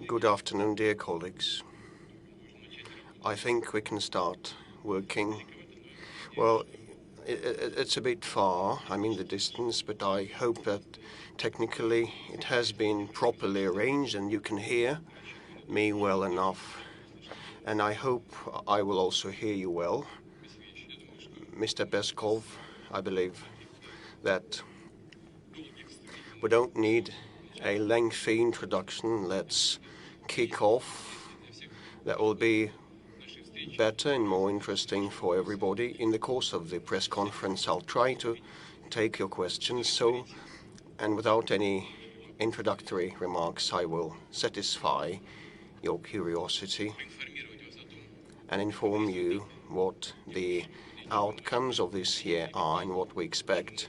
Good afternoon, dear colleagues. I think we can start working. Well, it's a bit far, I mean the distance, but I hope that technically it has been properly arranged and you can hear me well enough. And I hope I will also hear you well. Mr. Peskov, I believe that we don't need a lengthy introduction. Let's kick off. That will be better and more interesting for everybody. In the course of the press conference, I'll try to take your questions. And without any introductory remarks, I will satisfy your curiosity and inform you what the outcomes of this year are and what we expect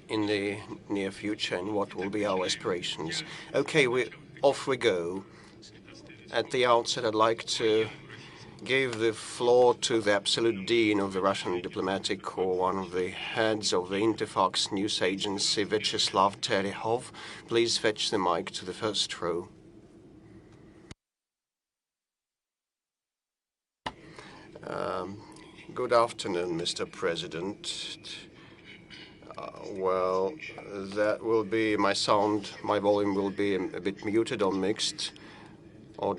in the near future and what will be our aspirations. Okay, off we go. At the outset, I'd like to give the floor to the absolute dean of the Russian diplomatic corps, one of the heads of the Interfax news agency, Vyacheslav Terehov. Please fetch the mic to the first row. Good afternoon, Mr. President. Well, that will be my sound. My volume will be a bit muted or mixed or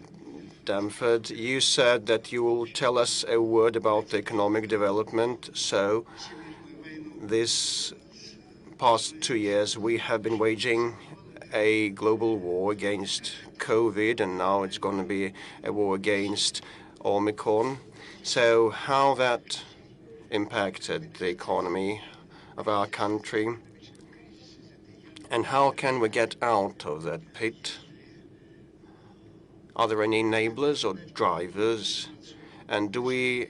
dampened. You said that you will tell us a word about the economic development. So, this past 2 years, we have been waging a global war against COVID, and now it's going to be a war against Omicron. So, how that impacted the economy of our country, and how can we get out of that pit? Are there any enablers or drivers? And do we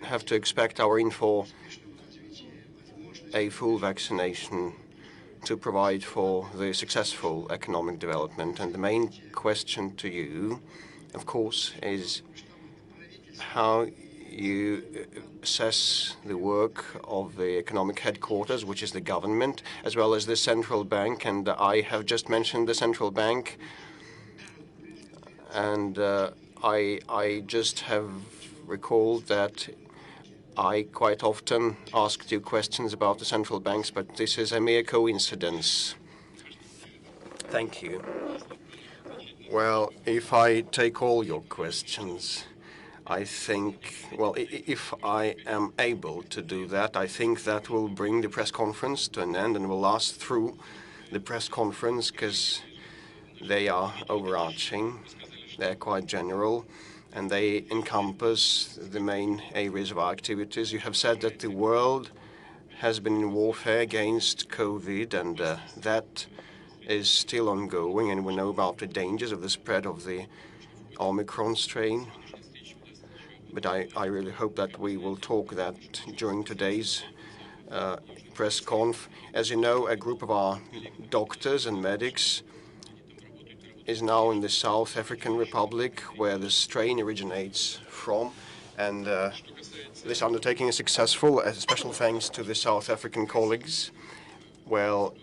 have to expect our aim for a full vaccination to provide for the successful economic development? And the main question to you, of course, is how you assess the work of the economic headquarters, which is the government, as well as the central bank. And I have just mentioned the central bank. And I just have recalled that I quite often asked you questions about the central banks, but this is a mere coincidence. Thank you. Well, if I take all your questions, I think, well, if I am able to do that, I think that will bring the press conference to an end and will last through the press conference because they are overarching. They're quite general, and they encompass the main areas of our activities. You have said that the world has been in warfare against COVID, and that is still ongoing, and we know about the dangers of the spread of the Omicron strain. But I really hope that we will talk that during today's press conf. As you know, a group of our doctors and medics is now in the South African Republic, where the strain originates from, and this undertaking is successful, as a special thanks to the South African colleagues. Well,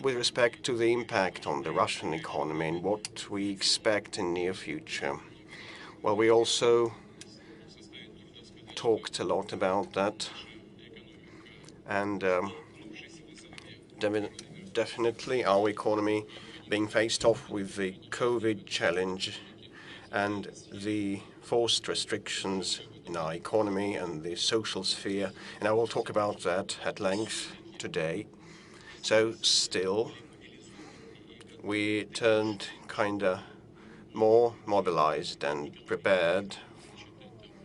with respect to the impact on the Russian economy and what we expect in near future, well, we also talked a lot about that, and definitely our economy being faced off with the COVID challenge and the forced restrictions in our economy and the social sphere, and I will talk about that at length today. So still, we turned kinda more mobilized and prepared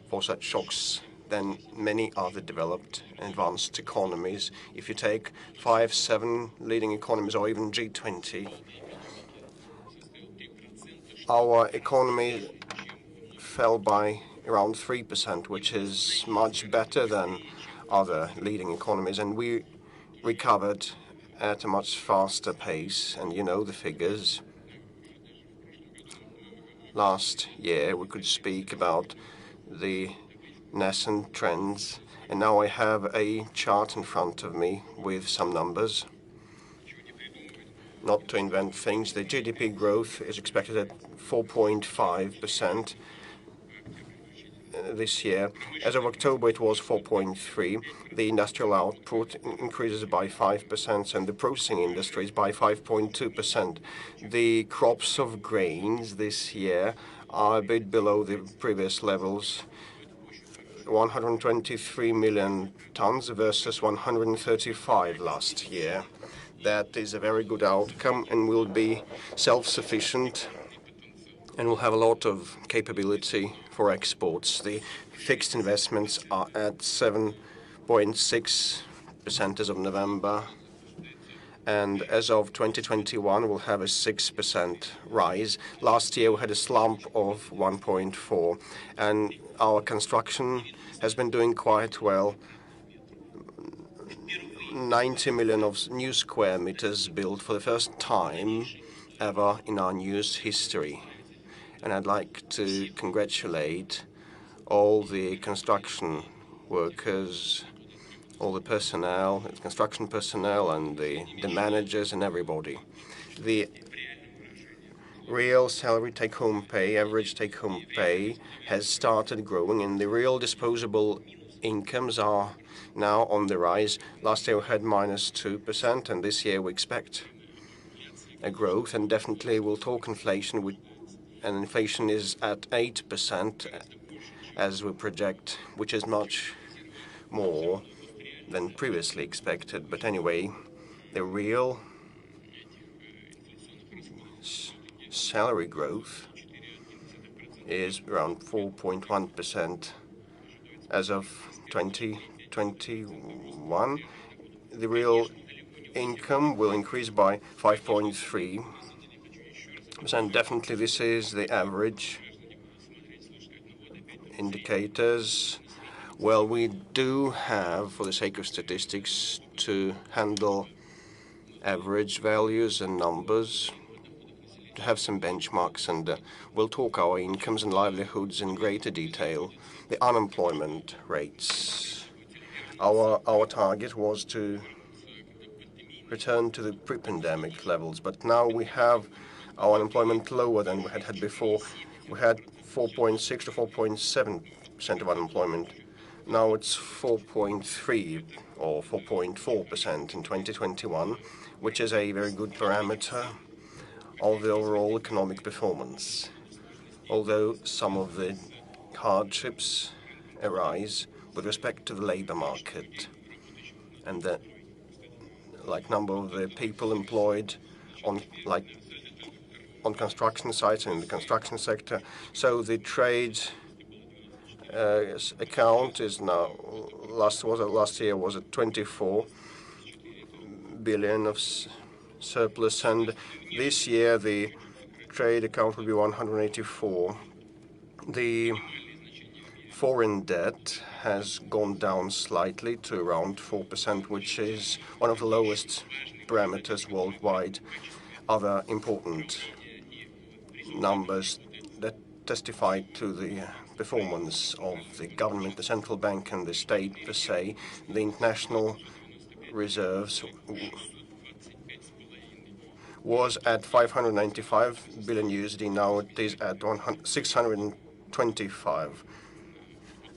for such shocks than many other developed and advanced economies. If you take 5, 7 leading economies or even G20, our economy fell by around 3%, which is much better than other leading economies, and we recovered at a much faster pace, and you know the figures. Last year we could speak about the nascent trends, and now I have a chart in front of me with some numbers. not to invent things. The GDP growth is expected at 4.5% this year. As of October, it was 4.3. The industrial output increases by 5%, and the processing industries by 5.2%. The crops of grains this year are a bit below the previous levels, 123 million tons versus 135 last year. That is a very good outcome, and will be self-sufficient, and will have a lot of capability for exports. The fixed investments are at 7.6% as of November, and as of 2021 we'll have a 6% rise. Last year we had a slump of 1.4, and our construction has been doing quite well. 90 million of new square meters built for the first time ever in our news history. And I'd like to congratulate all the construction workers, all the personnel, the construction personnel, and the managers and everybody. The real salary take-home pay, average take-home pay, has started growing, and the real disposable incomes are now on the rise. Last year we had -2%, and this year we expect a growth, and definitely we'll talk inflation, and inflation is at 8% as we project, which is much more than previously expected. But anyway, the real salary growth is around 4.1% as of 2021. The real income will increase by 5.3%. Definitely this is the average indicators. Well, we do have, for the sake of statistics, to handle average values and numbers, to have some benchmarks, and we'll talk our incomes and livelihoods in greater detail. The unemployment rates. Our target was to return to the pre-pandemic levels, but now we have our unemployment lower than we had before. We had 4.6 to 4.7% of unemployment. Now it's 4.3 or 4.4% in 2021, which is a very good parameter of the overall economic performance. Although some of the hardships arise with respect to the labor market, and the number of the people employed on construction sites and in the construction sector. So the trade account is now last year was at 24 billion of surplus, and this year the trade account will be 184. The foreign debt has gone down slightly to around 4%, which is one of the lowest parameters worldwide. Other important numbers that testify to the performance of the government, the central bank, and the state per se. The international reserves was at 595 billion USD. Now it is at 625.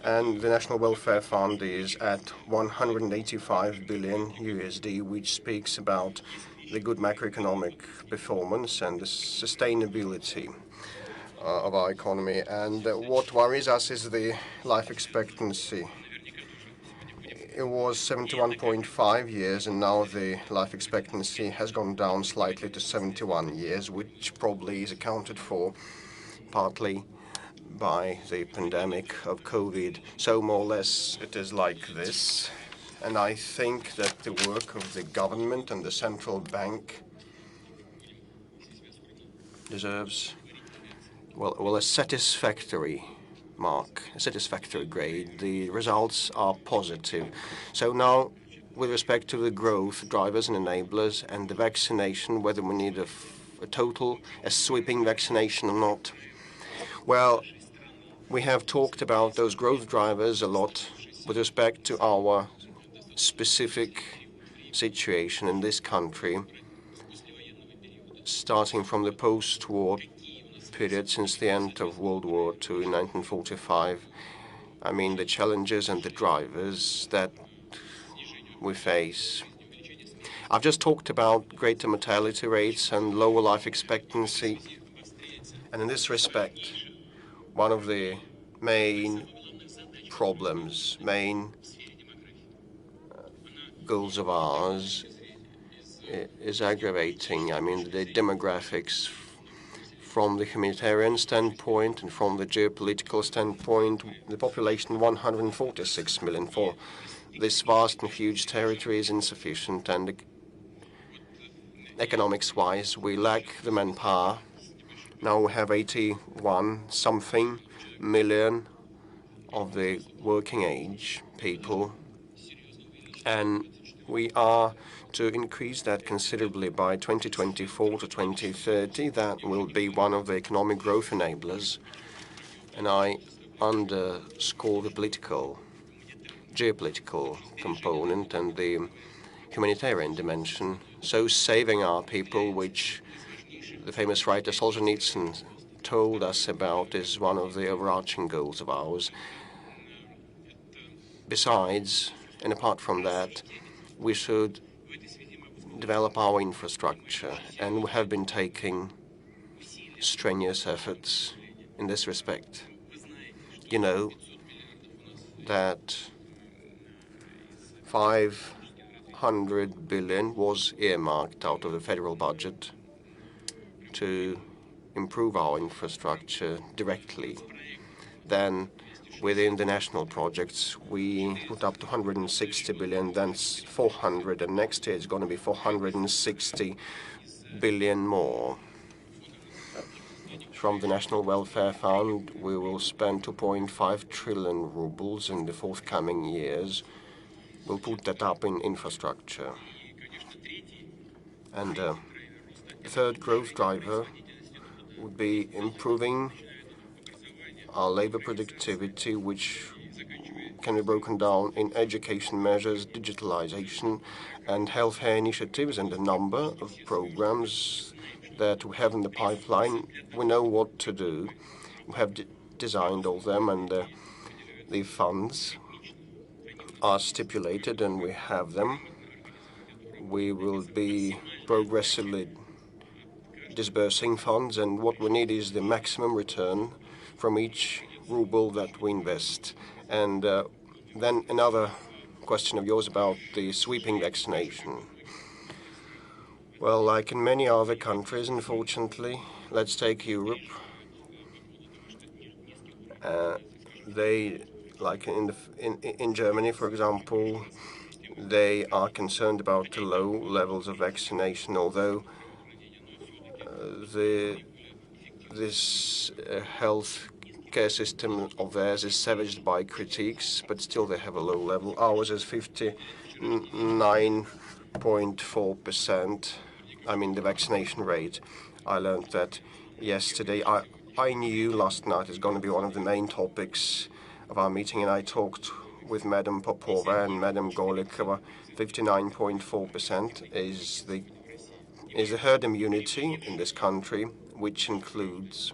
And the National Welfare Fund is at 185 billion USD, which speaks about the good macroeconomic performance and the sustainability of our economy. And what worries us is the life expectancy. It was 71.5 years, and now the life expectancy has gone down slightly to 71 years, which probably is accounted for partly by the pandemic of COVID. So more or less it is like this. And I think that the work of the government and the central bank deserves, well, a satisfactory mark, a satisfactory grade. The results are positive. So now, with respect to the growth drivers and enablers and the vaccination, whether we need a sweeping vaccination or not, well, we have talked about those growth drivers a lot with respect to our specific situation in this country. starting from the post-war period since the end of World War II in 1945. I mean, the challenges and the drivers that we face. I've just talked about greater mortality rates and lower life expectancy. And in this respect, one of the main problems, main goals of ours is aggravating. I mean, the demographics from the humanitarian standpoint and from the geopolitical standpoint, the population 146 million for this vast and huge territory is insufficient, and economics-wise, we lack the manpower. Now we have 81-something million of the working age people, and we are to increase that considerably by 2024 to 2030. That will be one of the economic growth enablers, and I underscore the geopolitical component and the humanitarian dimension. So saving our people, which the famous writer Solzhenitsyn told us about, is one of the overarching goals of ours. Besides, and apart from that, we should develop our infrastructure, and we have been taking strenuous efforts in this respect. You know that 500 billion was earmarked out of the federal budget to improve our infrastructure directly. Then within the national projects, we put up to 160 billion, then 400, and next year it's going to be 460 billion more. From the National Welfare Fund, we will spend 2.5 trillion rubles in the forthcoming years. We'll put that up in infrastructure. And the third growth driver would be improving our labor productivity, which can be broken down in education measures, digitalization, and healthcare initiatives, and a number of programs that we have in the pipeline. We know what to do. We have designed all of them, and the funds are stipulated, and we have them. We will be progressively disbursing funds, and what we need is the maximum return from each ruble that we invest. And then another question of yours about the sweeping vaccination. Well, like in many other countries, unfortunately, let's take Europe. They, like in Germany, for example, they are concerned about the low levels of vaccination, although this health care system of theirs is savaged by critiques, but still they have a low level. Ours is 59.4%. I mean, the vaccination rate. I learned that yesterday. I knew last night is going to be one of the main topics of our meeting, and I talked with Madam Popova and Madam Golikova. 59.4% is the herd immunity in this country, which includes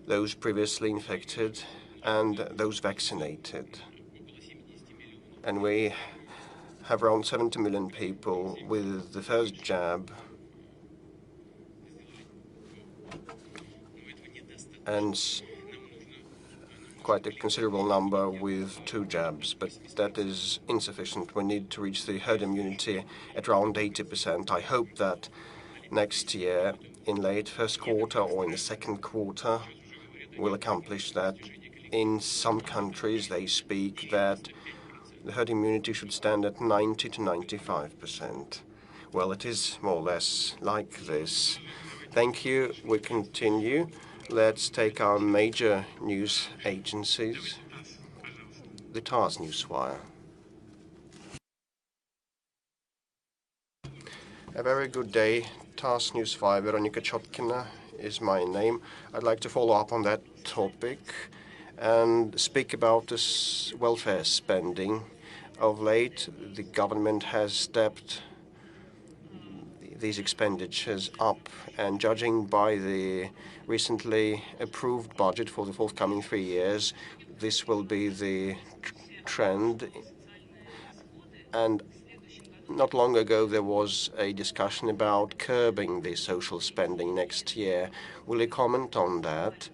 those previously infected and those vaccinated. And we have around 70 million people with the first jab, and quite a considerable number with 2 jabs, but that is insufficient. We need to reach the herd immunity at around 80%. I hope that next year, in late first quarter or in the second quarter, we'll accomplish that. In some countries, they speak that the herd immunity should stand at 90 to 95%. Well, it is more or less like this. Thank you. We continue. Let's take our major news agencies. The TASS Newswire. A very good day. TASS Newswire. Veronika Chotkina is my name. I'd like to follow up on that topic and speak about this welfare spending. Of late, the government has stepped these expenditures up, and judging by the recently approved budget for the forthcoming 3 years, this will be the trend. And not long ago, there was a discussion about curbing the social spending next year. Will you comment on that,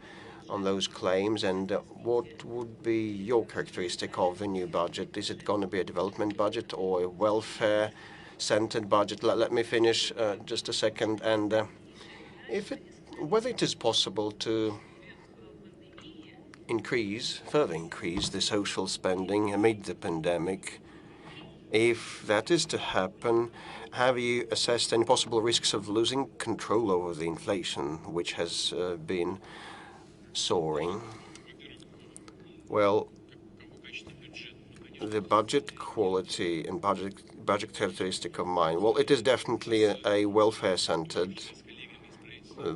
on those claims, and what would be your characteristic of the new budget? Is it going to be a development budget or a welfare-centered budget? Let me finish just a second. And whether it is possible to further increase the social spending amid the pandemic. If that is to happen, have you assessed any possible risks of losing control over the inflation, which has been soaring? Well, the budget quality and budget characteristic of mine, well, it is definitely a welfare-centered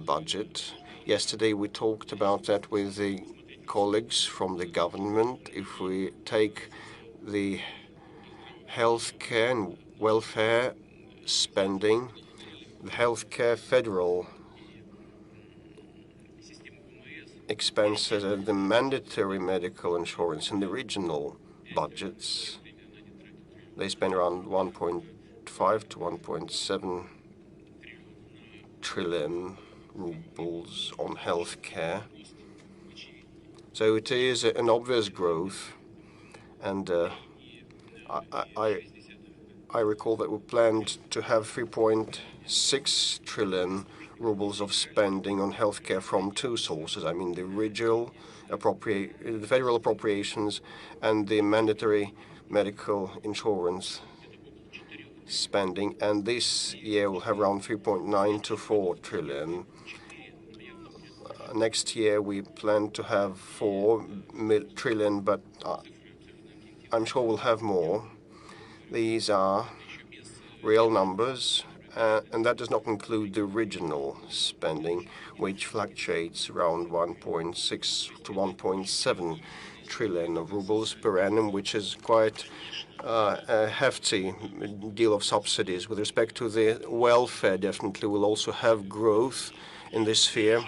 budget. Yesterday we talked about that with the colleagues from the government. If we take the healthcare and welfare spending, the healthcare federal expenses and the mandatory medical insurance and the regional budgets, they spend around 1.5 to 1.7 trillion rubles on healthcare. So it is an obvious growth, and I recall that we planned to have 3.6 trillion rubles of spending on healthcare from two sources. I mean, the federal appropriations and the mandatory medical insurance spending. And this year we'll have around 3.9 to 4 trillion. Next year we plan to have 4 trillion, but I'm sure we'll have more. These are real numbers, and that does not include the regional spending, which fluctuates around 1.6 to 1.7 trillion of rubles per annum, which is quite a hefty deal of subsidies. With respect to the welfare, definitely we'll also have growth in this sphere.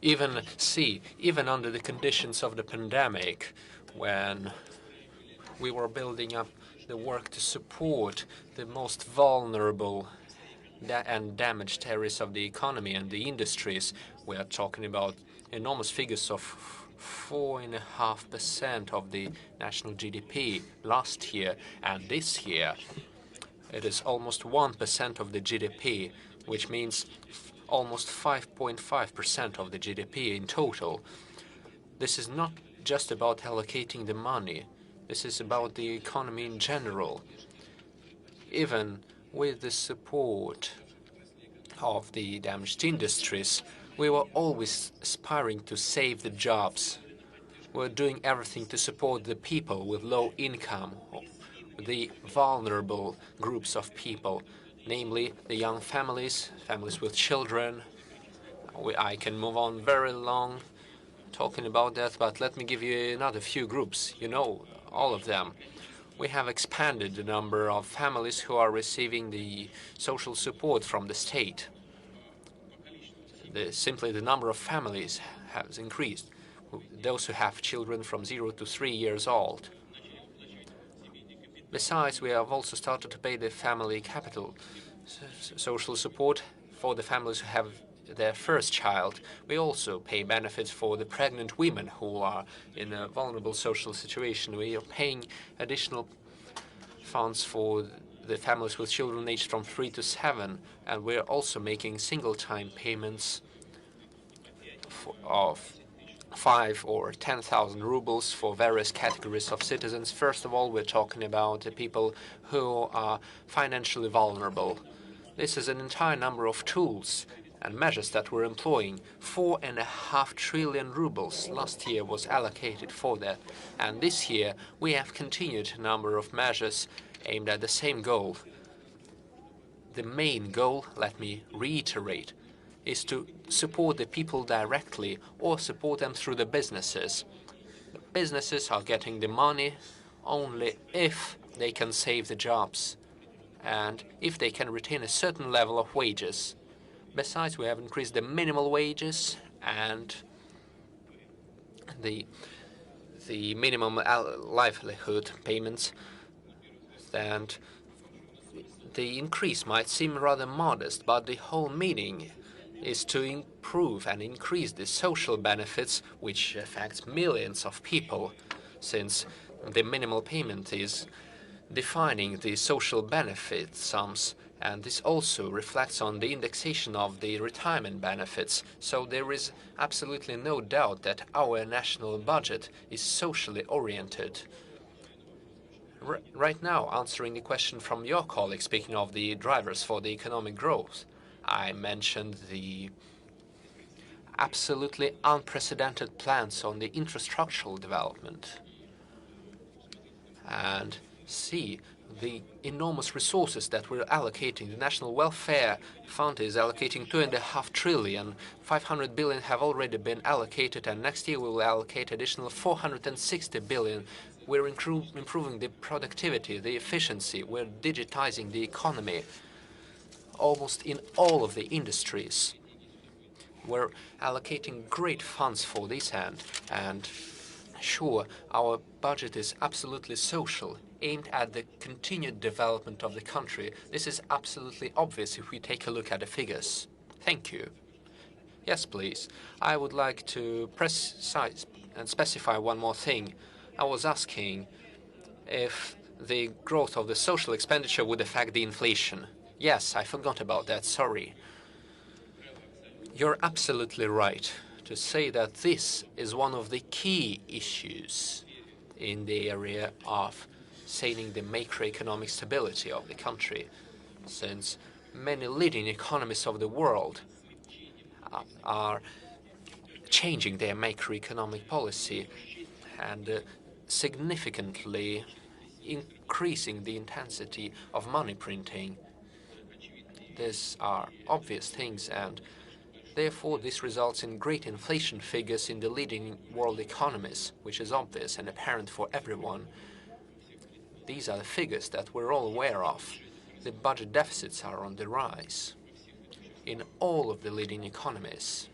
Even under the conditions of the pandemic, when we were building up the work to support the most vulnerable and damaged areas of the economy and the industries, we are talking about enormous figures of 4.5% of the national GDP last year, and this year it is almost 1% of the GDP, which means almost 5.5% of the GDP in total. This is not just about allocating the money. This is about the economy in general. Even with the support of the damaged industries, we were always aspiring to save the jobs. We're doing everything to support the people with low income, the vulnerable groups of people, namely the young families with children. I can move on very long talking about that, but let me give you another few groups. You know all of them. We have expanded the number of families who are receiving the social support from the state. Simply the number of families has increased, those who have children from 0 to 3 years old. Besides, we have also started to pay the family capital social support for the families who have their first child. We also pay benefits for the pregnant women who are in a vulnerable social situation. We are paying additional funds for the families with children aged from 3 to 7, and we're also making single-time payments of 5 or 10,000 rubles for various categories of citizens. First of all, we're talking about the people who are financially vulnerable. This is an entire number of tools and measures that we're employing. 4.5 trillion rubles last year was allocated for that. And this year, we have continued a number of measures aimed at the same goal. The main goal, let me reiterate, is to support the people directly or support them through the businesses. The businesses are getting the money only if they can save the jobs and if they can retain a certain level of wages. Besides, we have increased the minimal wages and the minimum livelihood payments, and the increase might seem rather modest, but the whole meaning is to improve and increase the social benefits, which affects millions of people, since the minimal payment is defining the social benefit sums, and this also reflects on the indexation of the retirement benefits. So there is absolutely no doubt that our national budget is socially oriented. Right now, answering the question from your colleague, speaking of the drivers for the economic growth, I mentioned the absolutely unprecedented plans on the infrastructural development. And see the enormous resources that we're allocating. The National Welfare Fund is allocating 2.5 trillion. 500 billion have already been allocated, and next year we will allocate additional 460 billion. We're improving the productivity, the efficiency. We're digitizing the economy almost in all of the industries. We're allocating great funds for this end, and sure, our budget is absolutely social, aimed at the continued development of the country. This is absolutely obvious if we take a look at the figures. Thank you. Yes, please. I would like to precise and specify one more thing. I was asking if the growth of the social expenditure would affect the inflation. Yes, I forgot about that, sorry. You're absolutely right to say that this is one of the key issues in the area of sustaining the macroeconomic stability of the country, since many leading economies of the world are changing their macroeconomic policy and significantly increasing the intensity of money printing. These are obvious things, and therefore this results in great inflation figures in the leading world economies, which is obvious and apparent for everyone. These are the figures that we're all aware of. The budget deficits are on the rise in all of the leading economies,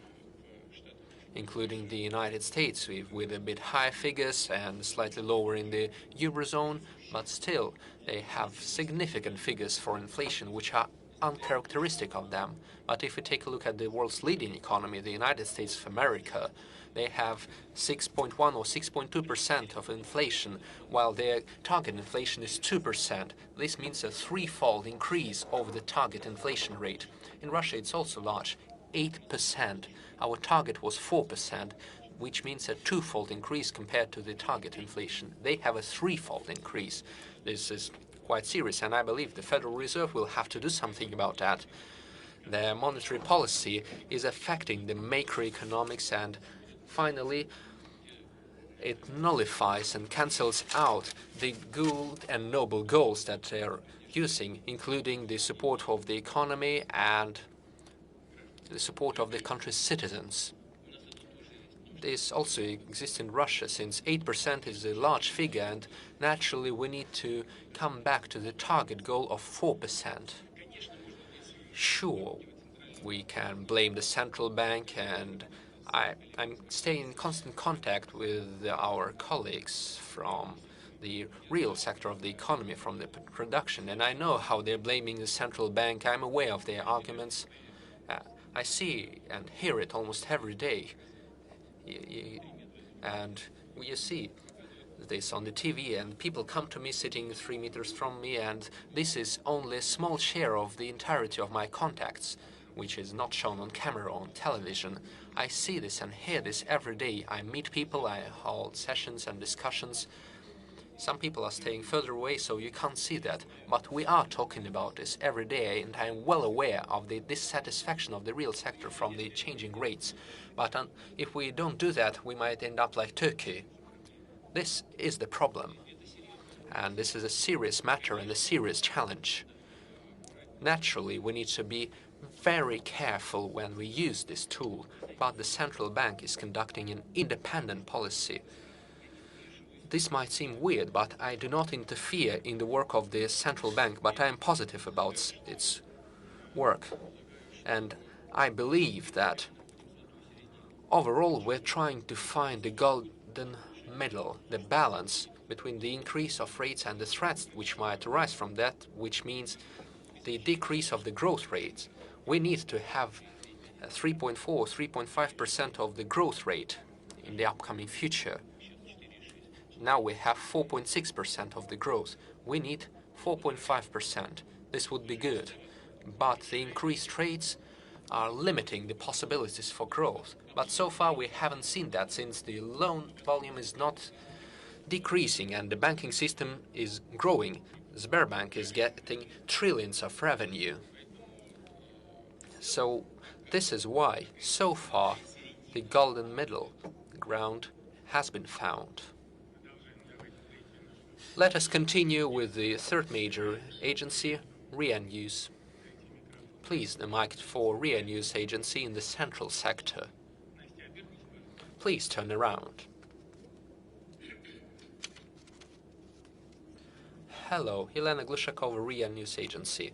including the United States, with a bit higher figures and slightly lower in the Eurozone, but still they have significant figures for inflation which are uncharacteristic of them. But if we take a look at the world's leading economy, the United States of America, they have 6.1 or 6.2% of inflation, while their target inflation is 2%. This means a threefold increase over the target inflation rate. In Russia, it's also large, 8%. Our target was 4%, which means a twofold increase compared to the target inflation. They have a threefold increase. This is quite serious, and I believe the Federal Reserve will have to do something about that. Their monetary policy is affecting the macroeconomics, and finally it nullifies and cancels out the good and noble goals that they're using, including the support of the economy and the support of the country's citizens. This also exists in Russia, since 8% is a large figure, and naturally we need to come back to the target goal of 4%. Sure, we can blame the central bank, and I'm staying in constant contact with our colleagues from the real sector of the economy, from the production, and I know how they're blaming the central bank. I'm aware of their arguments. I see and hear it almost every day. And you see this on the TV, and people come to me sitting 3 meters from me, and this is only a small share of the entirety of my contacts, which is not shown on camera or on television. I see this and hear this every day. I meet people, I hold sessions and discussions. Some people are staying further away, so you can't see that. But we are talking about this every day, and I'm well aware of the dissatisfaction of the real sector from the changing rates. But if we don't do that, we might end up like Turkey. This is the problem. And this is a serious matter and a serious challenge. Naturally, we need to be very careful when we use this tool, but the central bank is conducting an independent policy. This might seem weird, but I do not interfere in the work of the central bank, but I am positive about its work. And I believe that overall we're trying to find the golden middle, the balance between the increase of rates and the threats which might arise from that, which means the decrease of the growth rates. We need to have 3.4, 3.5% of the growth rate in the upcoming future. Now we have 4.6% of the growth. We need 4.5%. This would be good. But the increased rates are limiting the possibilities for growth. But so far we haven't seen that, since the loan volume is not decreasing and the banking system is growing. Sberbank is getting trillions of revenue. So this is why, so far, the golden middle ground has been found. Let us continue with the third major agency, RIA News. Please, the mic for RIA News agency in the central sector. Please turn around. Hello, Helena Glushakova, RIA News agency.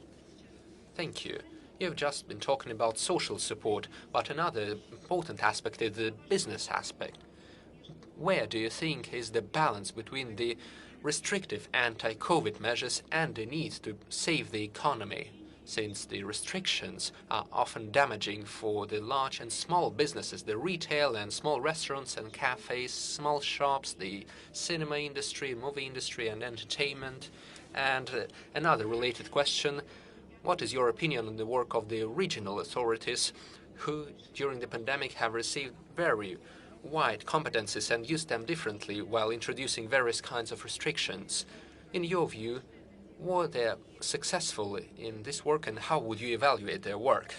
Thank you. You've just been talking about social support, but another important aspect is the business aspect. Where do you think is the balance between the restrictive anti-COVID measures and the need to save the economy, since the restrictions are often damaging for the large and small businesses, the retail and small restaurants and cafes, small shops, the cinema industry, movie industry and entertainment? And another related question, what is your opinion on the work of the regional authorities who, during the pandemic, have received very wide competencies and used them differently while introducing various kinds of restrictions? In your view, were they successful in this work, and how would you evaluate their work?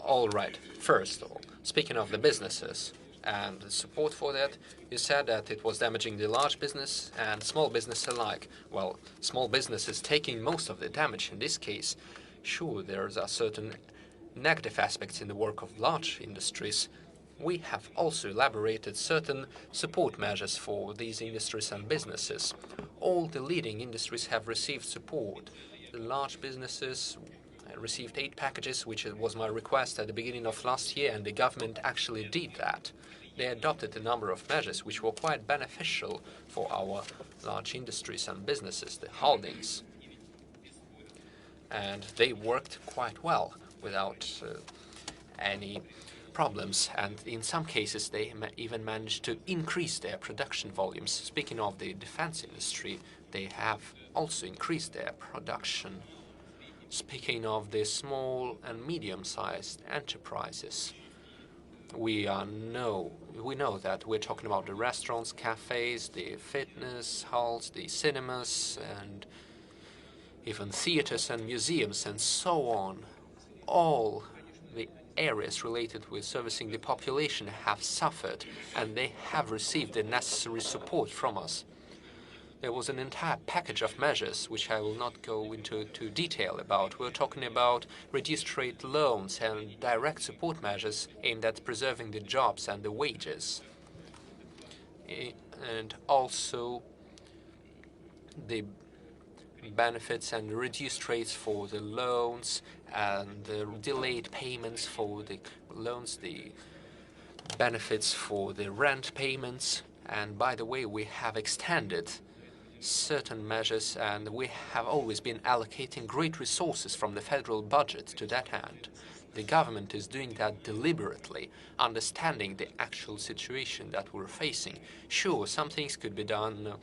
All right. First of all, speaking of the businesses and the support for that, you said that it was damaging the large business and small business alike. Well, small business is taking most of the damage in this case. Sure, there are certain negative aspects in the work of large industries. We have also elaborated certain support measures for these industries and businesses. All the leading industries have received support. The large businesses received 8 packages, which was my request at the beginning of last year, and the government actually did that. They adopted a number of measures which were quite beneficial for our large industries and businesses, the holdings. And they worked quite well without any problems, and in some cases they even managed to increase their production volumes. Speaking of the defense industry, they have also increased their production. Speaking of the small and medium-sized enterprises, we know that we're talking about the restaurants, cafes, the fitness halls, the cinemas, and even theaters and museums and so on. All the areas related with servicing the population have suffered, and they have received the necessary support from us. There was an entire package of measures, which I will not go into detail about. We're talking about reduced rate loans and direct support measures aimed at preserving the jobs and the wages. And also the benefits and reduced rates for the loans and the delayed payments for the loans, the benefits for the rent payments. And by the way, we have extended certain measures, and we have always been allocating great resources from the federal budget to that end. The government is doing that deliberately, understanding the actual situation that we're facing. Sure, some things could be done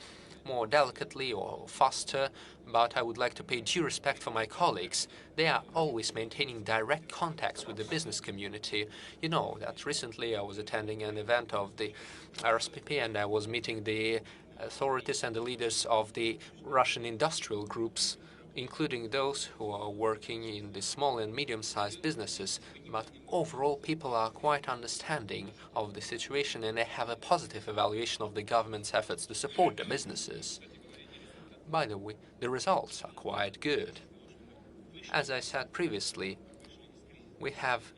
more delicately or faster, but I would like to pay due respect for my colleagues. They are always maintaining direct contacts with the business community. You know that recently I was attending an event of the RSPP, and I was meeting the authorities and the leaders of the Russian industrial groups, including those who are working in the small and medium-sized businesses. But overall, people are quite understanding of the situation, and they have a positive evaluation of the government's efforts to support the businesses. By the way, the results are quite good. As I said previously, we have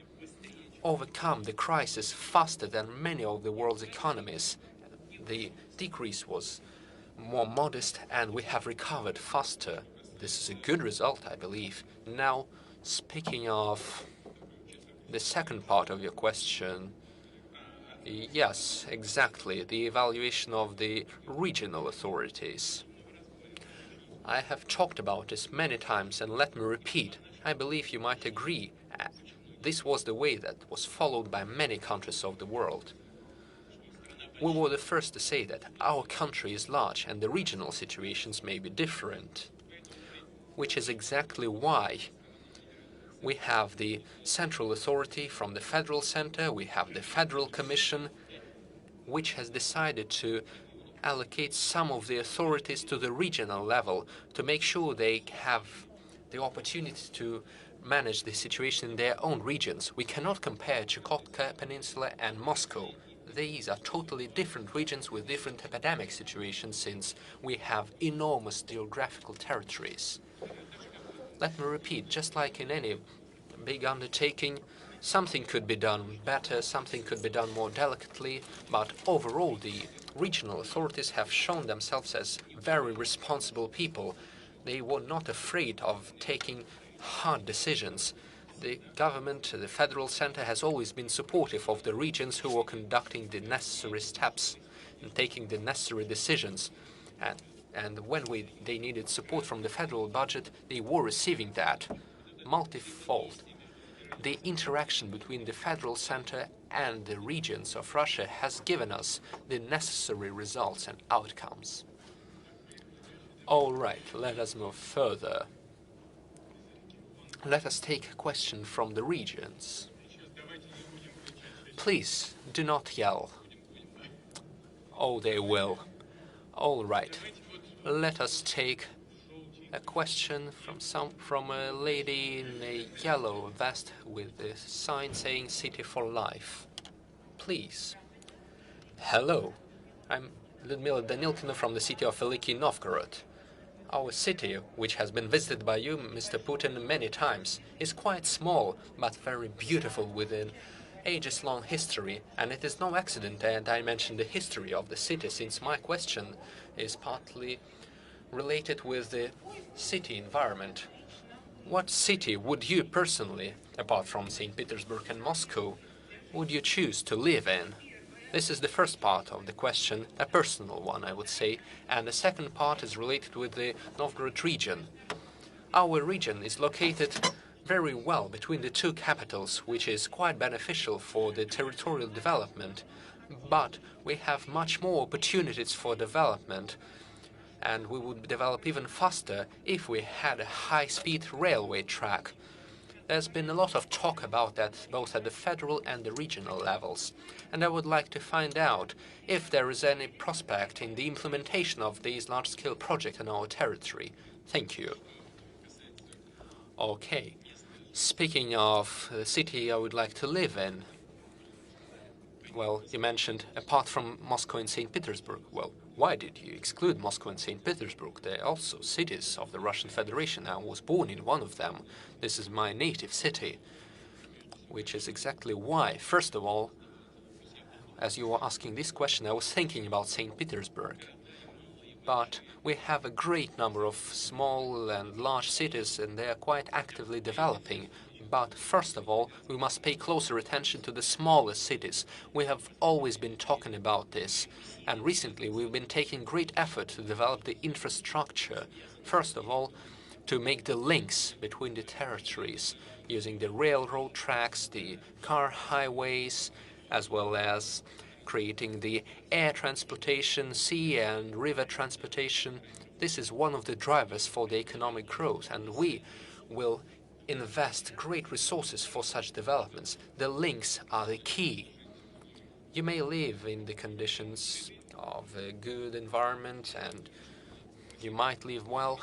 overcome the crisis faster than many of the world's economies. The decrease was more modest, and we have recovered faster. This is a good result, I believe. Now, speaking of the second part of your question, yes, exactly, the evaluation of the regional authorities. I have talked about this many times, and let me repeat, I believe you might agree, this was the way that was followed by many countries of the world. We were the first to say that our country is large and the regional situations may be different, which is exactly why we have the central authority from the federal center, we have the Federal Commission, which has decided to allocate some of the authorities to the regional level to make sure they have the opportunity to manage the situation in their own regions. We cannot compare Chukotka Peninsula and Moscow. These are totally different regions with different epidemic situations, since we have enormous geographical territories. Let me repeat, just like in any big undertaking, something could be done better, something could be done more delicately, but overall the regional authorities have shown themselves as very responsible people. They were not afraid of taking hard decisions. The government, the federal center, has always been supportive of the regions who were conducting the necessary steps and taking the necessary decisions. And when they needed support from the federal budget, they were receiving that multifold. The interaction between the federal center and the regions of Russia has given us the necessary results and outcomes. All right, let us move further. Let us take a question from the regions. Please, do not yell. Oh, they will. All right. Let us take a question from a lady in a yellow vest with a sign saying City for Life. Please. Hello. I'm Lyudmila Danilkina from the city of Veliki Novgorod. Our city, which has been visited by you, Mr. Putin, many times, is quite small, but very beautiful with an ages-long history, and it is no accident that I mentioned the history of the city, since my question is partly related with the city environment. What city would you personally, apart from St. Petersburg and Moscow, would you choose to live in? This is the first part of the question, a personal one, I would say, and the second part is related with the Novgorod region. Our region is located very well between the two capitals, which is quite beneficial for the territorial development, but we have much more opportunities for development, and we would develop even faster if we had a high-speed railway track. There's been a lot of talk about that, both at the federal and the regional levels, and I would like to find out if there is any prospect in the implementation of these large-scale projects in our territory. Thank you. Okay. Speaking of the city I would like to live in, well, you mentioned apart from Moscow and St. Petersburg. Well, why did you exclude Moscow and St. Petersburg? They are also cities of the Russian Federation. I was born in one of them. This is my native city, which is exactly why. First of all, as you were asking this question, I was thinking about St. Petersburg. But we have a great number of small and large cities, and they are quite actively developing. But first of all, we must pay closer attention to the smaller cities. We have always been talking about this, and recently we've been taking great effort to develop the infrastructure. First of all, to make the links between the territories, using the railroad tracks, the car highways, as well as creating the air transportation, sea and river transportation. This is one of the drivers for the economic growth, and we will invest great resources for such developments. The links are the key. You may live in the conditions of a good environment and you might live well,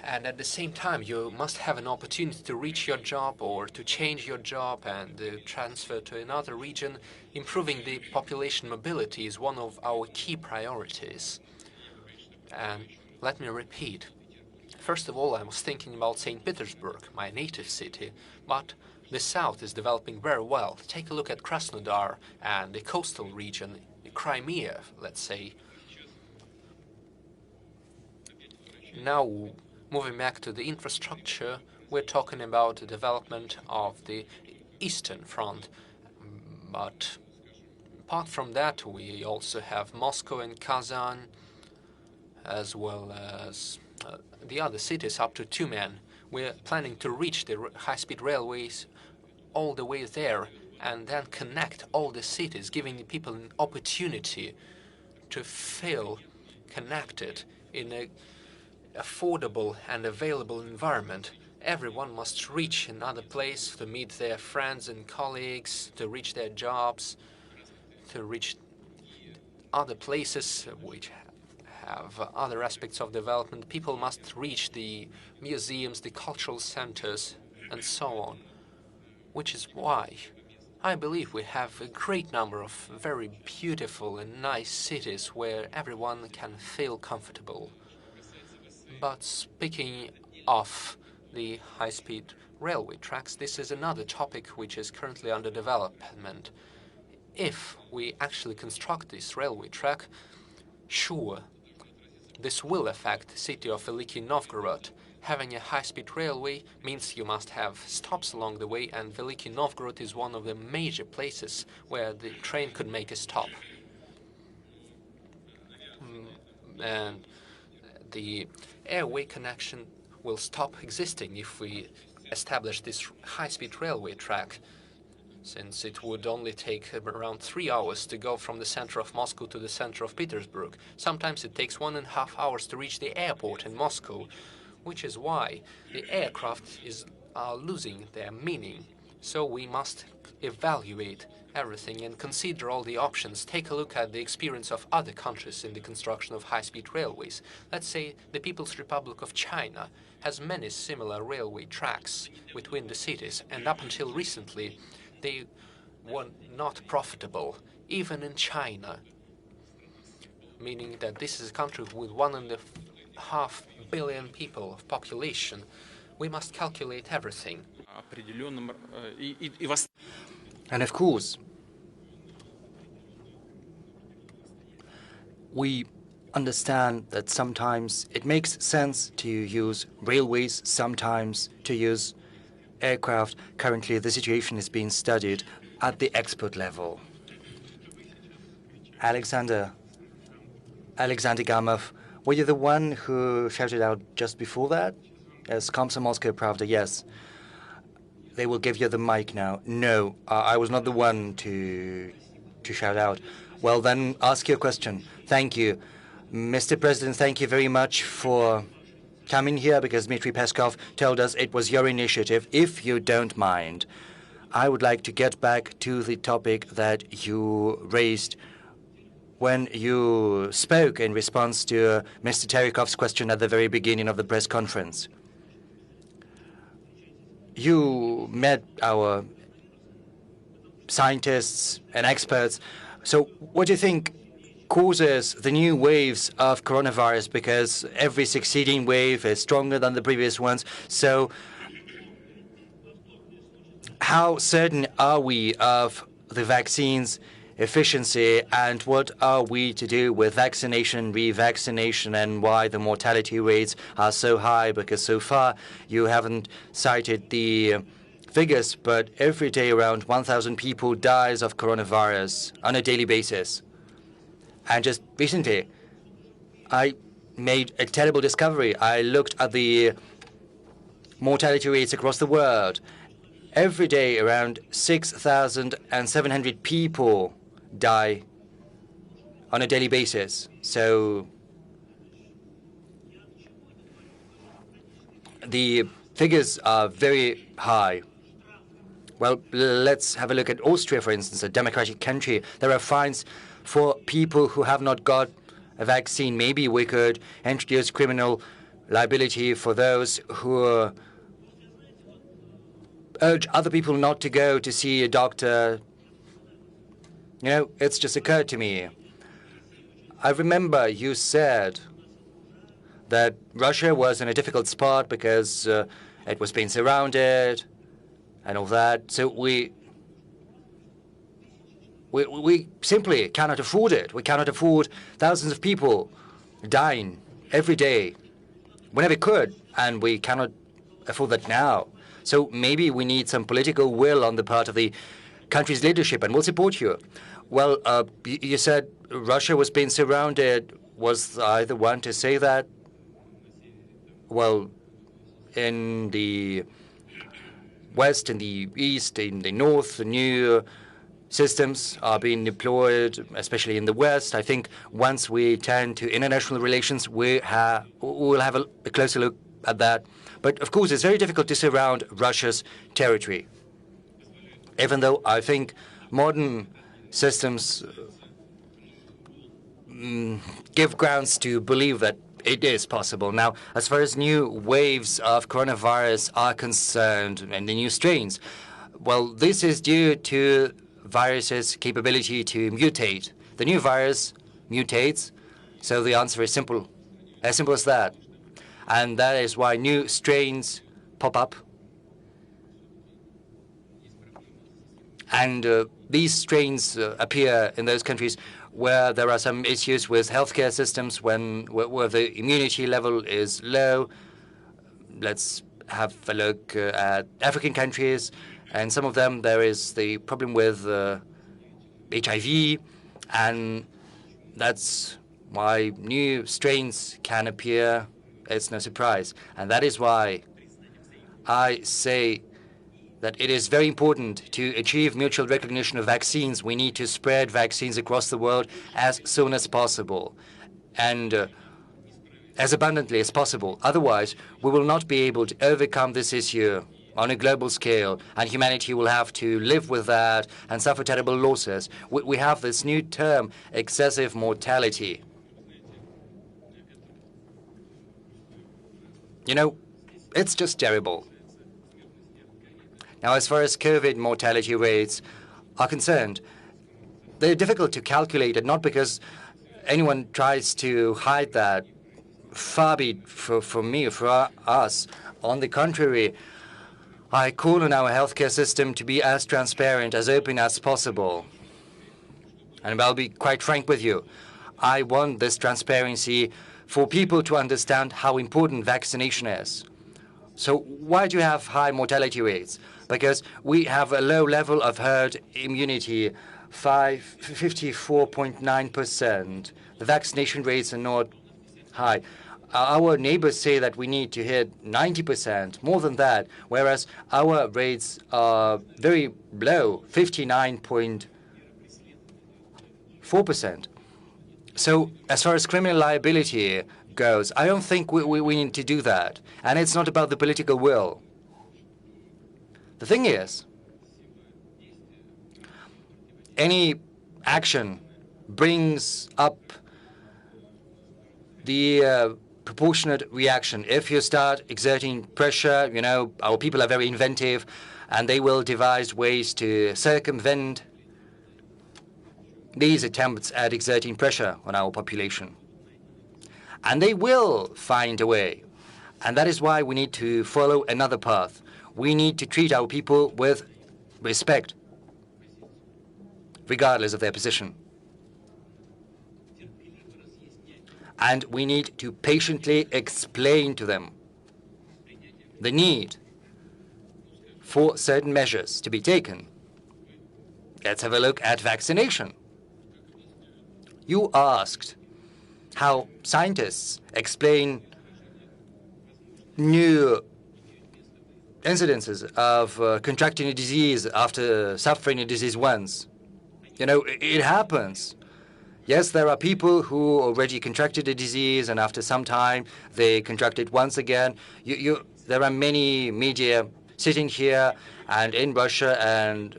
and at the same time you must have an opportunity to reach your job or to change your job and transfer to another region. Improving the population mobility is one of our key priorities. And let me repeat. First of all, I was thinking about St. Petersburg, my native city, but The south is developing very well. Take a look at Krasnodar and the coastal region, Crimea, let's say. Now, moving back to the infrastructure, we're talking about the development of the Eastern Front. But apart from that, we also have Moscow and Kazan, as well as the other cities up to Tyumen. We're planning to reach the high-speed railways all the way there and then connect all the cities, giving people an opportunity to feel connected in an affordable and available environment. Everyone must reach another place to meet their friends and colleagues, to reach their jobs, to reach other places which have other aspects of development. People must reach the museums, the cultural centers, and so on. Which is why I believe we have a great number of very beautiful and nice cities where everyone can feel comfortable. But speaking of the high-speed railway tracks, this is another topic which is currently under development. If we actually construct this railway track, sure, this will affect the city of Veliki Novgorod. Having a high-speed railway means you must have stops along the way, and Veliki Novgorod is one of the major places where the train could make a stop. And the airway connection will stop existing if we establish this high-speed railway track, since it would only take around 3 hours to go from the center of Moscow to the center of Petersburg. Sometimes it takes 1.5 hours to reach the airport in Moscow, which is why the aircraft are losing their meaning. So we must evaluate everything and consider all the options. Take a look at the experience of other countries in the construction of high-speed railways. Let's say the People's Republic of China has many similar railway tracks between the cities, and up until recently they were not profitable, even in China, meaning that this is a country with 1.5 billion people of population. We must calculate everything. And of course, we understand that sometimes it makes sense to use railways, sometimes to use aircraft. Currently, the situation is being studied at the expert level. Alexander Gamov, were you the one who shouted out just before that? Yes, Komsomolskaya Pravda, yes. They will give you the mic now. No, I was not the one to shout out. Well, then ask your question. Thank you. Mr. President, thank you very much for coming here, because Dmitry Peskov told us it was your initiative. If you don't mind, I would like to get back to the topic that you raised when you spoke in response to Mr. Terekov's question at the very beginning of the press conference. You met our scientists and experts. So what do you think causes the new waves of coronavirus? Because every succeeding wave is stronger than the previous ones. So how certain are we of the vaccine's efficiency, and what are we to do with vaccination, revaccination, and why the mortality rates are so high? Because so far you haven't cited the figures, but every day around 1,000 people dies of coronavirus on a daily basis. And just recently, I made a terrible discovery. I looked at the mortality rates across the world. Every day, around 6,700 people die on a daily basis. So the figures are very high. Well, let's have a look at Austria, for instance, a democratic country. There are fines for people who have not got a vaccine. Maybe we could introduce criminal liability for those who urge other people not to go to see a doctor. You know, it's just occurred to me. I remember you said that Russia was in a difficult spot because it was being surrounded and all that. So we simply cannot afford it. We cannot afford thousands of people dying every day whenever we could, and we cannot afford that now. So maybe we need some political will on the part of the country's leadership, and we'll support you. Well, you said Russia was being surrounded. Was I the one to say that? Well, in the west, in the east, in the north, the new systems are being deployed, especially in the west. I think once we turn to international relations, we'll have a closer look at that. But of course, it's very difficult to surround Russia's territory, even though I think modern systems give grounds to believe that it is possible. Now, as far as new waves of coronavirus are concerned and the new strains, well, this is due to virus's capability to mutate. The new virus mutates, so the answer is simple, as that. And that is why new strains pop up. And these strains appear in those countries where there are some issues with healthcare systems, where the immunity level is low. Let's have a look at African countries, and some of them there is the problem with HIV, and that's why new strains can appear. It's no surprise, and that is why I say that it is very important to achieve mutual recognition of vaccines. We need to spread vaccines across the world as soon as possible and as abundantly as possible. Otherwise, we will not be able to overcome this issue on a global scale, and humanity will have to live with that and suffer terrible losses. We have this new term, excessive mortality. You know, it's just terrible. Now, as far as COVID mortality rates are concerned, they're difficult to calculate, and not because anyone tries to hide that. Far be it from me, for us. On the contrary, I call on our healthcare system to be as transparent, as open as possible. And I'll be quite frank with you. I want this transparency for people to understand how important vaccination is. So why do you have high mortality rates? Because we have a low level of herd immunity, 54.9%. The vaccination rates are not high. Our neighbors say that we need to hit 90%, more than that, whereas our rates are very low, 59.4%. So as far as criminal liability goes, I don't think we need to do that. And it's not about the political will. The thing is, any action brings up the proportionate reaction. If you start exerting pressure, you know, our people are very inventive, and they will devise ways to circumvent these attempts at exerting pressure on our population. And they will find a way. And that is why we need to follow another path. We need to treat our people with respect, regardless of their position. And we need to patiently explain to them the need for certain measures to be taken. Let's have a look at vaccination. You asked how scientists explain new incidences of contracting a disease after suffering a disease once. You know, it happens. Yes, there are people who already contracted a disease, and after some time they contract it once again. There are many media sitting here and in Russia and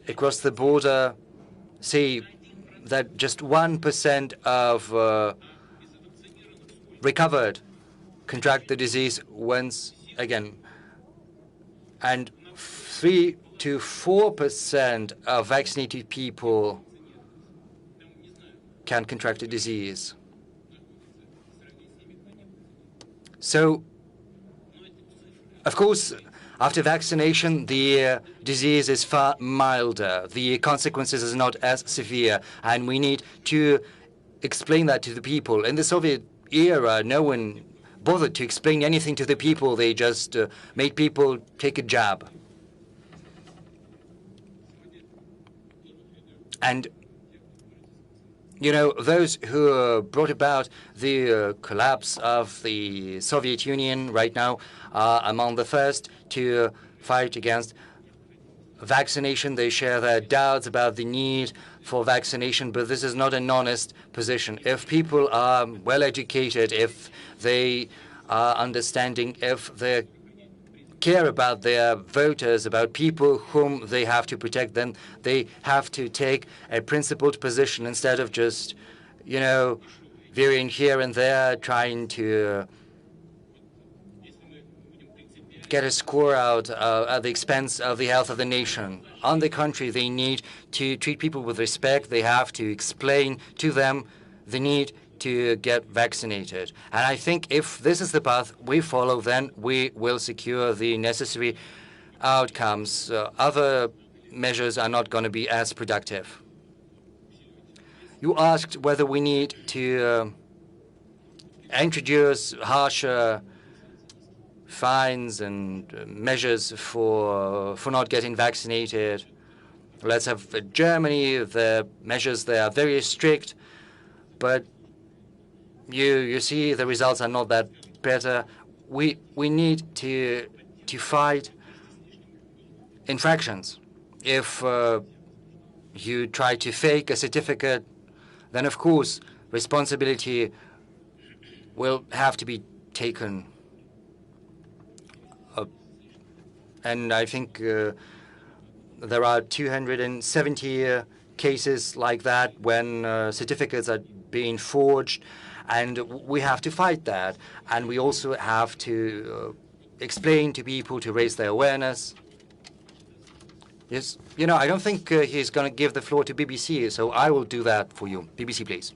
across the border say that just 1% of recovered contract the disease once again, and 3 to 4% of vaccinated people can contract a disease. So, of course, After vaccination, the disease is far milder. The consequences is not as severe, and we need to explain that to the people. In the Soviet era, no one bothered to explain anything to the people. They just made people take a jab. And, you know, those who brought about the collapse of the Soviet Union right now are among the first to fight against vaccination. They share their doubts about the need for vaccination, but this is not an honest position. If people are well educated, if they are understanding, if they care about their voters, about people whom they have to protect, then they have to take a principled position instead of just, you know, veering here and there, trying to get a score out at the expense of the health of the nation. On the contrary, they need to treat people with respect. They have to explain to them the need to get vaccinated. And I think if this is the path we follow, then we will secure the necessary outcomes. Other measures are not going to be as productive. You asked whether we need to introduce harsher fines and measures for not getting vaccinated. Let's have Germany. The measures there are very strict, but you see the results are not that better. We need to fight infractions. If you try to fake a certificate, then of course responsibility will have to be taken. And I think there are 270 cases like that when certificates are being forged, and we have to fight that. And we also have to explain to people, to raise their awareness. Yes, you know, I don't think he's going to give the floor to BBC, so I will do that for you. BBC, please.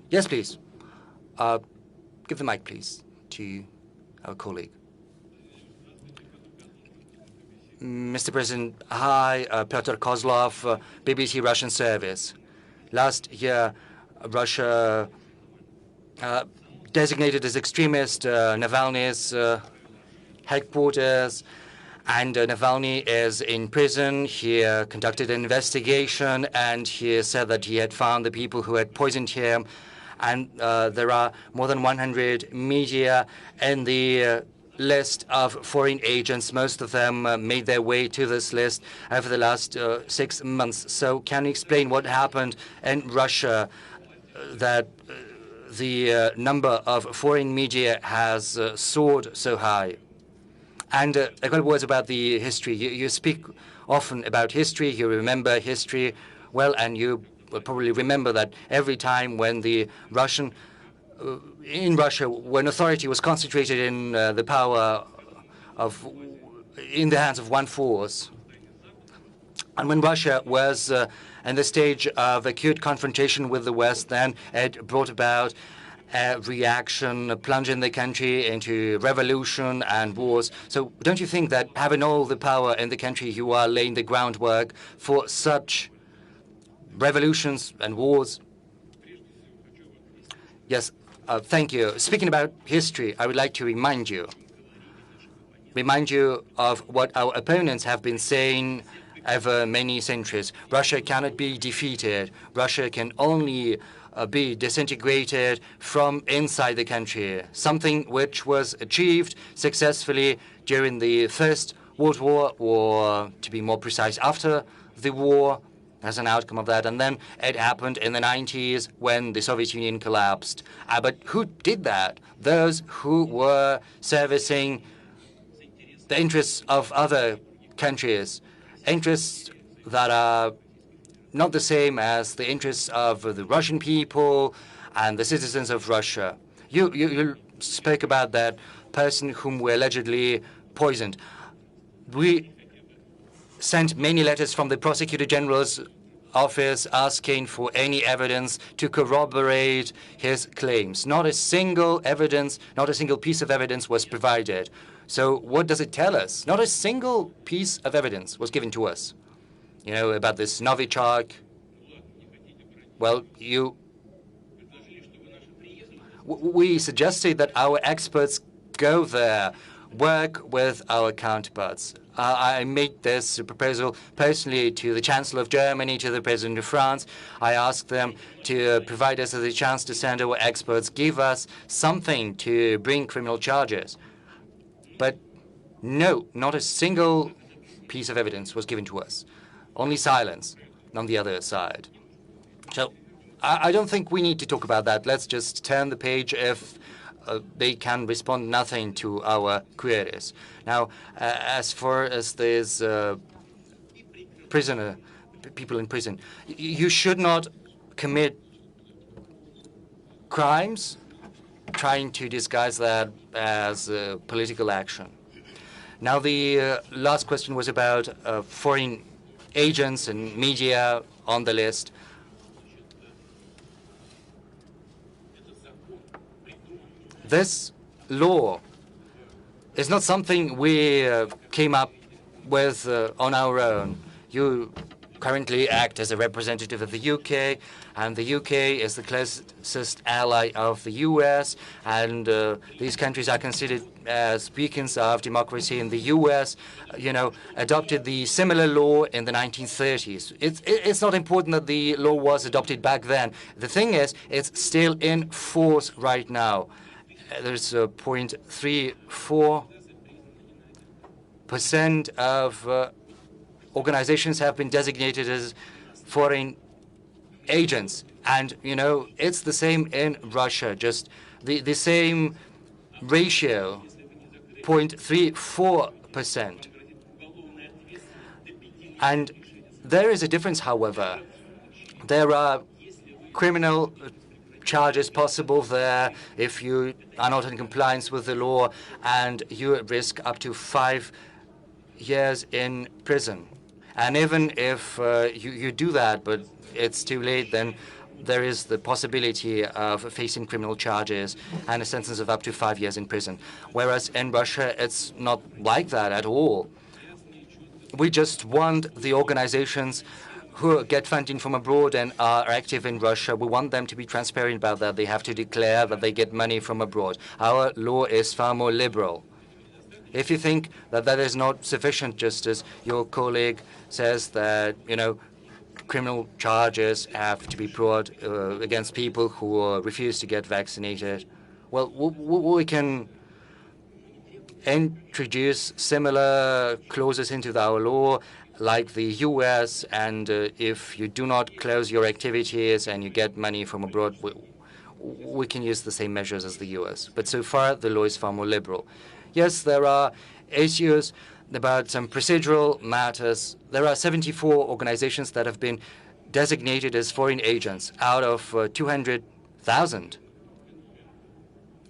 Yes, please. Give the mic, please, to our colleague. Mr. President, hi, Petr Kozlov, BBC Russian Service. Last year, Russia designated as extremist Navalny's headquarters, and Navalny is in prison. He conducted an investigation, and he said that he had found the people who had poisoned him. And there are more than 100 media in the list of foreign agents. Most of them made their way to this list over the last 6 months. So can you explain what happened in Russia that the number of foreign media has soared so high? And a couple of words about the history. You speak often about history. You remember history well, and you will probably remember that every time when the in Russia, when authority was concentrated in the power in the hands of one force, and when Russia was in the stage of acute confrontation with the West, then it brought about a reaction, a plunge in the country into revolution and wars. So don't you think that having all the power in the country, you are laying the groundwork for such revolutions and wars? Yes, thank you. Speaking about history, I would like to remind you of what our opponents have been saying over many centuries. Russia cannot be defeated. Russia can only be disintegrated from inside the country, something which was achieved successfully during the First World War, or to be more precise, after the war, as an outcome of that. And then it happened in the 90s when the Soviet Union collapsed. But who did that? Those who were servicing the interests of other countries, interests that are not the same as the interests of the Russian people and the citizens of Russia. You spoke about that person whom we allegedly poisoned. We sent many letters from the prosecutor generals office asking for any evidence to corroborate his claims. Not a single evidence, not a single piece of evidence was provided. So what does it tell us? Not a single piece of evidence was given to us. You know, about this Novichok. Well, we suggested that our experts go there, work with our counterparts. I made this proposal personally to the Chancellor of Germany, to the President of France. I asked them to provide us with a chance to send our experts, give us something to bring criminal charges. But no, not a single piece of evidence was given to us. Only silence on the other side. So I don't think we need to talk about that. Let's just turn the page if they can respond nothing to our queries. Now, as far as these people in prison, you should not commit crimes trying to disguise that as political action. Now, the last question was about foreign agents and media on the list. This law is not something we came up with on our own. You currently act as a representative of the UK, and the UK is the closest ally of the US, and these countries are considered as beacons of democracy. In the US, adopted the similar law in the 1930s. It's not important that the law was adopted back then. The thing is, it's still in force right now. There's 0.34% of organizations have been designated as foreign agents. And, it's the same in Russia, just the same ratio, 0.34%. And there is a difference, however. There are criminal charges possible there if you are not in compliance with the law, and you risk up to 5 years in prison. And even if you do that, but it's too late, then there is the possibility of facing criminal charges and a sentence of up to 5 years in prison. Whereas in Russia, it's not like that at all. We just want the organizations who get funding from abroad and are active in Russia, we want them to be transparent about that. They have to declare that they get money from abroad. Our law is far more liberal. If you think that that is not sufficient, just as your colleague says that, criminal charges have to be brought against people who refuse to get vaccinated, well, we can introduce similar clauses into our law like the US, and if you do not close your activities and you get money from abroad, we can use the same measures as the US. But so far, the law is far more liberal. Yes, there are issues about some procedural matters. There are 74 organizations that have been designated as foreign agents out of 200,000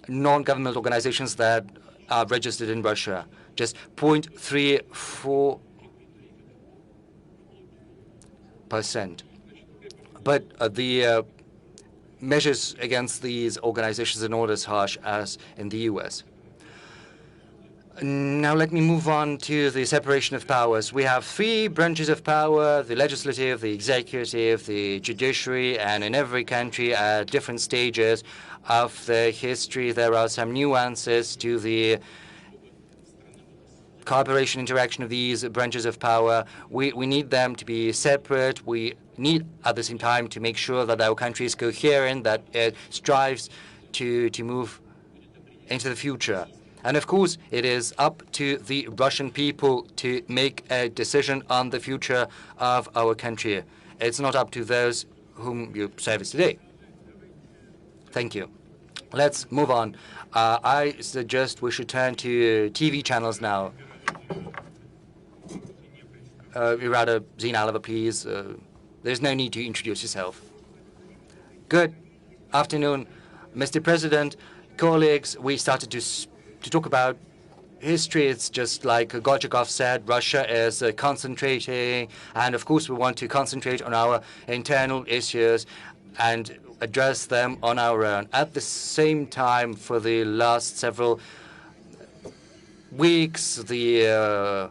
non-government organizations that are registered in Russia. Just 0.34%. But the measures against these organizations are not as harsh as in the US. Now let me move on to the separation of powers. We have 3 branches of power: the legislative, the executive, the judiciary, and in every country at different stages of the history there are some nuances to the cooperation, interaction of these branches of power. We need them to be separate. We need at the same time to make sure that our country is coherent, that it strives to move into the future. And of course, it is up to the Russian people to make a decision on the future of our country. It's not up to those whom you service today. Thank you. Let's move on. I suggest we should turn to TV channels now. Rather, Zinalova, please. There's no need to introduce yourself. Good afternoon, Mr. President, colleagues. We started to talk about history, it's just like Gorchakov said, Russia is concentrating, and of course we want to concentrate on our internal issues and address them on our own. At the same time, for the last several weeks, the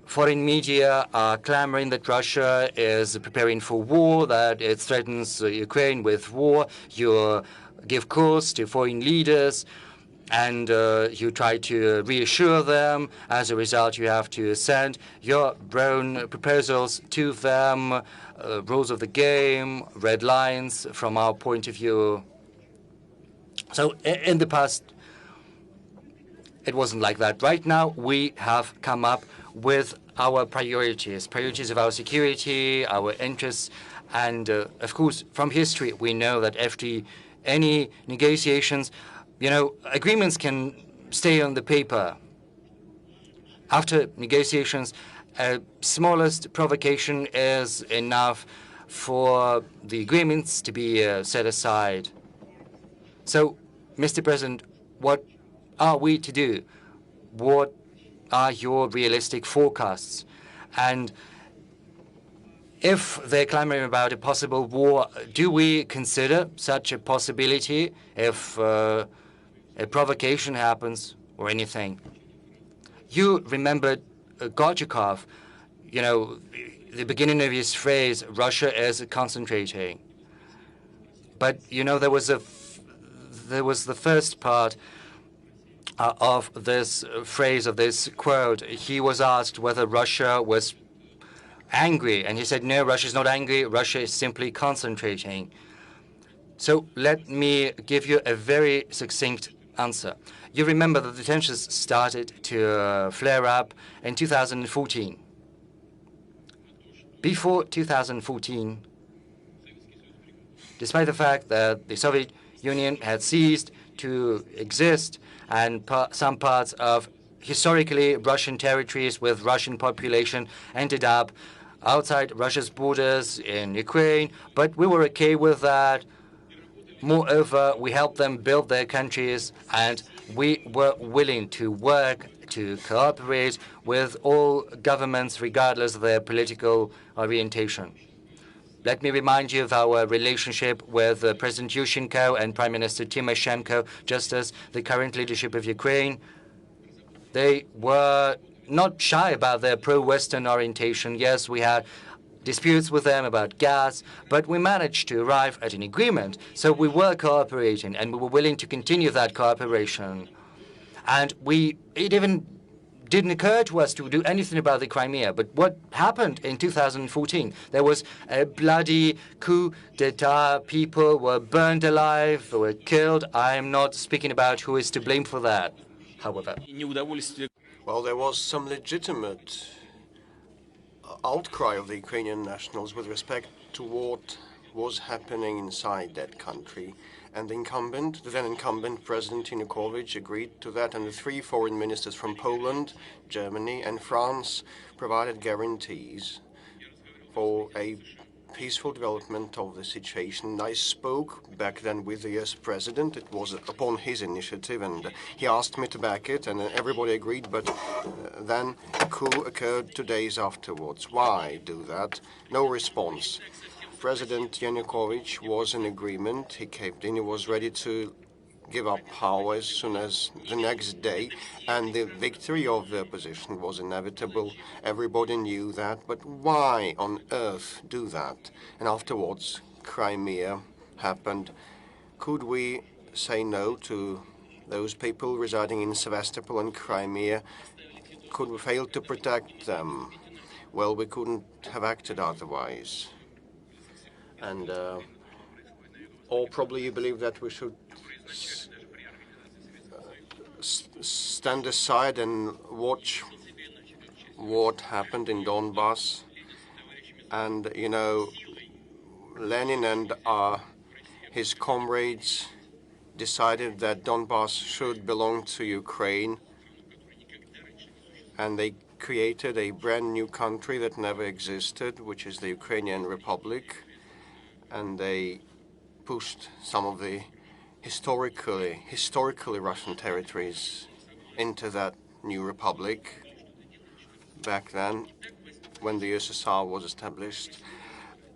foreign media are clamoring that Russia is preparing for war, that it threatens Ukraine with war. You give calls to foreign leaders, and you try to reassure them. As a result, you have to send your own proposals to them, rules of the game, red lines from our point of view. So in the past, it wasn't like that. Right now, we have come up with our priorities of our security, our interests, and of course, from history, we know that after any negotiations, agreements can stay on the paper. After negotiations, smallest provocation is enough for the agreements to be set aside. So, Mr. President, what are we to do? What are your realistic forecasts? And if they're clamoring about a possible war, do we consider such a possibility if a provocation happens or anything? You remembered Gorchakov, the beginning of his phrase, Russia is concentrating. But, there was the first part of this phrase, of this quote. He was asked whether Russia was angry, and he said, no, Russia is not angry, Russia is simply concentrating. So let me give you a very succinct answer. You remember that the tensions started to flare up in 2014. Before 2014, despite the fact that the Soviet Union had ceased to exist, and some parts of historically Russian territories with Russian population ended up outside Russia's borders in Ukraine, but we were okay with that. Moreover, we helped them build their countries, and we were willing to work, to cooperate with all governments regardless of their political orientation. Let me remind you of our relationship with President Yushchenko and Prime Minister Tymoshenko, just as the current leadership of Ukraine. They were not shy about their pro-Western orientation. Yes, we had disputes with them about gas, but we managed to arrive at an agreement. So we were cooperating, and we were willing to continue that cooperation. And it even didn't occur to us to do anything about the Crimea. But what happened in 2014? There was a bloody coup d'etat. People were burned alive, were killed. I'm not speaking about who is to blame for that, however. Well, there was some legitimate outcry of the Ukrainian nationals with respect to what was happening inside that country. And the then incumbent President Yanukovych agreed to that, and the three foreign ministers from Poland, Germany, and France provided guarantees for a peaceful development of the situation. I spoke back then with the US President. It was upon his initiative, and he asked me to back it, and everybody agreed, but then a coup occurred 2 days afterwards. Why do that? No response. President Yanukovych was in agreement. He caved in. He was ready to give up power as soon as the next day, and the victory of the opposition was inevitable. Everybody knew that, but why on earth do that? And afterwards, Crimea happened. Could we say no to those people residing in Sevastopol and Crimea? Could we fail to protect them? Well, we couldn't have acted otherwise. And or probably you believe that we should stand aside and watch what happened in Donbass. And, Lenin and his comrades decided that Donbass should belong to Ukraine, and they created a brand new country that never existed, which is the Ukrainian Republic, and they pushed some of the historically Russian territories into that new republic back then, when the USSR was established.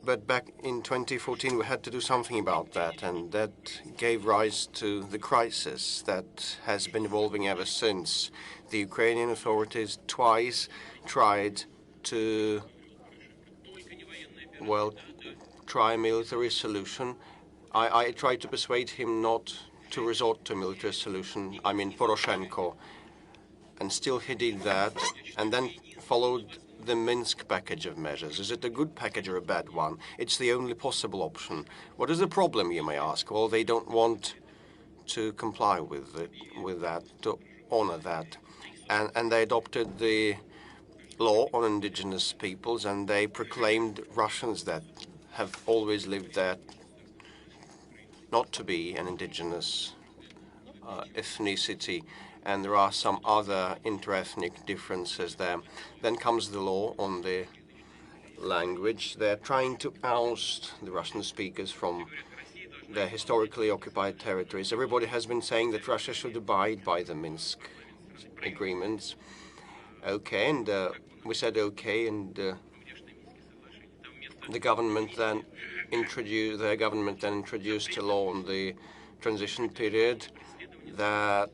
But back in 2014, we had to do something about that, and that gave rise to the crisis that has been evolving ever since. The Ukrainian authorities twice tried to, well, try a military solution. I tried to persuade him not to resort to a military solution, I mean Poroshenko, and still he did that, and then followed the Minsk package of measures. Is it a good package or a bad one? It's the only possible option. What is the problem, you may ask? Well, they don't want to comply with that, to honor that. And they adopted the law on indigenous peoples, and they proclaimed Russians that have always lived there not to be an indigenous ethnicity, and there are some other interethnic differences there. Then comes the law on the language. They're trying to oust the Russian speakers from their historically occupied territories. Everybody has been saying that Russia should abide by the Minsk agreements. Okay, and we said okay, and the government then introduced a law on the transition period that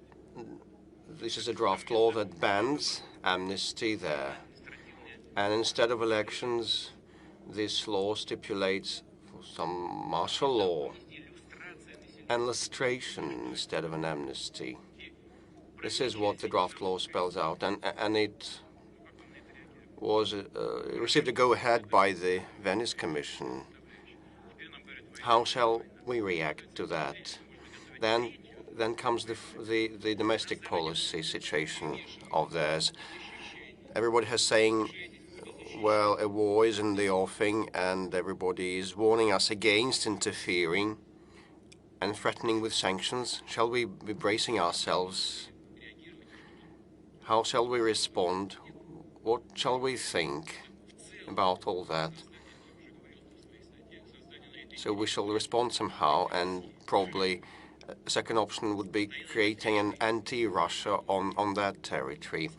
this is a draft law that bans amnesty there. And instead of elections, this law stipulates some martial law and lustration instead of an amnesty. This is what the draft law spells out, and it was received a go-ahead by the Venice Commission. How shall we react to that? Then comes the domestic policy situation of theirs. Everybody has saying, well, a war is in the offing, and everybody is warning us against interfering and threatening with sanctions. Shall we be bracing ourselves? How shall we respond? What shall we think about all that? So we shall respond somehow, and probably a second option would be creating an anti-Russia on that territory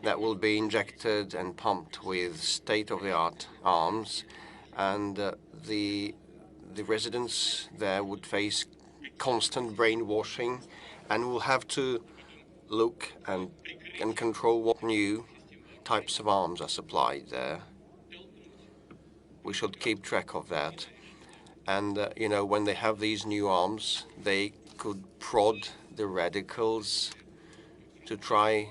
that will be injected and pumped with state-of-the-art arms, and the residents there would face constant brainwashing and will have to look and control what new types of arms are supplied there. We should keep track of that. And, you know, when they have these new arms, they could prod the radicals to try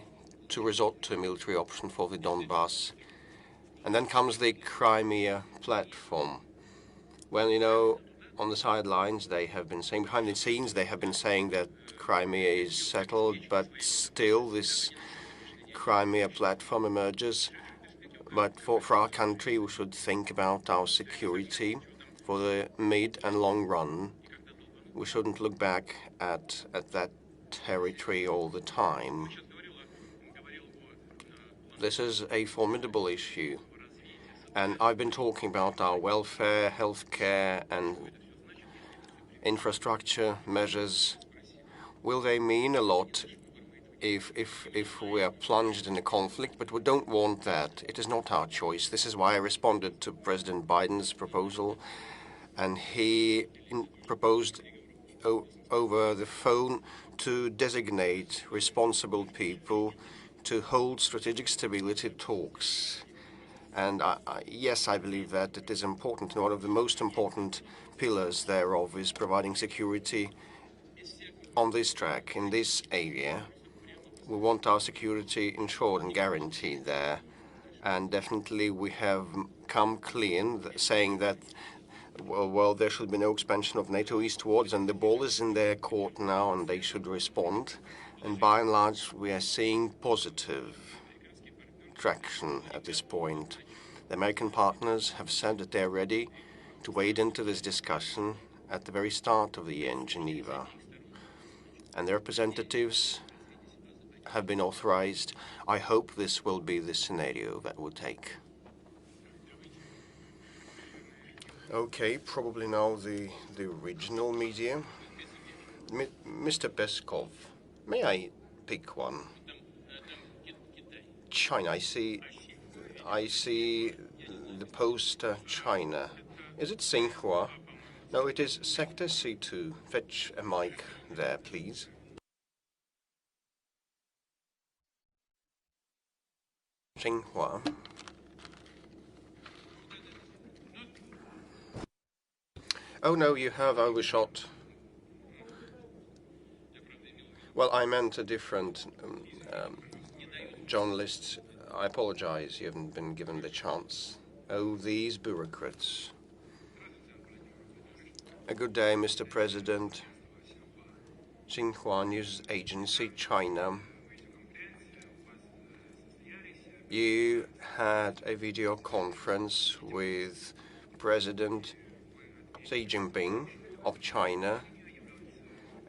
to resort to a military option for the Donbass. And then comes the Crimea platform. Well, you know, on the sidelines, they have been saying, behind the scenes, they have been saying that Crimea is settled, but still this Crimea platform emerges. But for our country, we should think about our security for the mid and long run. We shouldn't look back at that territory all the time. This is a formidable issue. And I've been talking about our welfare, healthcare, and infrastructure measures. Will they mean a lot if we are plunged in a conflict? But we don't want that. It is not our choice. This is why I responded to President Biden's proposal, and he proposed over the phone to designate responsible people to hold strategic stability talks. And yes, I believe that it is important. And one of the most important pillars thereof is providing security on this track, in this area. We want our security ensured and guaranteed there. And definitely we have come clean saying that, well, there should be no expansion of NATO eastwards, and the ball is in their court now, and they should respond. And by and large, we are seeing positive traction at this point. The American partners have said that they're ready to wade into this discussion at the very start of the year in Geneva. And their representatives have been authorized. I hope this will be the scenario that we'll take. Okay, probably now the regional media. Mr. Peskov, may I pick one? China. I see the poster China. Is it Xinhua? No, it is Sector C2. Fetch a mic there, please. Xinhua. Oh no, you have overshot. Well, I meant a different journalist. I apologize, you haven't been given the chance. Oh, these bureaucrats. A good day, Mr. President. Xinhua News Agency, China. You had a video conference with President Xi Jinping of China,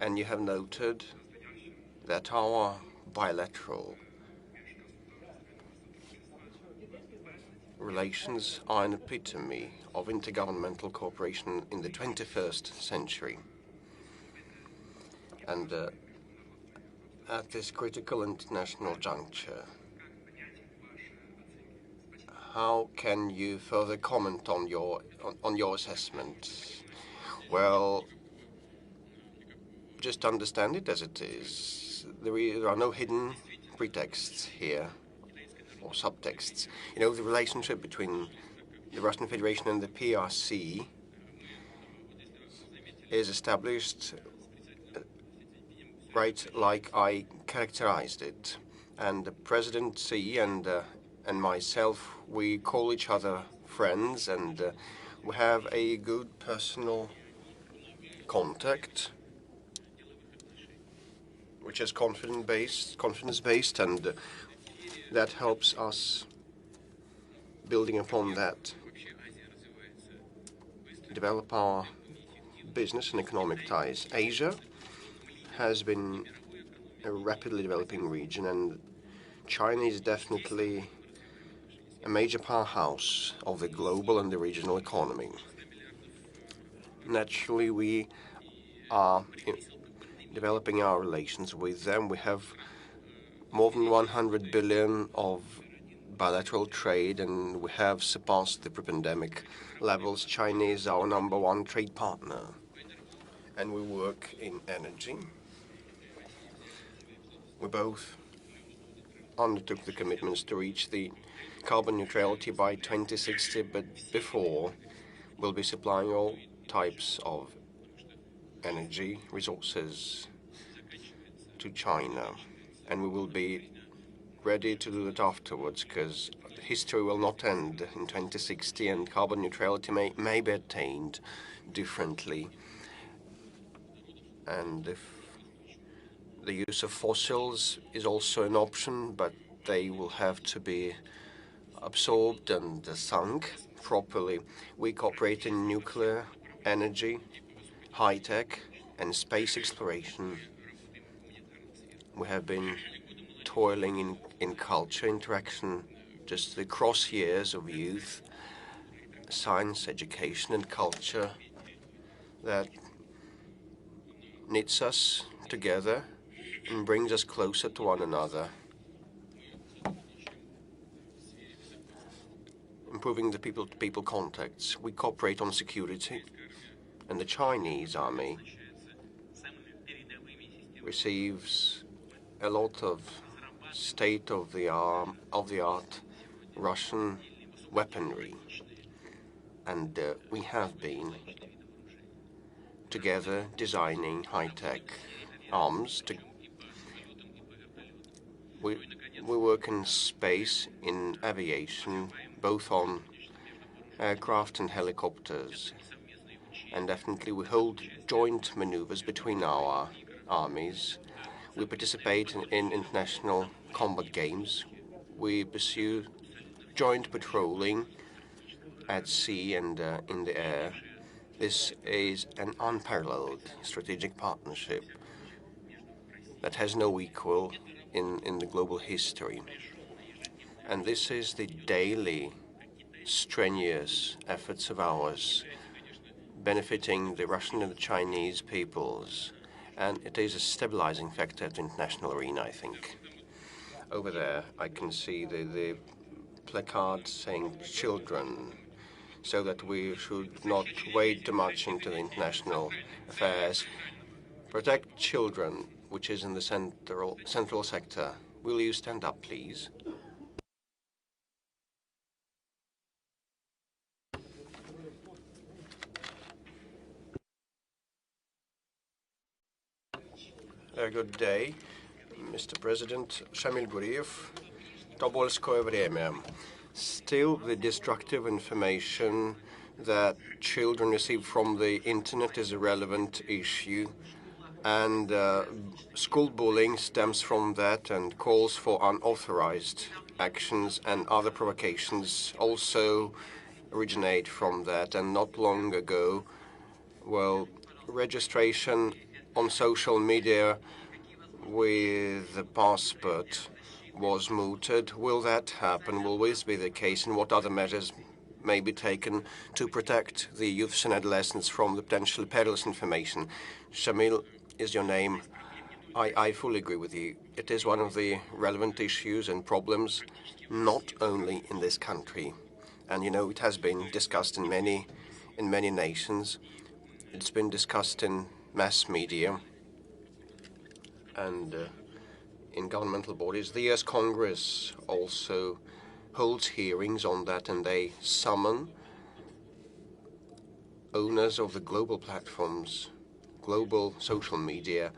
and you have noted that our bilateral relations are an epitome of intergovernmental cooperation in the 21st century. And at this critical international juncture, how can you further comment on your assessment? Well, just understand it as it is. There are no hidden pretexts here or subtexts. You know, the relationship between the Russian Federation and the PRC is established right like I characterized it. And President Xi and myself, we call each other friends, and we have a good personal contact, which is confidence-based, and that helps us, building upon that, develop our business and economic ties. Asia has been a rapidly developing region, and China is definitely a major powerhouse of the global and the regional economy. Naturally, we are developing our relations with them. We have more than 100 billion of bilateral trade, and we have surpassed the pre-pandemic levels. China is our #1 trade partner, and we work in energy. We both undertook the commitments to reach the carbon neutrality by 2060, but before, we'll be supplying all types of energy resources to China, and we will be ready to do it afterwards, because history will not end in 2060, and carbon neutrality may be attained differently. And if the use of fossils is also an option, but they will have to be absorbed and sunk properly. We cooperate in nuclear energy, high-tech, and space exploration. We have been toiling in culture interaction, just the cross years of youth, science, education, and culture that knits us together and brings us closer to one another, improving the people-to-people contacts. We cooperate on security, and the Chinese army receives a lot of state-of-the-art Russian weaponry, and we have been together designing high-tech arms. We work in space, in aviation, both on aircraft and helicopters, and definitely we hold joint maneuvers between our armies. We participate in international combat games. We pursue joint patrolling at sea and in the air. This is an unparalleled strategic partnership that has no equal in the global history. And this is the daily strenuous efforts of ours, benefiting the Russian and the Chinese peoples, and it is a stabilizing factor at the international arena, I think. Over there, I can see the placard saying children, so that we should not wade too much into the international affairs. Protect children, which is in the central sector. Will you stand up, please? Good day, Mr. President. Shamil Guriev, Tobolskoye Vremya. Still, the destructive information that children receive from the internet is a relevant issue, and school bullying stems from that, and calls for unauthorized actions and other provocations also originate from that. And not long ago, well, registration on social media with the passport was mooted. Will that happen? Will this be the case? And what other measures may be taken to protect the youths and adolescents from the potentially perilous information? Shamil is your name. I fully agree with you. It is one of the relevant issues and problems, not only in this country. And you know, it has been discussed in many nations. It's been discussed in mass media and in governmental bodies. The US Congress also holds hearings on that, and they summon owners of the global platforms, global social media,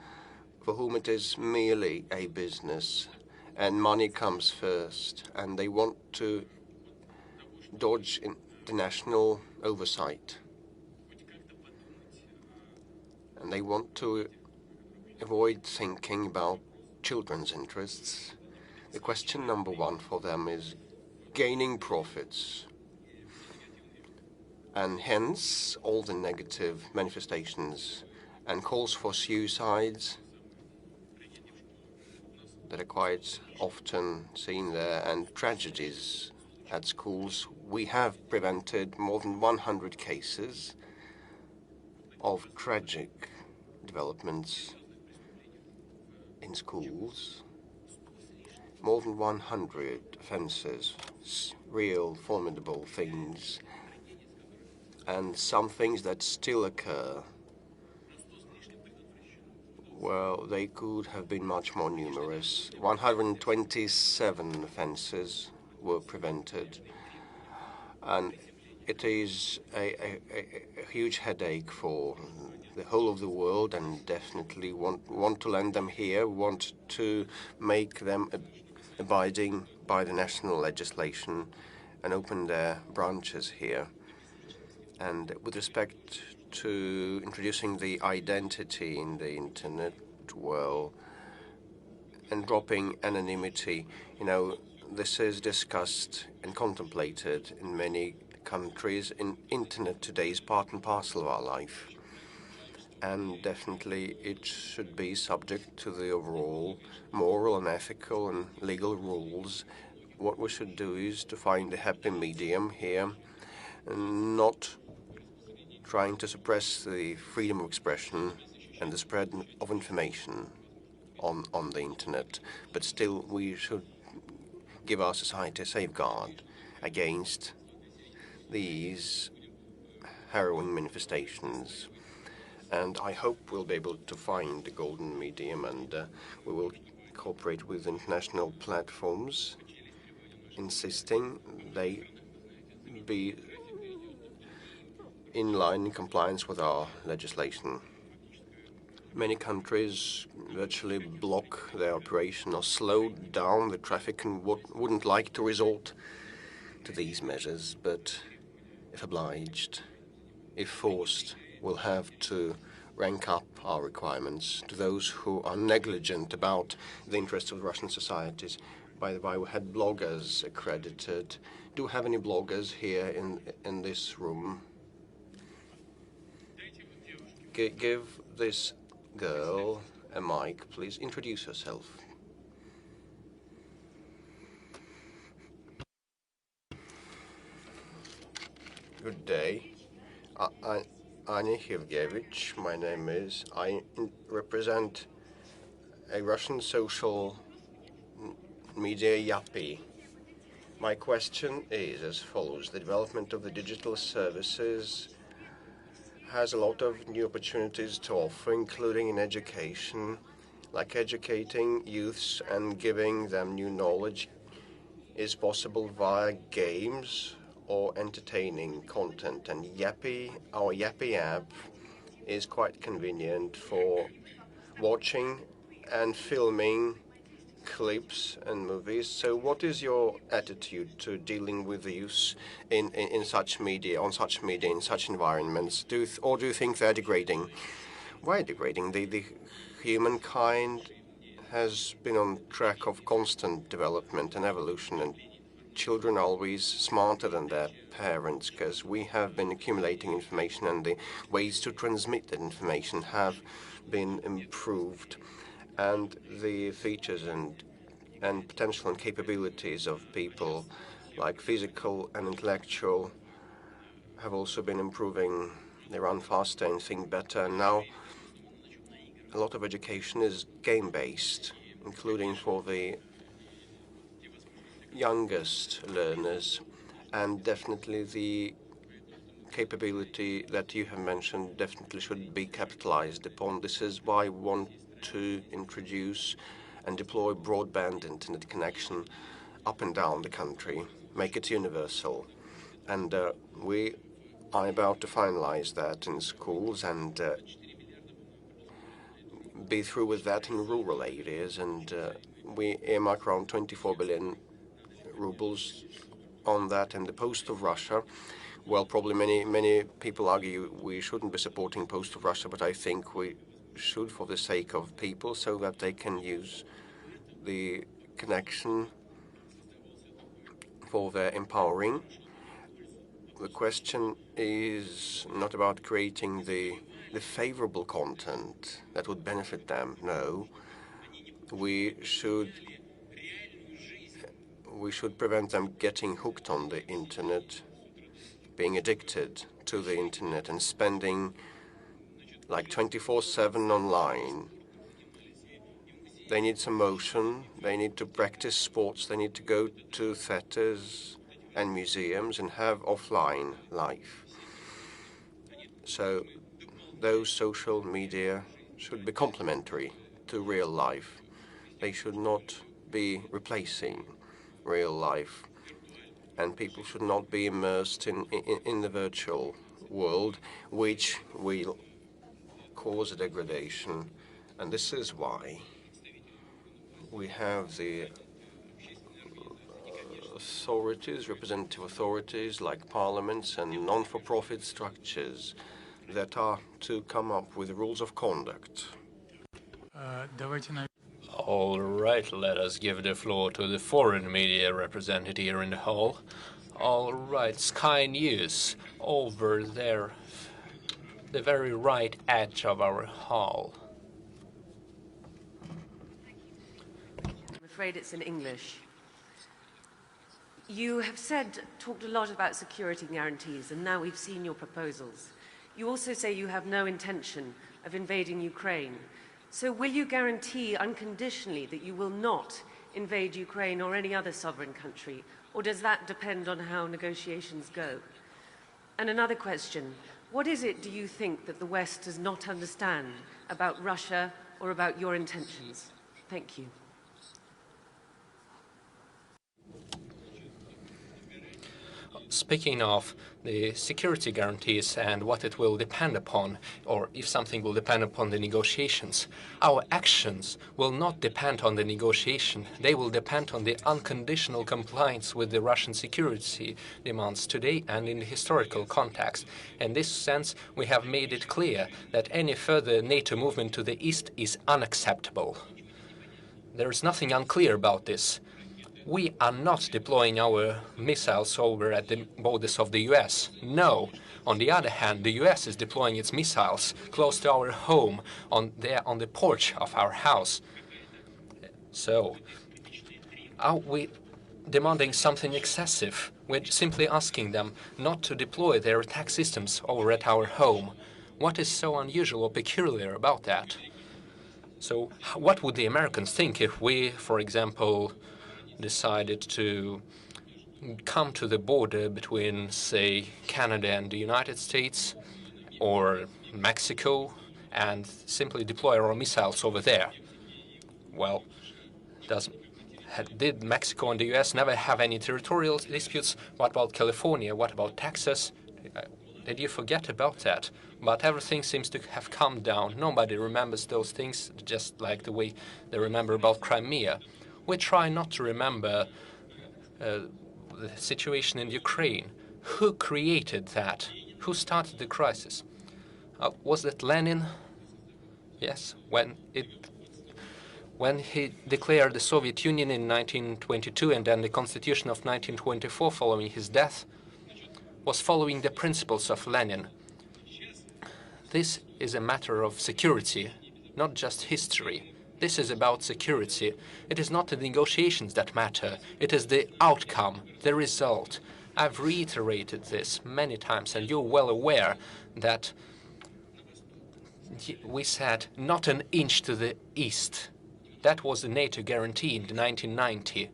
for whom it is merely a business and money comes first, and they want to dodge international oversight. And they want to avoid thinking about children's interests. The question number one for them is gaining profits, and hence all the negative manifestations and calls for suicides that are quite often seen there, and tragedies at schools. We have prevented more than 100 cases of tragic developments in schools. More than 100 offences, real formidable things, and some things that still occur. Well, they could have been much more numerous. 127 offences were prevented, and it is a huge headache for the whole of the world, and definitely want to land them here, want to make them abiding by the national legislation and open their branches here. And with respect to introducing the identity in the internet, well, and dropping anonymity, you know, this is discussed and contemplated in many countries. Internet today is part and parcel of our life, and definitely it should be subject to the overall moral and ethical and legal rules. What we should do is to find a happy medium here, and not trying to suppress the freedom of expression and the spread of information on the internet. But still, we should give our society a safeguard against these harrowing manifestations. And I hope we'll be able to find the golden medium, and we will cooperate with international platforms, insisting they be in line, in compliance with our legislation. Many countries virtually block their operation or slow down the traffic and wouldn't like to resort to these measures, but if obliged, if forced, we'll have to rank up our requirements to those who are negligent about the interests of Russian societies. By the way, we had bloggers accredited. Do we have any bloggers here in this room? Give this girl a mic, please. Introduce yourself. Good day. Anya Hivgevich, my name is. I represent a Russian social media yappy. My question is as follows. The development of the digital services has a lot of new opportunities to offer, including in education, like educating youths and giving them new knowledge is possible via games or entertaining content. And our Yappy app is quite convenient for watching and filming clips and movies. So what is your attitude to dealing with the use in such media, in such environments? Do you think they're degrading? Why degrading? The humankind has been on track of constant development and evolution, and children are always smarter than their parents because we have been accumulating information and the ways to transmit that information have been improved. And the features and potential and capabilities of people, like physical and intellectual, have also been improving. They run faster and think better. Now, a lot of education is game-based, including for the youngest learners, and definitely the capability that you have mentioned definitely should be capitalized upon. This is why we want to introduce and deploy broadband internet connection up and down the country, make it universal. And we are about to finalize that in schools and be through with that in rural areas. And we earmark around 24 billion rubles on that. And the Post of Russia, well, probably many people argue we shouldn't be supporting Post of Russia, but I think we should for the sake of people so that they can use the connection for their empowering. The question is not about creating the favorable content that would benefit them. No, we should prevent them getting hooked on the internet, being addicted to the internet and spending like 24/7 online. They need some motion, they need to practice sports, they need to go to theaters and museums and have offline life. So those social media should be complementary to real life. They should not be replacing real life. And people should not be immersed in the virtual world, which will cause a degradation. And this is why we have the authorities, representative authorities like parliaments and non-for-profit structures that are to come up with rules of conduct. All right, let us give the floor to the foreign media represented here in the hall. All right, Sky News, over there, the very right edge of our hall. I'm afraid it's in English. You have talked a lot about security guarantees, and now we've seen your proposals. You also say you have no intention of invading Ukraine. So will you guarantee unconditionally that you will not invade Ukraine or any other sovereign country, or does that depend on how negotiations go? And another question, what is it, do you think, that the West does not understand about Russia or about your intentions? Thank you. Speaking of the security guarantees and what it will depend upon, or if something will depend upon the negotiations, our actions will not depend on the negotiation. They will depend on the unconditional compliance with the Russian security demands today and in the historical context. In this sense, we have made it clear that any further NATO movement to the east is unacceptable. There is nothing unclear about this. We are not deploying our missiles over at the borders of the US. No. On the other hand, the US is deploying its missiles close to our home, on the porch of our house. So, are we demanding something excessive? We're simply asking them not to deploy their attack systems over at our home. What is so unusual or peculiar about that? So, what would the Americans think if we, for example, decided to come to the border between, say, Canada and the United States or Mexico and simply deploy our missiles over there. Well, did Mexico and the US never have any territorial disputes? What about California? What about Texas? Did you forget about that? But everything seems to have calmed down. Nobody remembers those things, just like the way they remember about Crimea. We try not to remember the situation in Ukraine. Who created that? Who started the crisis? Was it Lenin? Yes, when he declared the Soviet Union in 1922 and then the Constitution of 1924 following his death, was following the principles of Lenin. This is a matter of security, not just history. This is about security. It is not the negotiations that matter. It is the outcome, the result. I've reiterated this many times, and you're well aware that we said not an inch to the east. That was the NATO guarantee in 1990.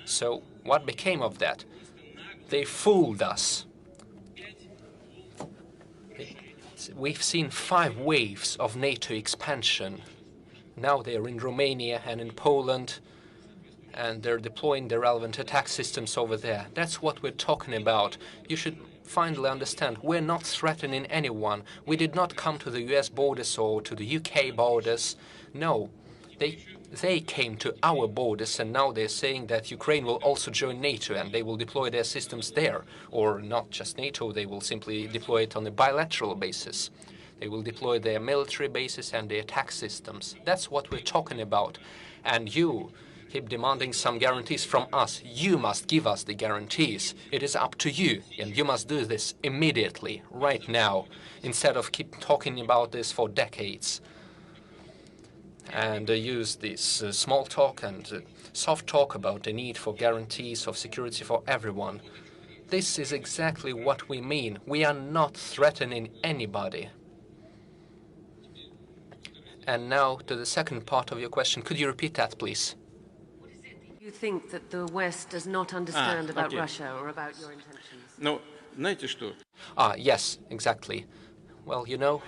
So what became of that? They fooled us. We've seen 5 waves of NATO expansion. Now they're in Romania and in Poland, and they're deploying the relevant attack systems over there. That's what we're talking about. You should finally understand, we're not threatening anyone. We did not come to the US borders or to the UK borders. No, they came to our borders, and now they're saying that Ukraine will also join NATO and they will deploy their systems there. Or not just NATO, they will simply deploy it on a bilateral basis. They will deploy their military bases and their attack systems. That's what we're talking about. And you keep demanding some guarantees from us. You must give us the guarantees. It is up to you, and you must do this immediately, right now, instead of keep talking about this for decades. And use this small talk and soft talk about the need for guarantees of security for everyone. This is exactly what we mean. We are not threatening anybody. And now to the second part of your question. Could you repeat that, please? You think that the West does not understand about Russia or about your intentions? No, знаете что? Yes, exactly. Well, you know,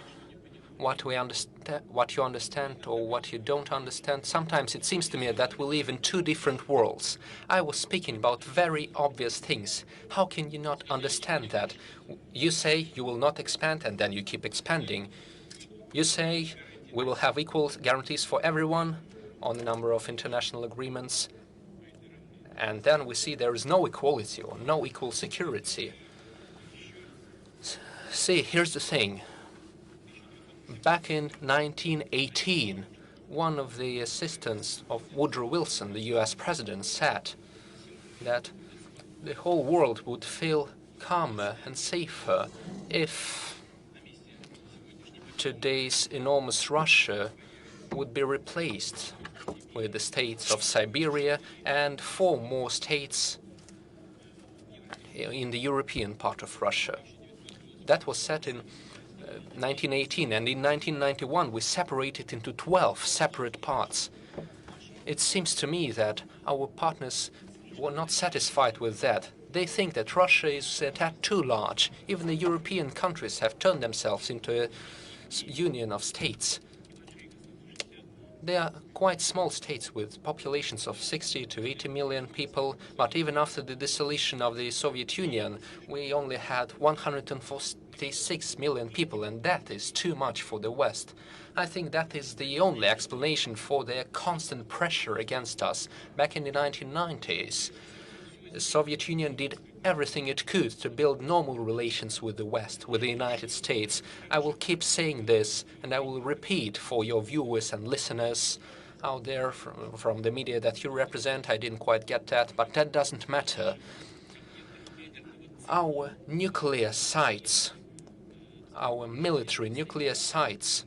what you understand or what you don't understand, sometimes it seems to me that we live in 2 different worlds. I was speaking about very obvious things. How can you not understand that? You say you will not expand, and then you keep expanding. You say we will have equal guarantees for everyone on a number of international agreements, and then we see there is no equality or no equal security. See, here's the thing. Back in 1918, one of the assistants of Woodrow Wilson, the US president, said that the whole world would feel calmer and safer if today's enormous Russia would be replaced with the states of Siberia and 4 more states in the European part of Russia. That was said in 1918, and in 1991 we separated into 12 separate parts. It seems to me that our partners were not satisfied with that. They think that Russia is a tad too large. Even the European countries have turned themselves into a union of states. They are quite small states with populations of 60 to 80 million people, but even after the dissolution of the Soviet Union, we only had 146 million people, and that is too much for the West. I think that is the only explanation for their constant pressure against us. Back in the 1990s, the Soviet Union did everything it could to build normal relations with the West, with the United States. I will keep saying this, and I will repeat for your viewers and listeners out there from the media that you represent. I didn't quite get that, but that doesn't matter. Our nuclear sites, our military nuclear sites,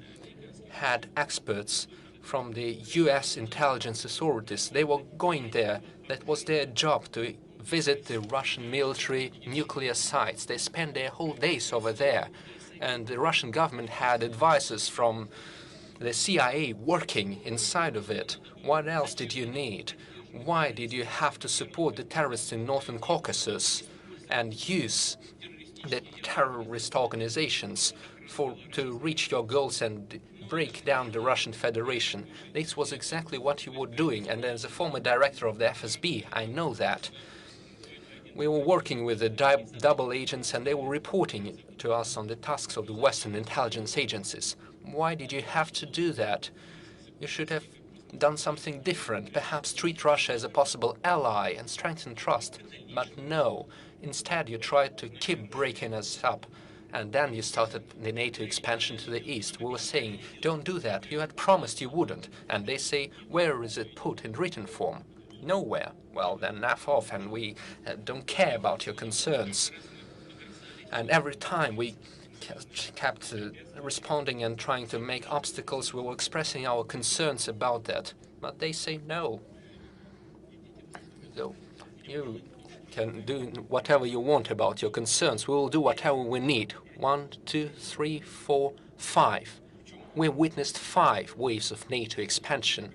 had experts from the US intelligence authorities. They were going there. That was their job, to visit the Russian military nuclear sites. They spent their whole days over there. And the Russian government had advisors from the CIA working inside of it. What else did you need? Why did you have to support the terrorists in Northern Caucasus and use the terrorist organizations to reach your goals and break down the Russian Federation? This was exactly what you were doing, and as a former director of the FSB, I know that. We were working with the double agents, and they were reporting to us on the tasks of the Western intelligence agencies. Why did you have to do that? You should have done something different, perhaps treat Russia as a possible ally and strengthen trust. But no, instead you tried to keep breaking us up. And then you started the NATO expansion to the east. We were saying, don't do that. You had promised you wouldn't. And they say, where is it put in written form? Nowhere. Well, then naff off, and we don't care about your concerns. And every time we kept responding and trying to make obstacles, we were expressing our concerns about that. But they say no. So you can do whatever you want about your concerns. We will do whatever we need. 1, 2, 3, 4, 5. We witnessed 5 waves of NATO expansion.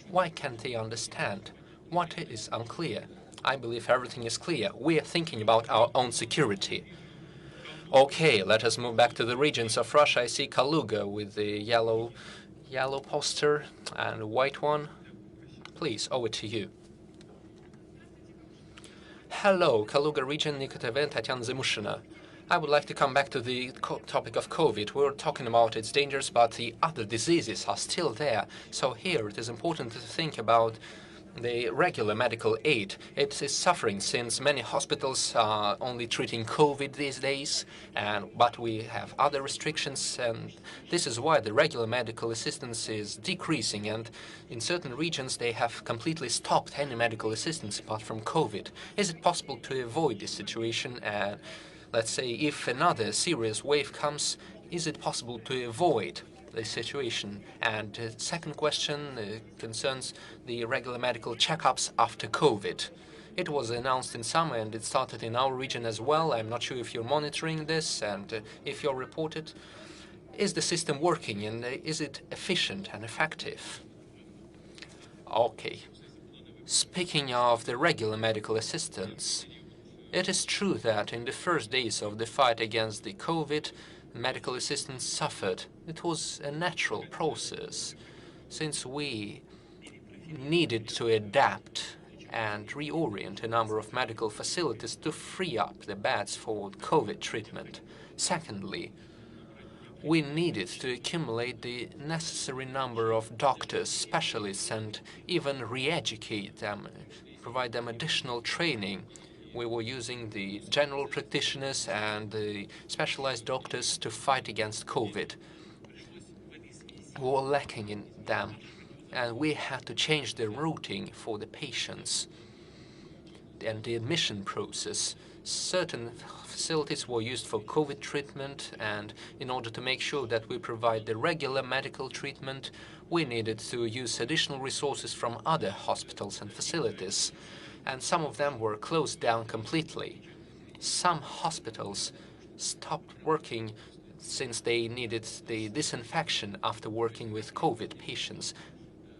Why can't they understand? What is unclear? I believe everything is clear. We are thinking about our own security. Okay, let us move back to the regions of Russia. I see Kaluga with the yellow poster and a white one. Please, over to you. Hello, Kaluga region, Nikotev, Tatiana Zemushina. I would like to come back to the topic of COVID. We were talking about its dangers, but the other diseases are still there. So here it is important to think about the regular medical aid. It is suffering since many hospitals are only treating COVID these days, but we have other restrictions, and this is why the regular medical assistance is decreasing, and in certain regions they have completely stopped any medical assistance apart from COVID. Is it possible to avoid this situation? Let's say if another serious wave comes, is it possible to avoid the situation? And second question concerns the regular medical checkups after COVID. It was announced in summer and it started in our region as well. I'm not sure if you're monitoring this and if you're reported. Is the system working and is it efficient and effective? Okay. Speaking of the regular medical assistance, it is true that in the first days of the fight against the COVID, medical assistance suffered. It was a natural process, since we needed to adapt and reorient a number of medical facilities to free up the beds for COVID treatment. Secondly, we needed to accumulate the necessary number of doctors, specialists, and even re-educate them, provide them additional training. We were using the general practitioners and the specialized doctors to fight against COVID. We were lacking in them, and we had to change the routing for the patients and the admission process. Certain facilities were used for COVID treatment, and in order to make sure that we provide the regular medical treatment, we needed to use additional resources from other hospitals and facilities. And some of them were closed down completely. Some hospitals stopped working since they needed the disinfection after working with COVID patients.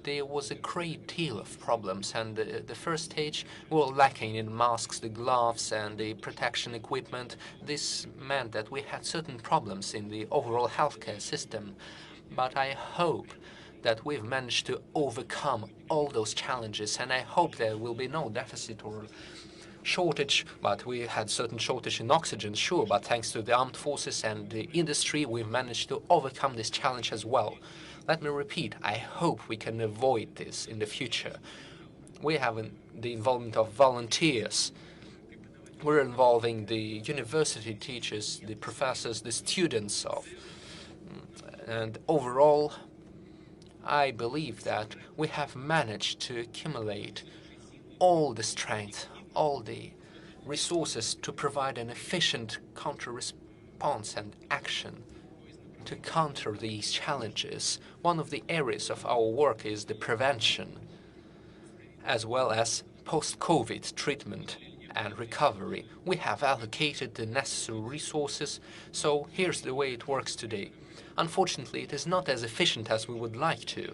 There was a great deal of problems, and the first stage we were lacking in masks, the gloves, and the protection equipment. This meant that we had certain problems in the overall healthcare system. But I hope that we've managed to overcome all those challenges, and I hope there will be no deficit or shortage. But we had certain shortage in oxygen, sure, but thanks to the armed forces and the industry, we've managed to overcome this challenge as well. Let me repeat, I hope we can avoid this in the future. We have the involvement of volunteers. We're involving the university teachers, the professors, the students and overall, I believe that we have managed to accumulate all the strength, all the resources to provide an efficient counter-response and action to counter these challenges. One of the areas of our work is the prevention, as well as post-COVID treatment and recovery. We have allocated the necessary resources, so here's the way it works today. Unfortunately, it is not as efficient as we would like to.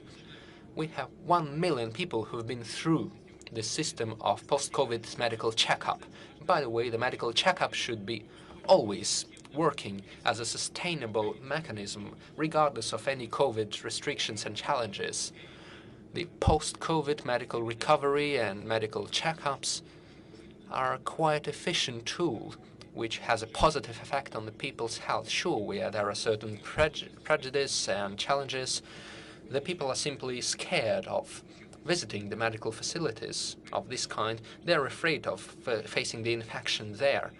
We have 1 million people who have been through the system of post-COVID medical checkup. By the way, the medical checkup should be always working as a sustainable mechanism, regardless of any COVID restrictions and challenges. The post-COVID medical recovery and medical checkups are a quite efficient tool which has a positive effect on the people's health. Sure, there are certain prejudice and challenges. The people are simply scared of visiting the medical facilities of this kind. They're afraid of facing the infection there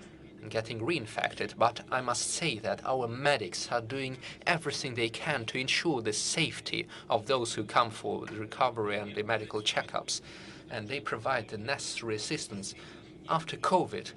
and getting reinfected. But I must say that our medics are doing everything they can to ensure the safety of those who come for the recovery and the medical checkups. And they provide the necessary assistance. After COVID,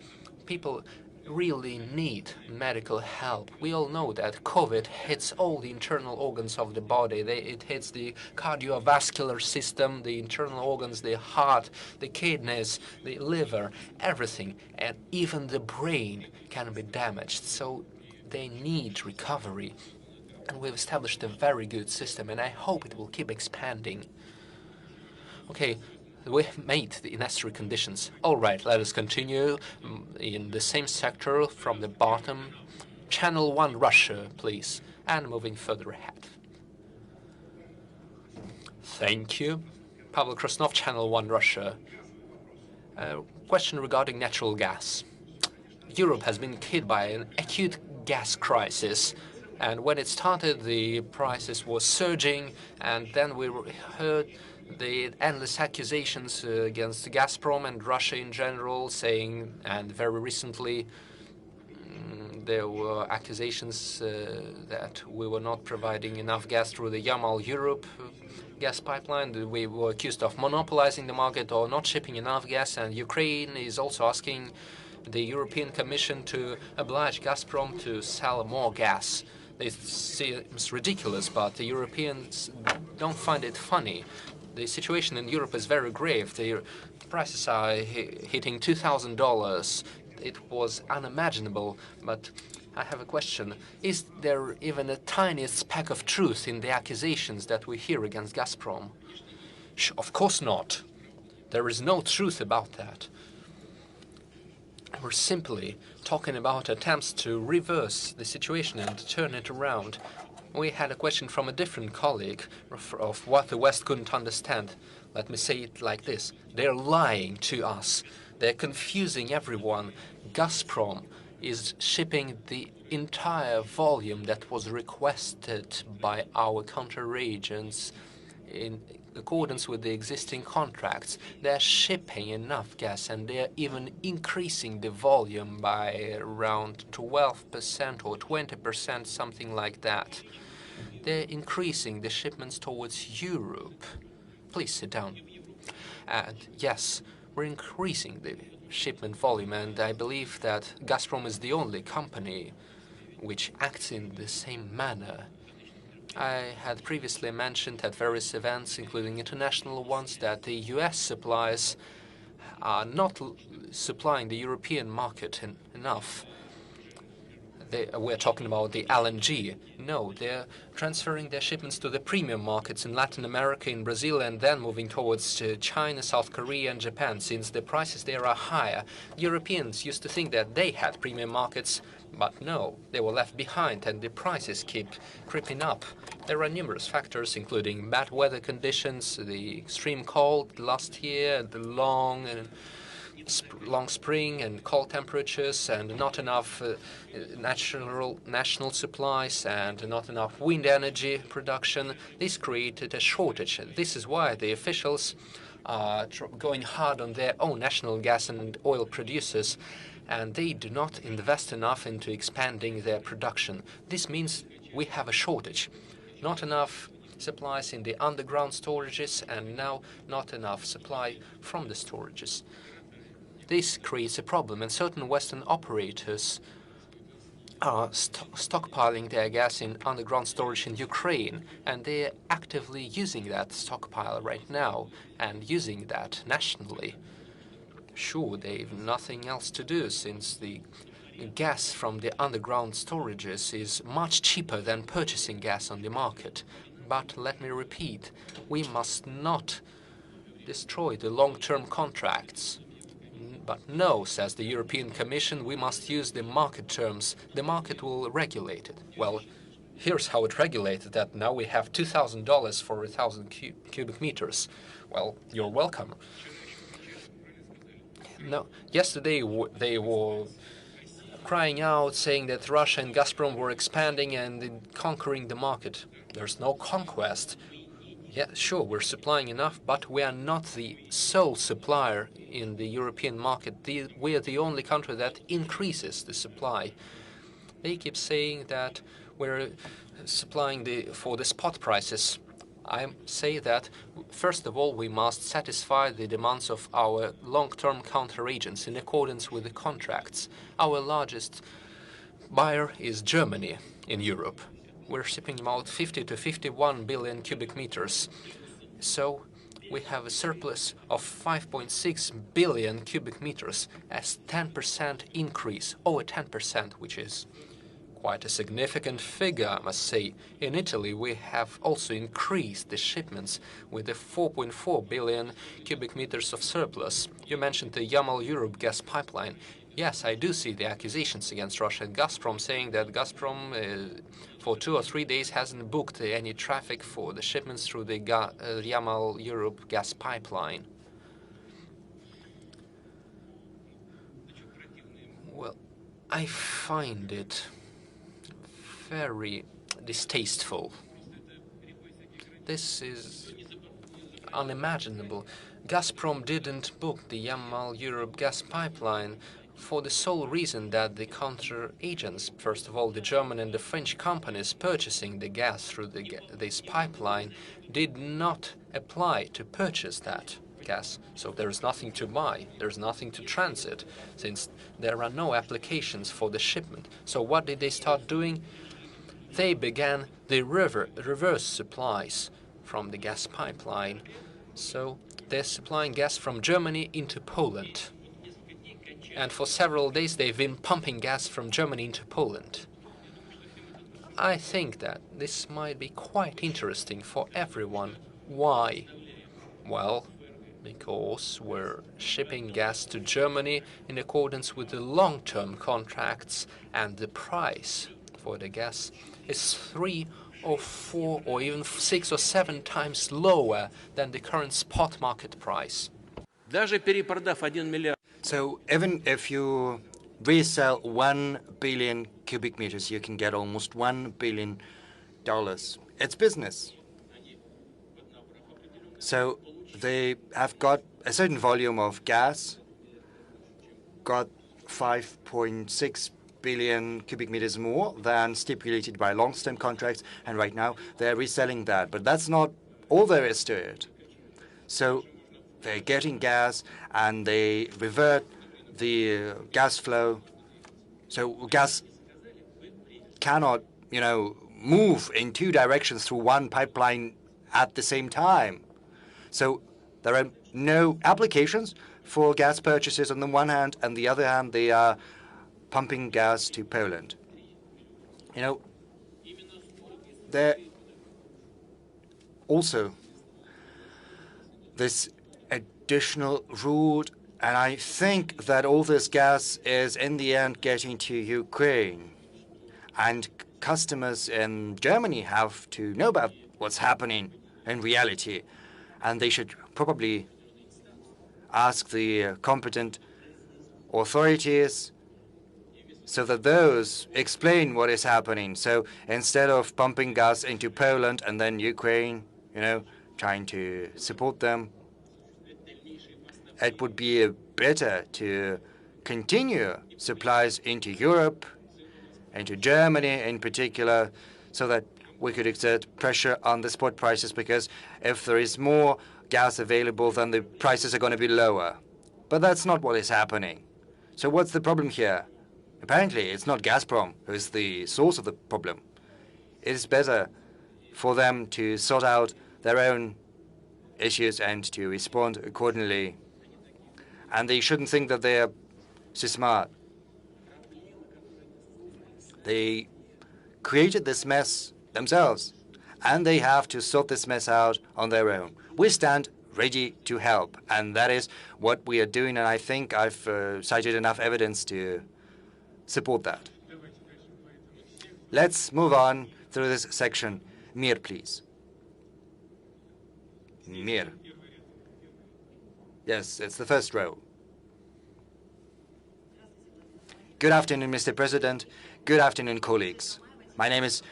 people really need medical help. We all know that COVID hits all the internal organs of the body. It hits the cardiovascular system, the internal organs, the heart, the kidneys, the liver, everything. And even the brain can be damaged. So they need recovery. And we've established a very good system, and I hope it will keep expanding. Okay. We made the necessary conditions. All right, let us continue in the same sector from the bottom. Channel 1 Russia, please, and moving further ahead. Thank you. Pavel Krasnov, Channel 1 Russia. Question regarding natural gas. Europe has been hit by an acute gas crisis. And when it started, the prices were surging, and then we heard the endless accusations against Gazprom and Russia in general, saying, and very recently there were accusations that we were not providing enough gas through the Yamal-Europe gas pipeline. We were accused of monopolizing the market or not shipping enough gas, and Ukraine is also asking the European Commission to oblige Gazprom to sell more gas. It seems ridiculous, but the Europeans don't find it funny. The situation in Europe is very grave. The prices are hitting $2,000. It was unimaginable, but I have a question. Is there even a tiniest speck of truth in the accusations that we hear against Gazprom? Of course not. There is no truth about that. We're simply talking about attempts to reverse the situation and turn it around. We had a question from a different colleague of what the West couldn't understand. Let me say it like this. They're lying to us. They're confusing everyone. Gazprom is shipping the entire volume that was requested by our counter-agents in accordance with the existing contracts. They're shipping enough gas, and they're even increasing the volume by around 12% or 20%, something like that. They're increasing the shipments towards Europe. Please sit down. And yes, we're increasing the shipment volume, and I believe that Gazprom is the only company which acts in the same manner. I had previously mentioned at various events, including international ones, that the US suppliers are not supplying the European market enough. We're talking about the LNG. No, they're transferring their shipments to the premium markets in Latin America, in Brazil, and then moving towards China, South Korea, and Japan, since the prices there are higher. Europeans used to think that they had premium markets, but no, they were left behind, and the prices keep creeping up. There are numerous factors, including bad weather conditions, the extreme cold last year, the long spring and cold temperatures, and not enough national supplies, and not enough wind energy production. This created a shortage. This is why the officials are going hard on their own national gas and oil producers, and they do not invest enough into expanding their production. This means we have a shortage. Not enough supplies in the underground storages, and now not enough supply from the storages. This creates a problem, and certain Western operators are stockpiling their gas in underground storage in Ukraine, and they're actively using that stockpile right now and using that nationally. Sure, they've nothing else to do, since the gas from the underground storages is much cheaper than purchasing gas on the market. But let me repeat, we must not destroy the long-term contracts. But no, says the European Commission, we must use the market terms. The market will regulate it. Well, here's how it regulated that. Now we have $2,000 for 1,000 cubic meters. Well, you're welcome. No, yesterday they were crying out, saying that Russia and Gazprom were expanding and conquering the market. There's no conquest. Yeah, sure, we're supplying enough, but we are not the sole supplier in the European market. We are the only country that increases the supply. They keep saying that we're supplying for the spot prices. I say that, first of all, we must satisfy the demands of our long-term counter-agents in accordance with the contracts. Our largest buyer is Germany in Europe. We're shipping about 50 to 51 billion cubic meters. So we have a surplus of 5.6 billion cubic meters as 10% increase, over 10%, which is quite a significant figure, I must say. In Italy, we have also increased the shipments with the 4.4 billion cubic meters of surplus. You mentioned the Yamal-Europe gas pipeline. Yes, I do see the accusations against Russia and Gazprom, saying that Gazprom for 2 or 3 days hasn't booked any traffic for the shipments through the Yamal-Europe gas pipeline. Well, I find it very distasteful. This is unimaginable. Gazprom didn't book the Yamal-Europe gas pipeline for the sole reason that the counter-agents, first of all the German and the French companies purchasing the gas through this pipeline, did not apply to purchase that gas. So there is nothing to buy, there's nothing to transit, since there are no applications for the shipment. So what did they start doing? They began the reverse supplies from the gas pipeline. So they're supplying gas from Germany into Poland. And for several days they've been pumping gas from Germany into Poland. I think that this might be quite interesting for everyone. Why? Well, because we're shipping gas to Germany in accordance with the long-term contracts, and the price for the gas is 3 or 4 or even 6 or 7 times lower than the current spot market price. So even if you resell 1 billion cubic meters, you can get almost $1 billion. It's business. So they have got a certain volume of gas, got 5.6 billion cubic meters more than stipulated by long-term contracts, and right now they're reselling that. But that's not all there is to it. So they're getting gas and they revert the gas flow. So gas cannot, move in 2 directions through one pipeline at the same time. So there are no applications for gas purchases on the one hand, and the other hand, they are pumping gas to Poland. There also this additional route, and I think that all this gas is in the end getting to Ukraine. And customers in Germany have to know about what's happening in reality, and they should probably ask the competent authorities so that those explain what is happening. So instead of pumping gas into Poland and then Ukraine, trying to support them, it would be better to continue supplies into Europe, into Germany in particular, so that we could exert pressure on the spot prices, because if there is more gas available, then the prices are going to be lower. But that's not what is happening. So what's the problem here? Apparently, it's not Gazprom who is the source of the problem. It is better for them to sort out their own issues and to respond accordingly. And they shouldn't think that they are so smart. They created this mess themselves, and they have to sort this mess out on their own. We stand ready to help. And that is what we are doing, and I think I've cited enough evidence to support that. Let's move on through this section. Mir, please. Mir. Yes, it's the first row. Good afternoon, Mr. President. Good afternoon, colleagues. My name is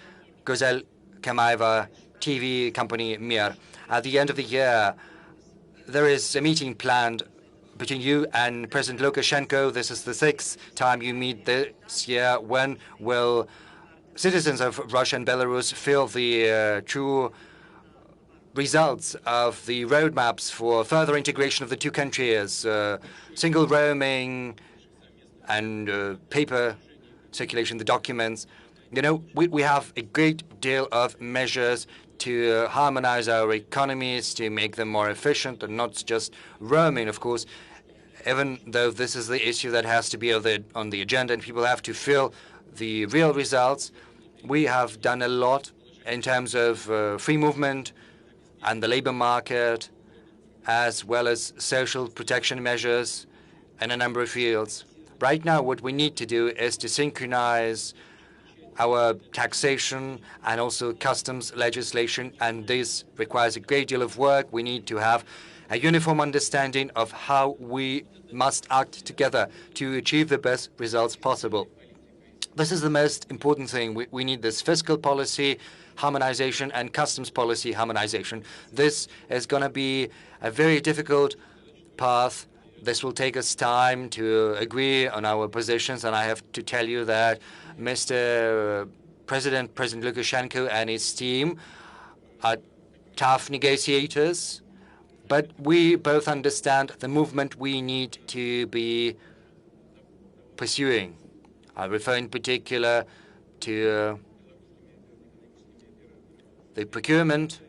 Gozel Kamaeva, TV company Mir. At the end of the year, there is a meeting planned between you and President Lukashenko. This is the 6th time you meet this year. When will citizens of Russia and Belarus feel the true results of the roadmaps for further integration of the two countries, single roaming and paper circulation, the documents? You know, we have a great deal of measures to harmonize our economies, to make them more efficient, and not just roaming, of course, even though this is the issue that has to be on the agenda and people have to feel the real results. We have done a lot in terms of free movement and the labor market, as well as social protection measures in a number of fields. Right now, what we need to do is to synchronize our taxation and also customs legislation, and this requires a great deal of work. We need to have a uniform understanding of how we must act together to achieve the best results possible. This is the most important thing. We need this fiscal policy harmonization and customs policy harmonization. This is going to be a very difficult path. This will take us time to agree on our positions, and I have to tell you that Mr. President Lukashenko and his team are tough negotiators, but we both understand the movement we need to be pursuing. I refer in particular to the procurement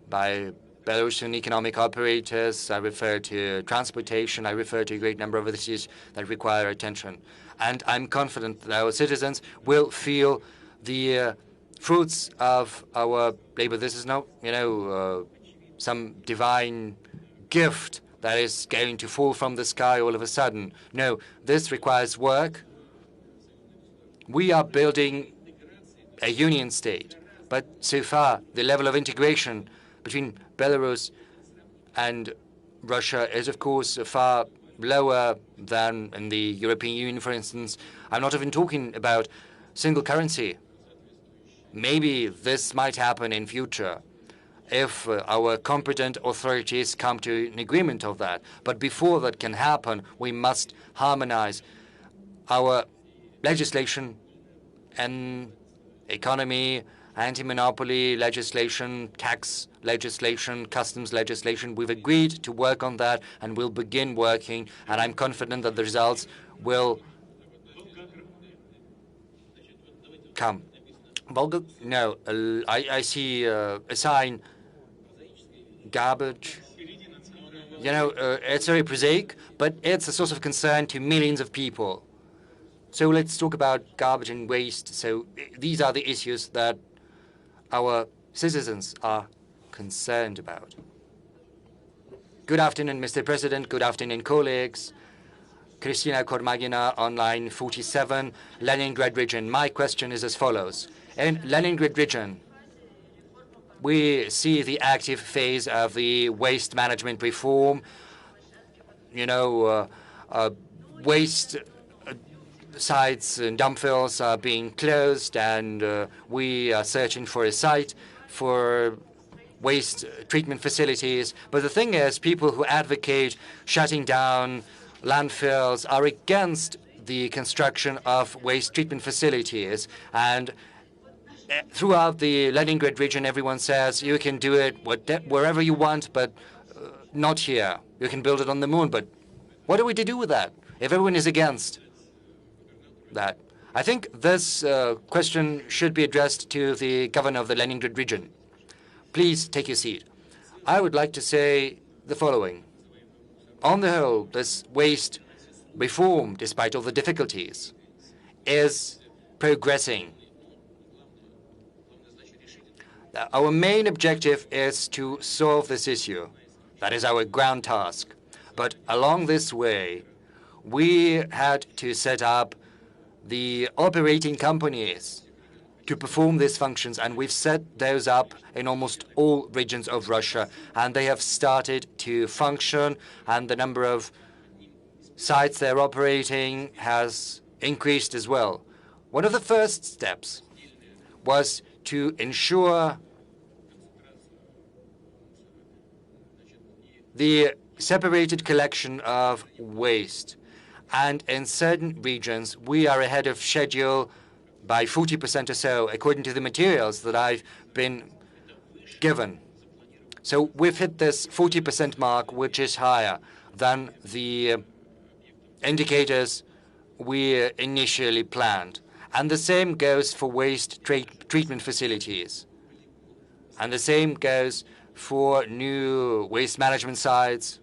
by Belarusian economic operators. I refer to transportation. I refer to a great number of issues that require attention. And I'm confident that our citizens will feel the fruits of our labor. This is not, some divine gift that is going to fall from the sky all of a sudden. No, this requires work. We are building a union state, but so far the level of integration between Belarus and Russia is, of course, far lower than in the European Union, for instance. I'm not even talking about single currency. Maybe this might happen in future if our competent authorities come to an agreement of that. But before that can happen, we must harmonize our legislation and economy, anti-monopoly legislation, tax legislation, customs legislation. We've agreed to work on that, and we'll begin working, and I'm confident that the results will come. No, I see a sign, garbage. It's very prosaic, but it's a source of concern to millions of people. So let's talk about garbage and waste. So these are the issues that our citizens are concerned about. Good afternoon, Mr. President. Good afternoon, colleagues. Kristina Kormagina, Online 47, Leningrad region. My question is as follows. In Leningrad region, we see the active phase of the waste management reform. Waste sites and dump fills are being closed, and we are searching for a site for waste treatment facilities. But the thing is, people who advocate shutting down landfills are against the construction of waste treatment facilities. And throughout the Leningrad region, everyone says you can do it wherever you want, but not here. You can build it on the moon, but what are we to do with that if everyone is against that? I think this question should be addressed to the governor of the Leningrad region. Please take your seat. I would like to say the following. On the whole, this waste reform, despite all the difficulties, is progressing. Our main objective is to solve this issue. That is our ground task. But along this way, we had to set up the operating companies to perform these functions, and we've set those up in almost all regions of Russia, and they have started to function, and the number of sites they're operating has increased as well. One of the first steps was to ensure the separated collection of waste. And in certain regions, we are ahead of schedule by 40% or so, according to the materials that I've been given. So we've hit this 40% mark, which is higher than the indicators we initially planned. And the same goes for waste treatment facilities. And the same goes for new waste management sites.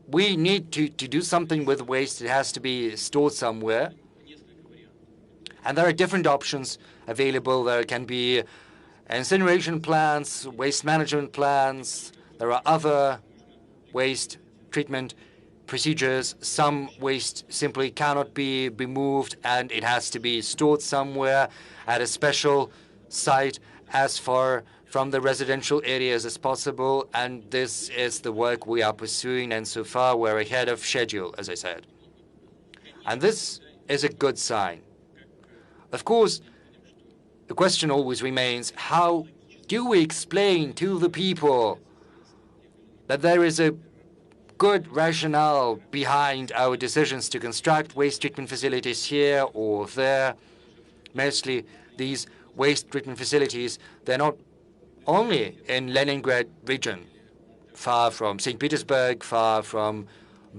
We need to do something with waste. It has to be stored somewhere. And there are different options available. There can be incineration plants, waste management plants. There are other waste treatment procedures. Some waste simply cannot be removed, and it has to be stored somewhere at a special site as far from the residential areas as possible. And this is the work we are pursuing, and so far we're ahead of schedule, as I said. And this is a good sign. Of course, the question always remains, how do we explain to the people that there is a good rationale behind our decisions to construct waste treatment facilities here or there? Mostly these waste treatment facilities, they're not only in Leningrad region, far from St. Petersburg, far from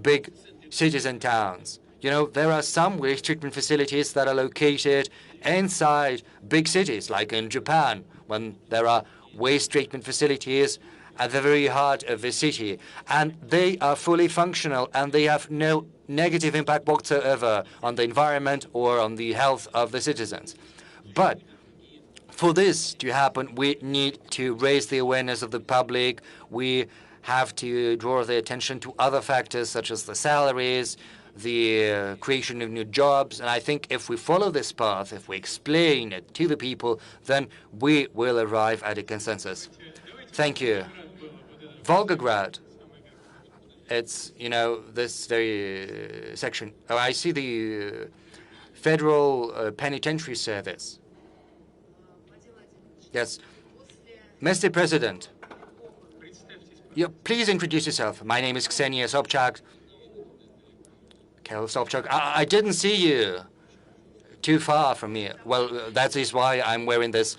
big cities and towns. You know, there are some waste treatment facilities that are located inside big cities, like in Japan, when there are waste treatment facilities at the very heart of the city. And they are fully functional, and they have no negative impact whatsoever on the environment or on the health of the citizens. But for this to happen, we need to raise the awareness of the public. We have to draw their attention to other factors, such as the salaries, the creation of new jobs. And I think if we follow this path, if we explain it to the people, then we will arrive at a consensus. Thank you. Volgograd, it's, you know, this very section. Oh, I see the Federal Penitentiary Service. Yes. Mr. President, please introduce yourself. My name is Ksenia Sobchak. I didn't see you too far from here. Well, that is why I'm wearing this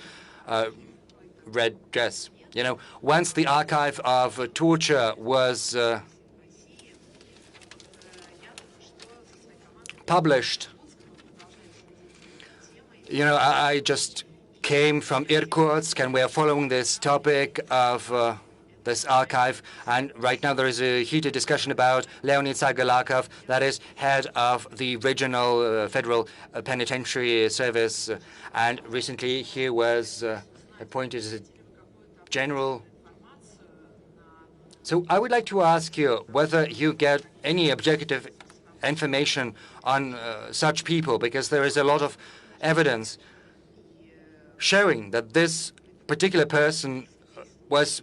red dress. You know, once the archive of torture was published, you know, I just came from Irkutsk, and we are following this topic of this archive, and right now there is a heated discussion about Leonid Sagalakov, that is head of the regional Federal Penitentiary Service, and recently he was appointed as a general. So I would like to ask you whether you get any objective information on such people, because there is a lot of evidence showing that this particular person was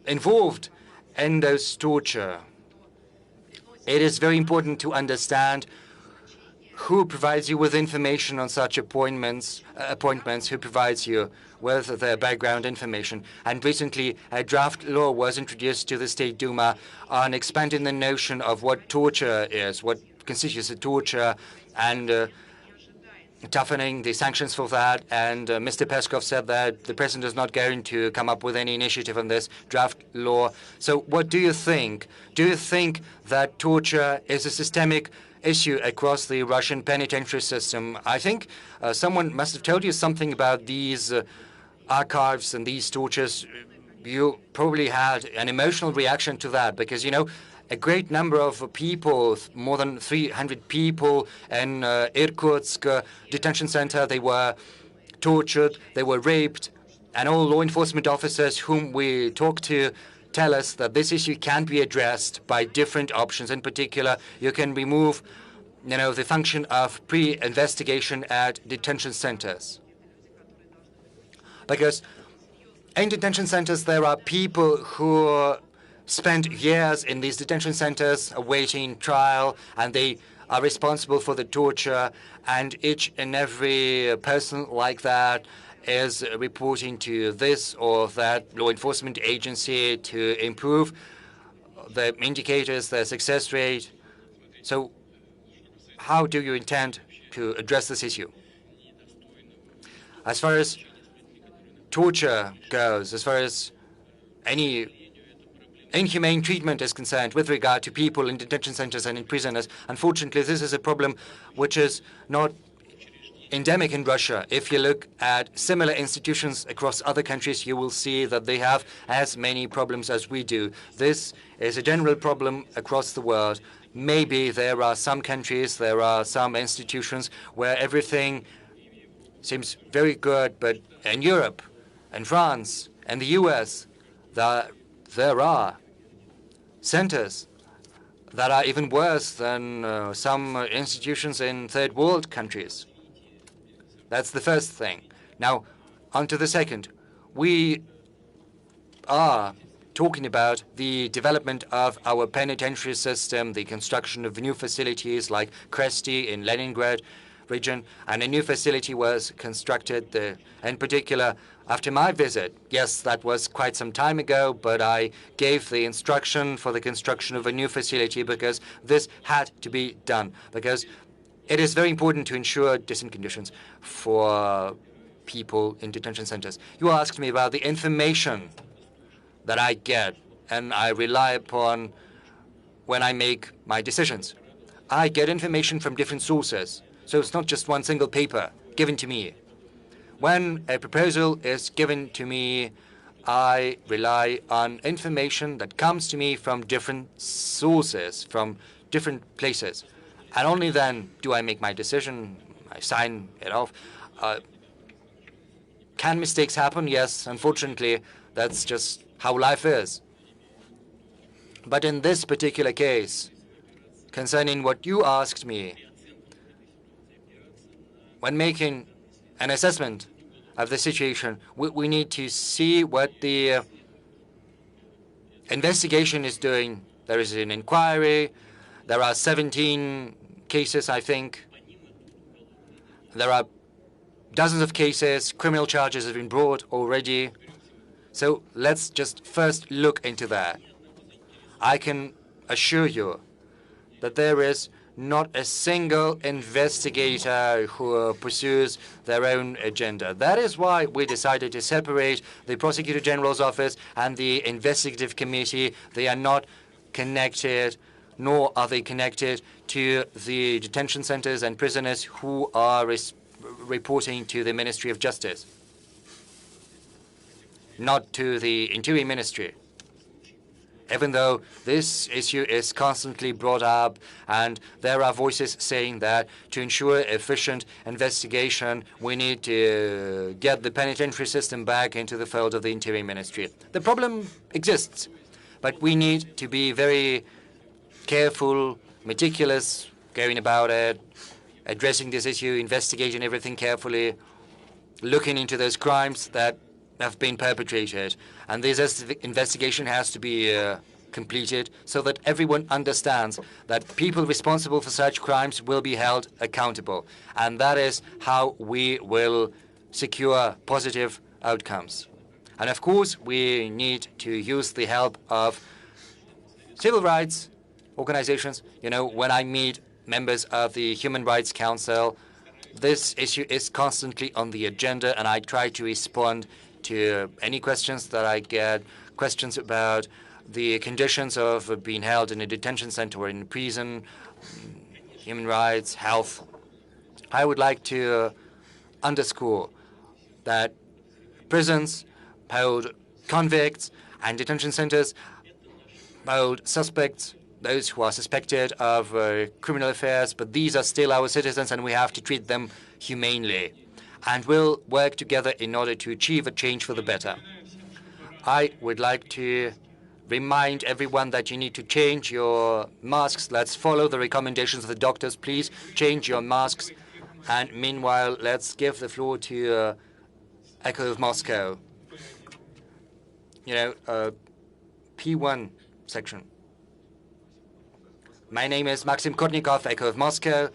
involved in those torture. It is very important to understand who provides you with information on such appointments, who provides you with their background information. And recently, a draft law was introduced to the State Duma on expanding the notion of what torture is, what constitutes a torture, and toughening the sanctions for that. And Mr. Peskov said that the president is not going to come up with any initiative on this draft law. So what do you think? Do you think that torture is a systemic issue across the Russian penitentiary system? I think someone must have told you something about these archives and these tortures. You probably had an emotional reaction to that, because, you know, a great number of people, more than 300 people in Irkutsk detention center, they were tortured, they were raped, and all law enforcement officers whom we talked to tell us that this issue can be addressed by different options. In particular, you can remove, the function of pre-investigation at detention centers. Because in detention centers, there are people who spend years in these detention centers awaiting trial, and they are responsible for the torture, and each and every person like that is reporting to this or that law enforcement agency to improve the indicators, the success rate. So how do you intend to address this issue? As far as torture goes, as far as any inhumane treatment is concerned with regard to people in detention centers and in prisoners, unfortunately, this is a problem which is not endemic in Russia. If you look at similar institutions across other countries, you will see that they have as many problems as we do. This is a general problem across the world. Maybe there are some countries, there are some institutions where everything seems very good, but in Europe, in France, and the US, there are centers that are even worse than some institutions in third world countries. That's the first thing. Now, on to the second. We are talking about the development of our penitentiary system, the construction of new facilities like Kresty in Leningrad region, and a new facility was constructed in particular after my visit. Yes, that was quite some time ago, but I gave the instruction for the construction of a new facility because this had to be done, because it is very important to ensure decent conditions for people in detention centers. You asked me about the information that I get and I rely upon when I make my decisions. I get information from different sources, so it's not just one single paper given to me. When a proposal is given to me, I rely on information that comes to me from different sources, from different places. And only then do I make my decision, I sign it off. Can mistakes happen? Yes, unfortunately, that's just how life is. But in this particular case, concerning what you asked me, when making an assessment of the situation, we need to see what the investigation is doing. There is an inquiry. There are 17 cases, I think. There are dozens of cases. Criminal charges have been brought already. So let's just first look into that. I can assure you that there is not a single investigator who pursues their own agenda. That is why we decided to separate the Prosecutor General's office and the investigative committee. They are not connected, nor are they connected to the detention centers and prisoners who are reporting to the Ministry of Justice, not to the Interior Ministry. Even though this issue is constantly brought up and there are voices saying that to ensure efficient investigation, we need to get the penitentiary system back into the fold of the Interior Ministry. The problem exists, but we need to be very careful, meticulous, going about it, addressing this issue, investigating everything carefully, looking into those crimes that have been perpetrated. And this investigation has to be completed so that everyone understands that people responsible for such crimes will be held accountable. And that is how we will secure positive outcomes. And of course, we need to use the help of civil rights organizations. You know, when I meet members of the Human Rights Council, this issue is constantly on the agenda, and I try to respond to any questions that I get, questions about the conditions of being held in a detention center or in prison, human rights, health. I would like to underscore that prisons hold convicts and detention centers hold suspects, those who are suspected of criminal affairs, but these are still our citizens and we have to treat them humanely. And we'll work together in order to achieve a change for the better. I would like to remind everyone that you need to change your masks. Let's follow the recommendations of the doctors. Please change your masks. And meanwhile, let's give the floor to Echo of Moscow. P1 section. My name is Maxim Kotnikov, Echo of Moscow.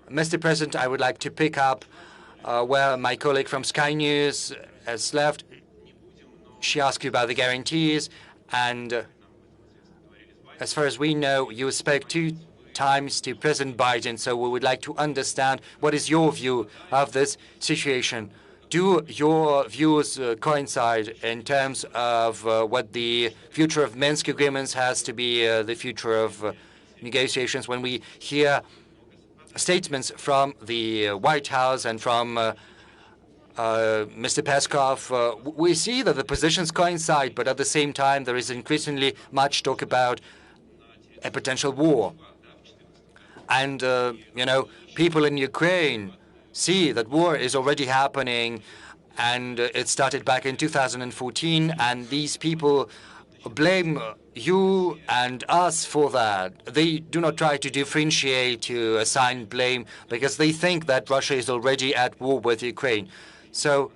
Mr. President, I would like to pick up where my colleague from Sky News has left. She asked you about the guarantees, and as far as we know, you spoke 2 times to President Biden, so we would like to understand what is your view of this situation. Do your views coincide in terms of what the future of Minsk agreements has to be the future of negotiations? When we hear statements from the White House and from Mr. Peskov, we see that the positions coincide, but at the same time there is increasingly much talk about a potential war. And, people in Ukraine see that war is already happening, and it started back in 2014, and these people blame you and us for that. They do not try to differentiate, to assign blame, because they think that Russia is already at war with Ukraine. So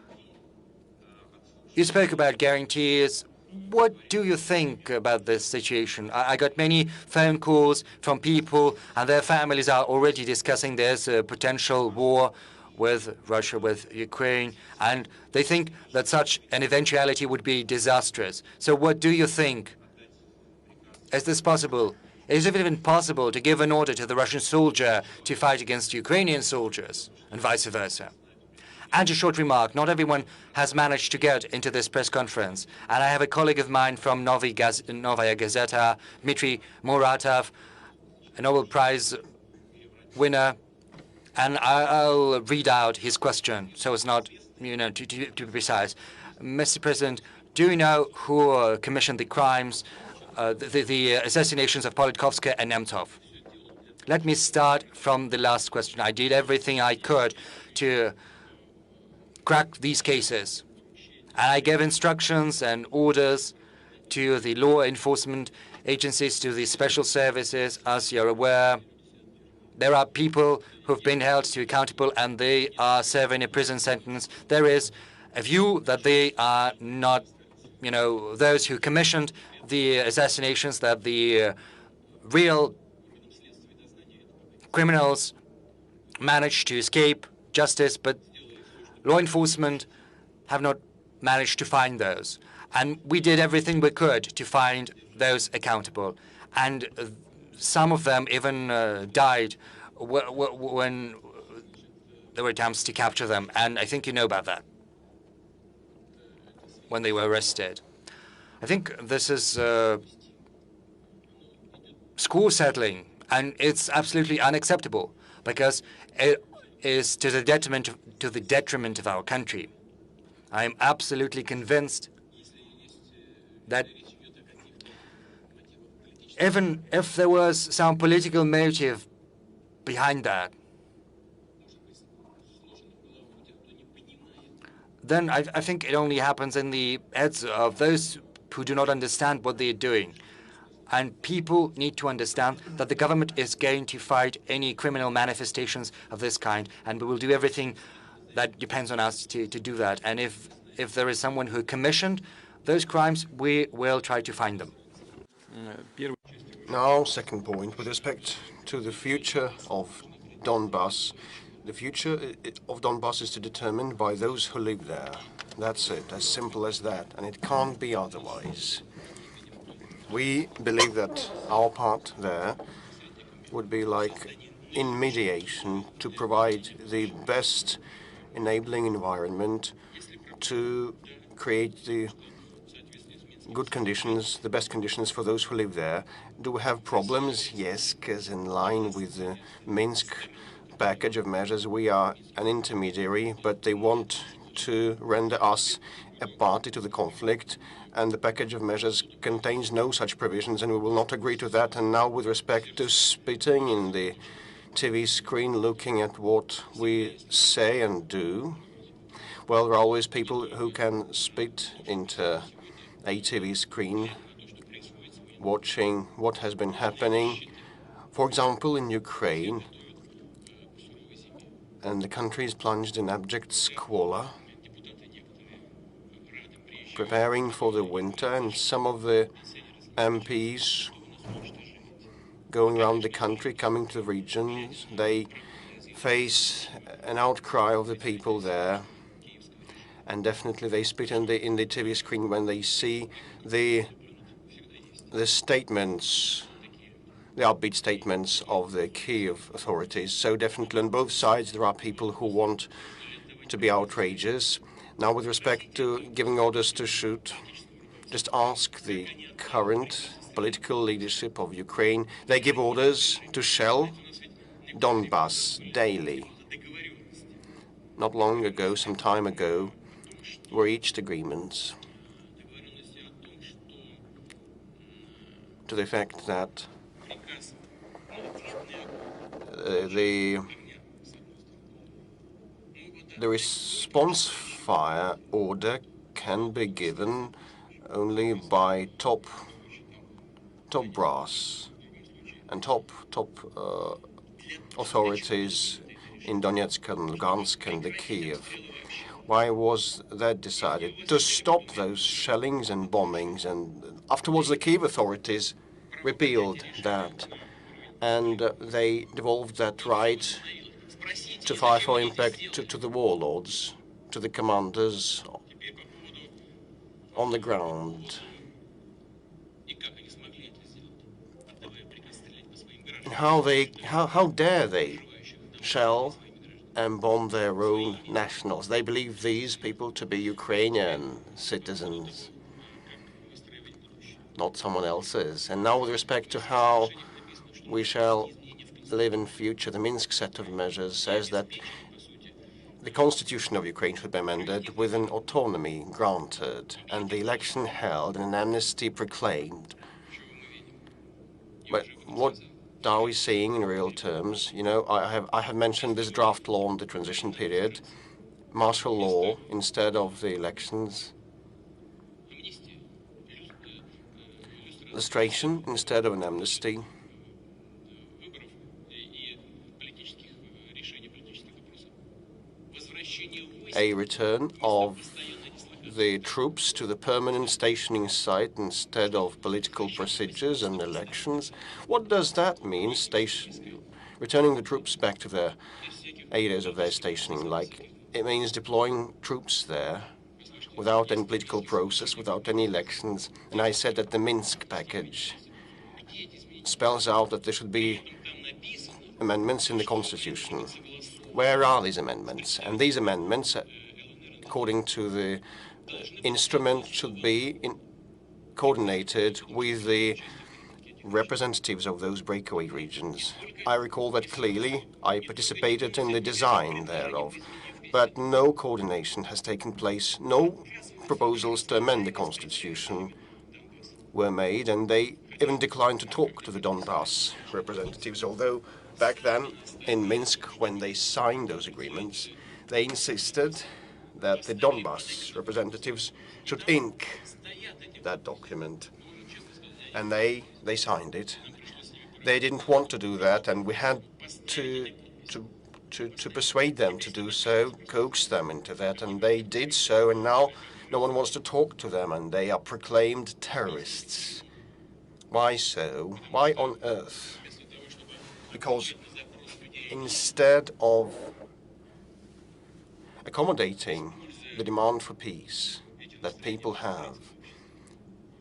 you spoke about guarantees. What do you think about this situation? I got many phone calls from people, and their families are already discussing this potential war with Russia, with Ukraine, and they think that such an eventuality would be disastrous. So what do you think? Is this possible? Is it even possible to give an order to the Russian soldier to fight against Ukrainian soldiers, and vice versa? And a short remark, not everyone has managed to get into this press conference. And I have a colleague of mine from Novaya Gazeta, Dmitry Muratov, a Nobel Prize winner. And I'll read out his question so as not, to be precise. Mr. President, do you know who commissioned the crimes, the assassinations of Politkovsky and Nemtsov? Let me start from the last question. I did everything I could to crack these cases. And I gave instructions and orders to the law enforcement agencies, to the special services. As you're aware, there are people who've been held to accountable and they are serving a prison sentence. There is a view that they are not, those who commissioned the assassinations, that the real criminals managed to escape justice, but law enforcement have not managed to find those. And we did everything we could to find those accountable. And some of them even died when there were attempts to capture them. And I think you know about that, when they were arrested. I think this is score settling, and it's absolutely unacceptable, because it is to the detriment of our country. I am absolutely convinced that even if there was some political motive behind that, then I think it only happens in the heads of those who do not understand what they are doing. And people need to understand that the government is going to fight any criminal manifestations of this kind, and we will do everything that depends on us to do that. And if there is someone who commissioned those crimes, we will try to find them. Now, second point, with respect to the future of Donbass. The future of Donbass is determined by those who live there. That's it, as simple as that, and it can't be otherwise. We believe that our part there would be like in mediation to provide the best enabling environment to create the good conditions, the best conditions for those who live there. Do we have problems? Yes, because in line with the Minsk package of measures, we are an intermediary, but they want to render us a party to the conflict, and the package of measures contains no such provisions, and we will not agree to that. And now, with respect to spitting in the TV screen, looking at what we say and do, well, there are always people who can spit into a TV screen watching what has been happening, for example, in Ukraine, and the country is plunged in abject squalor, preparing for the winter, and some of the MPs going around the country, coming to the regions, they face an outcry of the people there, and definitely they spit in the TV screen when they see the statements, the upbeat statements of the Kiev authorities. So definitely on both sides there are people who want to be outrageous. Now, with respect to giving orders to shoot, just ask the current political leadership of Ukraine. They give orders to shell Donbas daily. Not long ago, some time ago, we reached agreements to the effect that the response fire order can be given only by top brass and top authorities in Donetsk and Lugansk and the Kiev. Why was that decided? To stop those shellings and bombings, and afterwards the Kiev authorities repealed that, and they devolved that right to fire for impact to the warlords, to the commanders on the ground. And how dare they shell and bomb their own nationals? They believe these people to be Ukrainian citizens, not someone else's. And now, with respect to how we shall live in future, the Minsk set of measures says that the constitution of Ukraine should be amended with an autonomy granted and the election held and an amnesty proclaimed. But what are we seeing in real terms? You know, I have mentioned this draft law on the transition period, martial law instead of the elections, lustration instead of an amnesty, a return of the troops to the permanent stationing site instead of political procedures and elections. What does that mean, returning the troops back to their areas of their stationing? Like, it means deploying troops there without any political process, without any elections. And I said that the Minsk package spells out that there should be amendments in the constitution. Where are these amendments? And these amendments, according to the instrument, should be coordinated with the representatives of those breakaway regions. I recall that clearly. I participated in the design thereof, but no coordination has taken place. No proposals to amend the constitution were made, and they even declined to talk to the Donbass representatives, although back then in Minsk, when they signed those agreements, they insisted that the Donbass representatives should ink that document, and they signed it. They didn't want to do that, and we had to persuade them to do so, coax them into that, and they did so, and now no one wants to talk to them, and they are proclaimed terrorists. Why so? Why on earth? Because instead of accommodating the demand for peace that people have,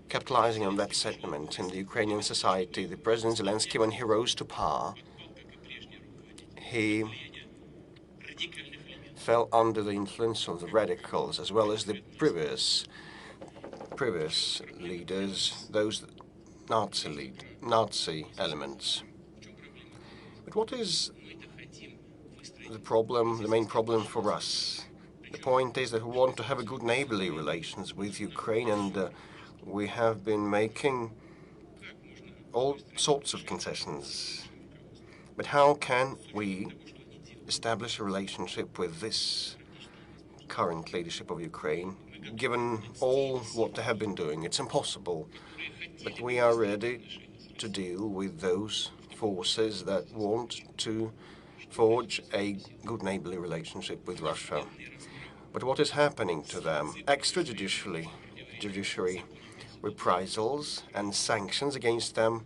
capitalizing on that sentiment in the Ukrainian society, the President Zelensky, when he rose to power, he fell under the influence of the radicals as well as the previous leaders, those Nazi elements. But what is the problem, the main problem for us? The point is that we want to have a good neighborly relations with Ukraine, and we have been making all sorts of concessions. But how can we establish a relationship with this current leadership of Ukraine, given all what they have been doing? It's impossible. But we are ready to deal with those forces that want to forge a good neighborly relationship with Russia. But what is happening to them? Extrajudiciary reprisals and sanctions against them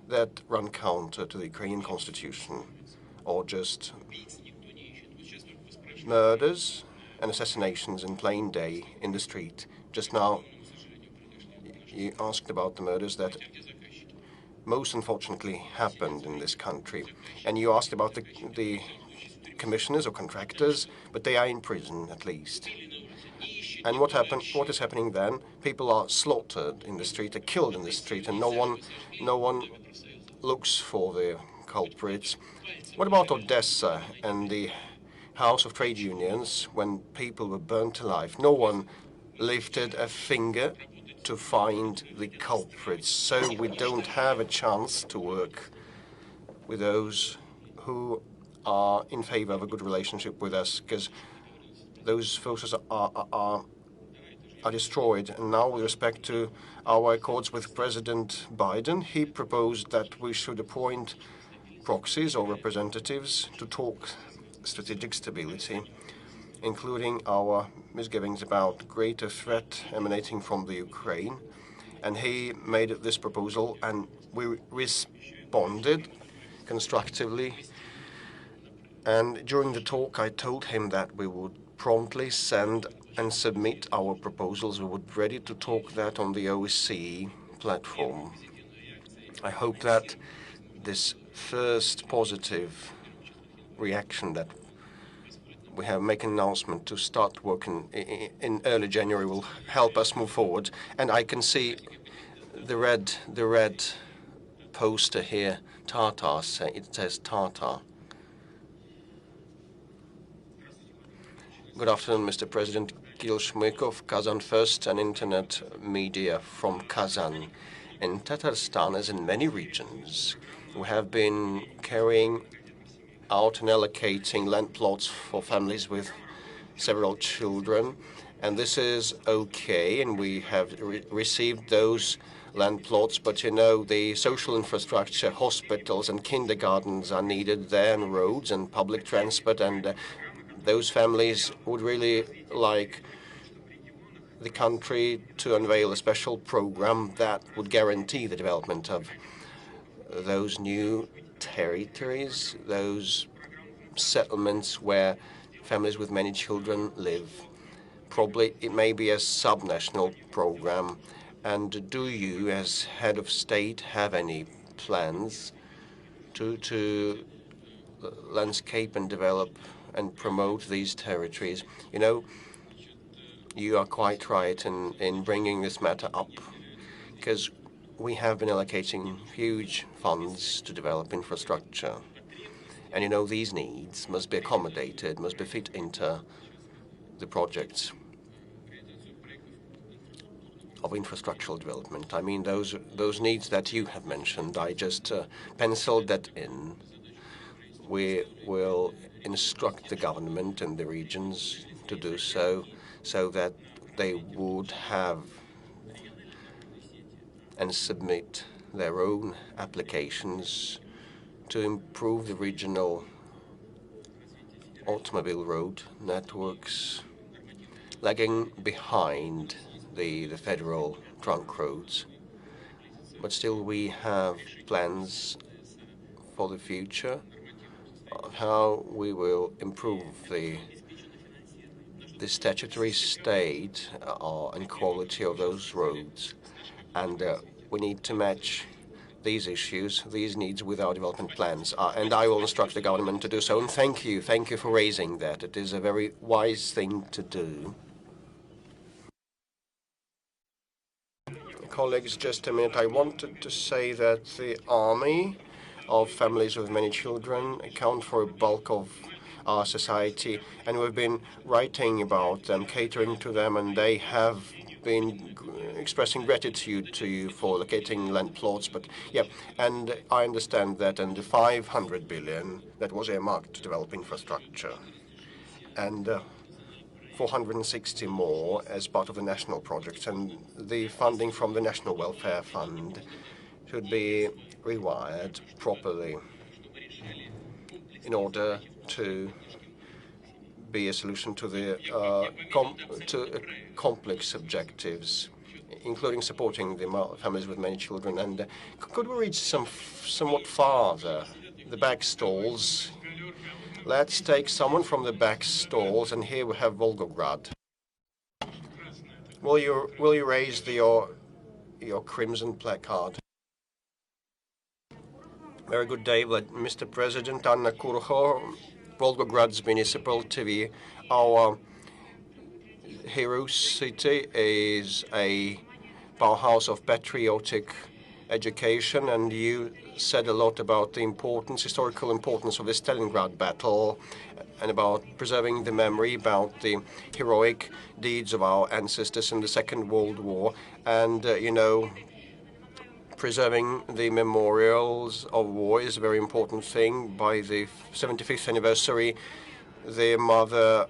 that run counter to the Ukrainian constitution, or just murders and assassinations in plain day in the street. Just now, you asked about the murders that most unfortunately happened in this country, and you asked about the commissioners or contractors, but they are in prison at least. And what is happening then? People are slaughtered in the street, are killed in the street, and no one looks for the culprits. What about Odessa and the House of Trade Unions when people were burnt alive? No one lifted a finger to find the culprits, so we don't have a chance to work with those who are in favor of a good relationship with us, because those forces are destroyed. And now, with respect to our accords with President Biden, he proposed that we should appoint proxies or representatives to talk strategic stability, including our misgivings about greater threat emanating from the Ukraine. And he made this proposal, and we responded constructively. And during the talk, I told him that we would promptly send and submit our proposals. We would be ready to talk that on the OSCE platform. I hope that this first positive reaction that we have make an announcement to start working in early January will help us move forward. And I can see the red poster here, Tata, it says Tata. Good afternoon, Mr. President. Kirill Shmykov, Kazan First, an internet media from Kazan. In Tatarstan, as in many regions, we have been carrying out and allocating land plots for families with several children, and this is okay, and we have received those land plots, but you know, the social infrastructure, hospitals and kindergartens are needed there, and roads and public transport, and those families would really like the country to unveil a special program that would guarantee the development of those new territories, those settlements where families with many children live. Probably it may be a subnational program. And do you, as head of state, have any plans to landscape and develop and promote these territories? You know, you are quite right in bringing this matter up, because we have been allocating huge funds to develop infrastructure. And you know, these needs must be accommodated, must be fit into the projects of infrastructural development. I mean, those needs that you have mentioned, I just penciled that in. We will instruct the government and the regions to do so, so that they would have and submit their own applications to improve the regional automobile road networks, lagging behind the federal trunk roads. But still, we have plans for the future of how we will improve the statutory state and quality of those roads. And we need to match these issues, these needs, with our development plans. And I will instruct the government to do so. And thank you for raising that. It is a very wise thing to do. Colleagues, just a minute. I wanted to say that the army of families with many children account for a bulk of our society, and we've been writing about them, catering to them, and they have been expressing gratitude to you for locating land plots. But yeah, and I understand that, and the 500 billion that was earmarked to develop infrastructure, and 460 more as part of the national project, and the funding from the National Welfare Fund should be rewired properly in order to be a solution to the complex objectives, including supporting the families with many children. And could we reach somewhat farther? The back stalls. Let's take someone from the back stalls, and here we have Volgograd. Will you raise your crimson placard? Very good day, Mr. President. Anna Kurho, Volgograd's municipal TV. Our hero city is a powerhouse of patriotic education, and you said a lot about the historical importance of the Stalingrad battle, and about preserving the memory about the heroic deeds of our ancestors in the Second World War, and preserving the memorials of war is a very important thing. By the 75th anniversary, the motherland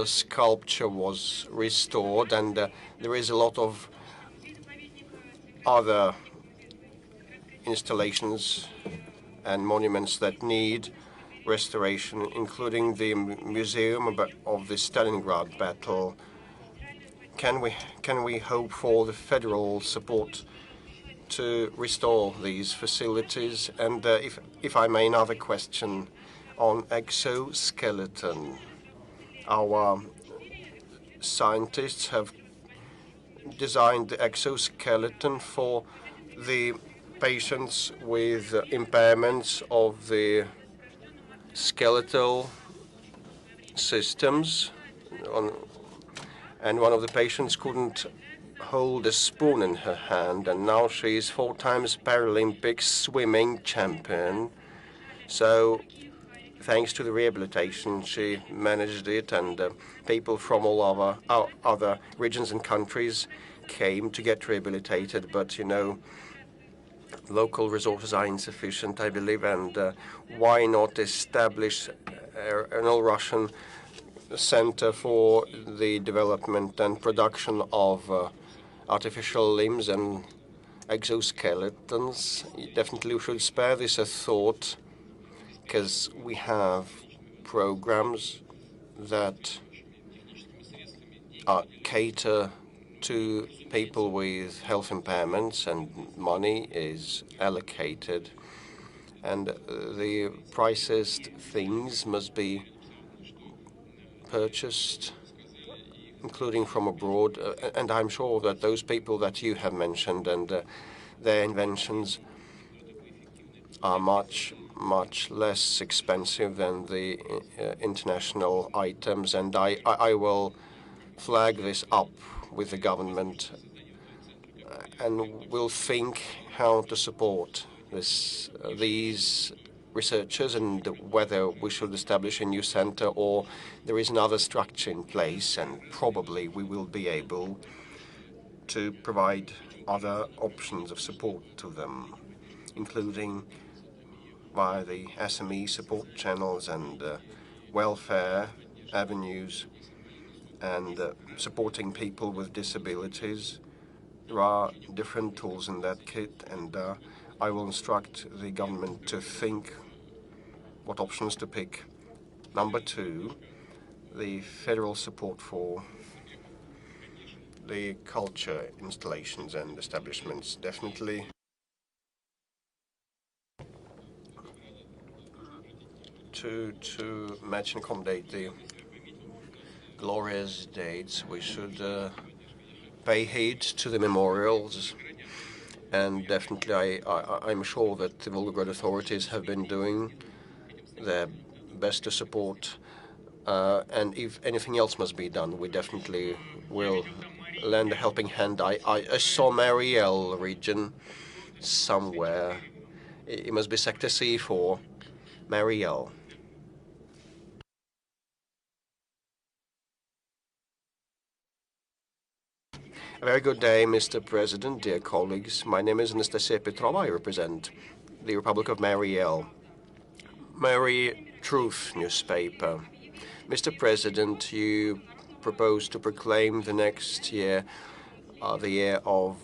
sculpture was restored, and there is a lot of other installations and monuments that need restoration, including the museum of the Stalingrad battle. Can we hope for the federal support to restore these facilities? And if I may, another question on exoskeleton. Our scientists have designed the exoskeleton for the patients with impairments of the skeletal systems. And one of the patients couldn't hold a spoon in her hand, and now she's 4 times Paralympic swimming champion. So thanks to the rehabilitation, she managed it, and people from all other regions and countries came to get rehabilitated. But local resources are insufficient, I believe, and why not establish an all-Russian center for the development and production of artificial limbs and exoskeletons? Definitely we should spare this a thought, because we have programs that cater to people with health impairments, and money is allocated, and the priciest things must be purchased, including from abroad. And I'm sure that those people that you have mentioned and their inventions are much less expensive than the international items. And I will flag this up with the government, and we'll think how to support these researchers, and whether we should establish a new center or there is another structure in place, and probably we will be able to provide other options of support to them, including via the SME support channels and welfare avenues, and supporting people with disabilities. There are different tools in that kit, and I will instruct the government to think what options to pick. Number 2, the federal support for the culture installations and establishments. Definitely to match and accommodate the glorious dates, we should pay heed to the memorials, and definitely I'm sure that the Volgograd authorities have been doing their best to support, and if anything else must be done, we definitely will lend a helping hand. I saw Mariel region somewhere. It must be Sector C4, Mariel. A very good day, Mr. President, dear colleagues. My name is Anastasia Petrova. I represent the Republic of Mariel. Mary Truth newspaper. Mr. President, you propose to proclaim the next year the year of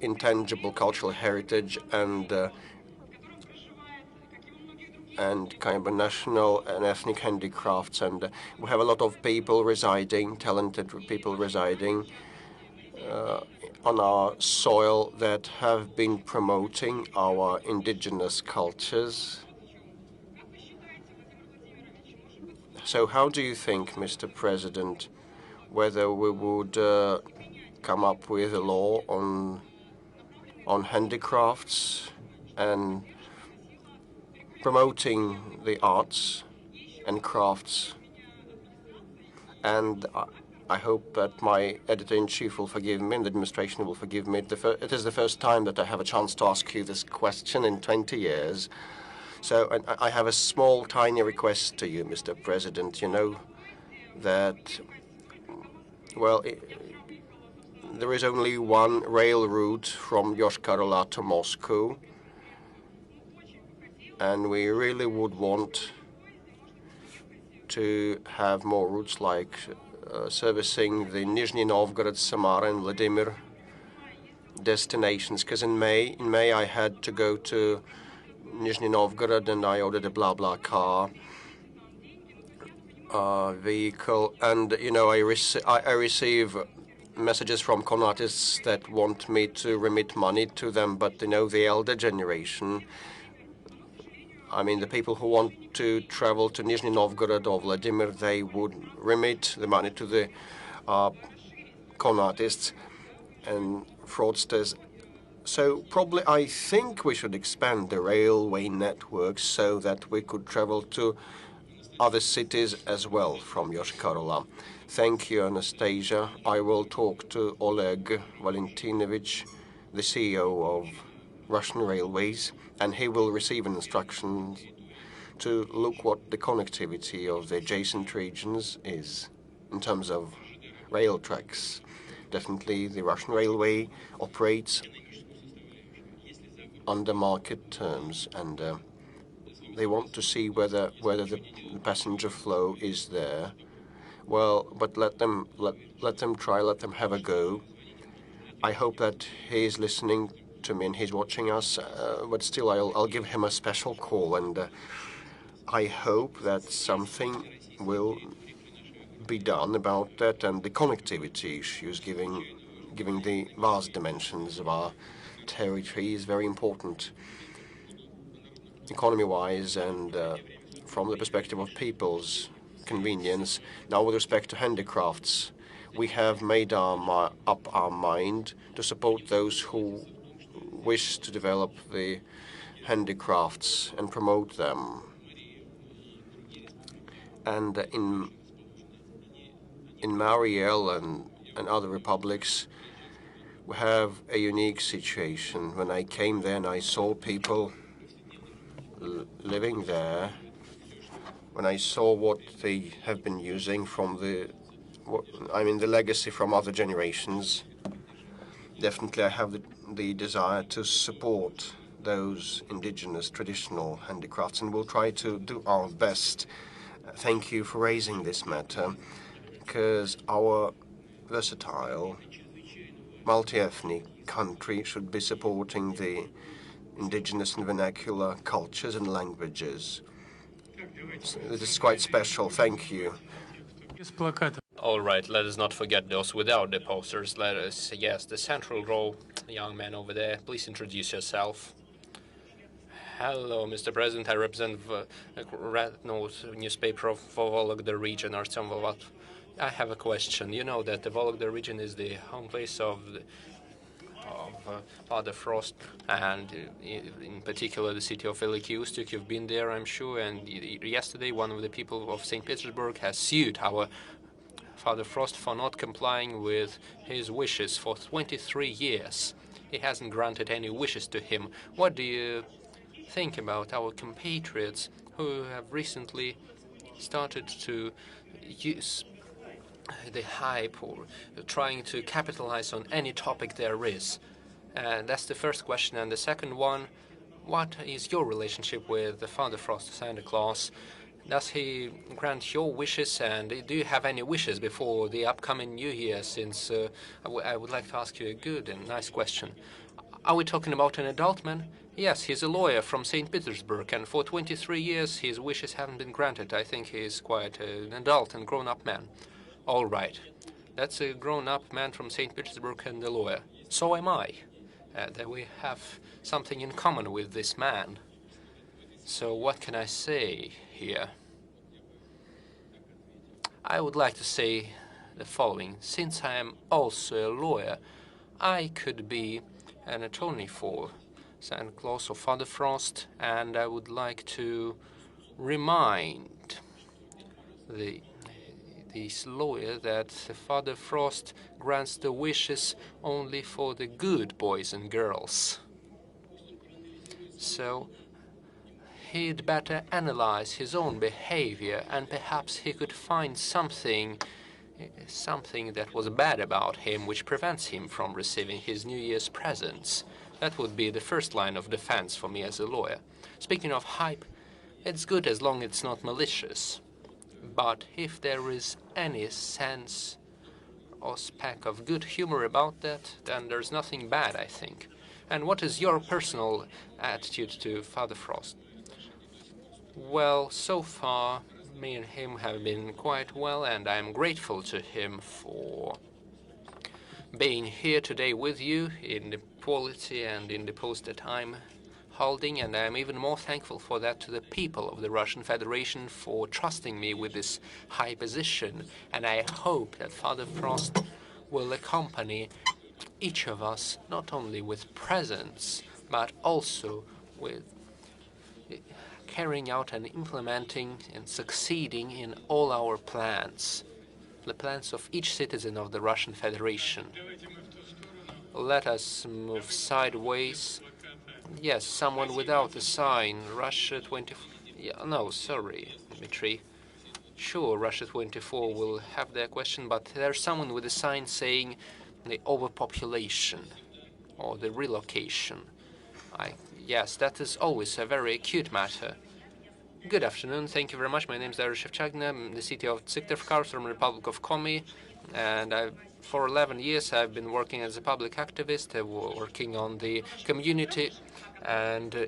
intangible cultural heritage and kind of national and ethnic handicrafts. And we have a lot of people residing, talented people residing on our soil that have been promoting our indigenous cultures. So how do you think, Mr. President, whether we would come up with a law on handicrafts and promoting the arts and crafts? And I hope that my editor-in-chief will forgive me and the administration will forgive me. It is the first time that I have a chance to ask you this question in 20 years. So I have a small, tiny request to you, Mr. President. You know that, well, there is only one rail route from Yoshkar-Ola to Moscow, and we really would want to have more routes like servicing the Nizhny Novgorod, Samara, and Vladimir destinations. Because in May I had to go to Nizhny Novgorod and I ordered a BlaBlaCar vehicle, and you know I receive messages from con artists that want me to remit money to them, but you know the elder generation, I mean the people who want to travel to Nizhny Novgorod or Vladimir, they would remit the money to the con artists and fraudsters. So probably I think we should expand the railway network so that we could travel to other cities as well from Yoshkar-Ola. Thank you, Anastasia. I will talk to Oleg Valentinovich, the CEO of Russian Railways, and he will receive an instruction to look what the connectivity of the adjacent regions is in terms of rail tracks. Definitely the Russian Railway operates under market terms, and they want to see whether the passenger flow is there. Well, but let them try, let them have a go. I hope that he is listening to me and he's watching us, but still I'll give him a special call, and I hope that something will be done about that and the connectivity issues, giving the vast dimensions of our territory is very important economy-wise and from the perspective of people's convenience. Now, with respect to handicrafts, we have made up our mind to support those who wish to develop the handicrafts and promote them. And in Mariel and other republics, we have a unique situation. When I came there and I saw people living there, when I saw what they have been using from the legacy from other generations, definitely I have the desire to support those indigenous traditional handicrafts, and we'll try to do our best. Thank you for raising this matter, because our versatile, multi-ethnic country should be supporting the indigenous and vernacular cultures and languages. So this is quite special. Thank you. All right, let us not forget those without the posters. Let us, yes, the central row, the young man over there. Please introduce yourself. Hello, Mr. President. I represent the Radno newspaper of Vologda region, Artyom Vovat. I have a question. You know that the Vologda region is the home place of Father Frost, and in particular the city of Veliky Ustyuk. You've been there, I'm sure, and yesterday one of the people of St. Petersburg has sued our Father Frost for not complying with his wishes for 23 years. He hasn't granted any wishes to him. What do you think about our compatriots who have recently started to use the hype or trying to capitalize on any topic there is? And that's the first question. And the second one, what is your relationship with the Father Frost, Santa Claus? Does he grant your wishes, and do you have any wishes before the upcoming New Year? Since I would like to ask you a good and nice question. Are we talking about an adult man? Yes, he's a lawyer from St. Petersburg, and for 23 years his wishes haven't been granted. I think he's quite an adult and grown-up man. All right. That's a grown-up man from St. Petersburg and a lawyer. So am I. That we have something in common with this man. So what can I say here? I would like to say the following. Since I am also a lawyer, I could be an attorney for Santa Claus or Father Frost, and I would like to remind this lawyer that Father Frost grants the wishes only for the good boys and girls. So he'd better analyze his own behavior, and perhaps he could find something that was bad about him which prevents him from receiving his New Year's presents. That would be the first line of defense for me as a lawyer. Speaking of hype, it's good as long as it's not malicious. But if there is any sense or speck of good humor about that, then there's nothing bad, I think. And what is your personal attitude to Father Frost? Well, so far, me and him have been quite well, and I'm grateful to him for being here today with you in the quality and in the post that I'm holding, and I'm even more thankful for that to the people of the Russian Federation for trusting me with this high position. And I hope that Father Frost will accompany each of us not only with presents, but also with carrying out and implementing and succeeding in all our plans, the plans of each citizen of the Russian Federation. Let us move sideways. Yes, someone without a sign. Russia 24. Yeah, no, sorry, Dmitry. Sure, Russia 24 will have their question, but there's someone with a sign saying the overpopulation or the relocation. Yes, that is always a very acute matter. Good afternoon. Thank you very much. My name is Darius Shevchagna. I'm the city of Syktyvkar from the Republic of Komi, and for 11 years I've been working as a public activist, working on the community and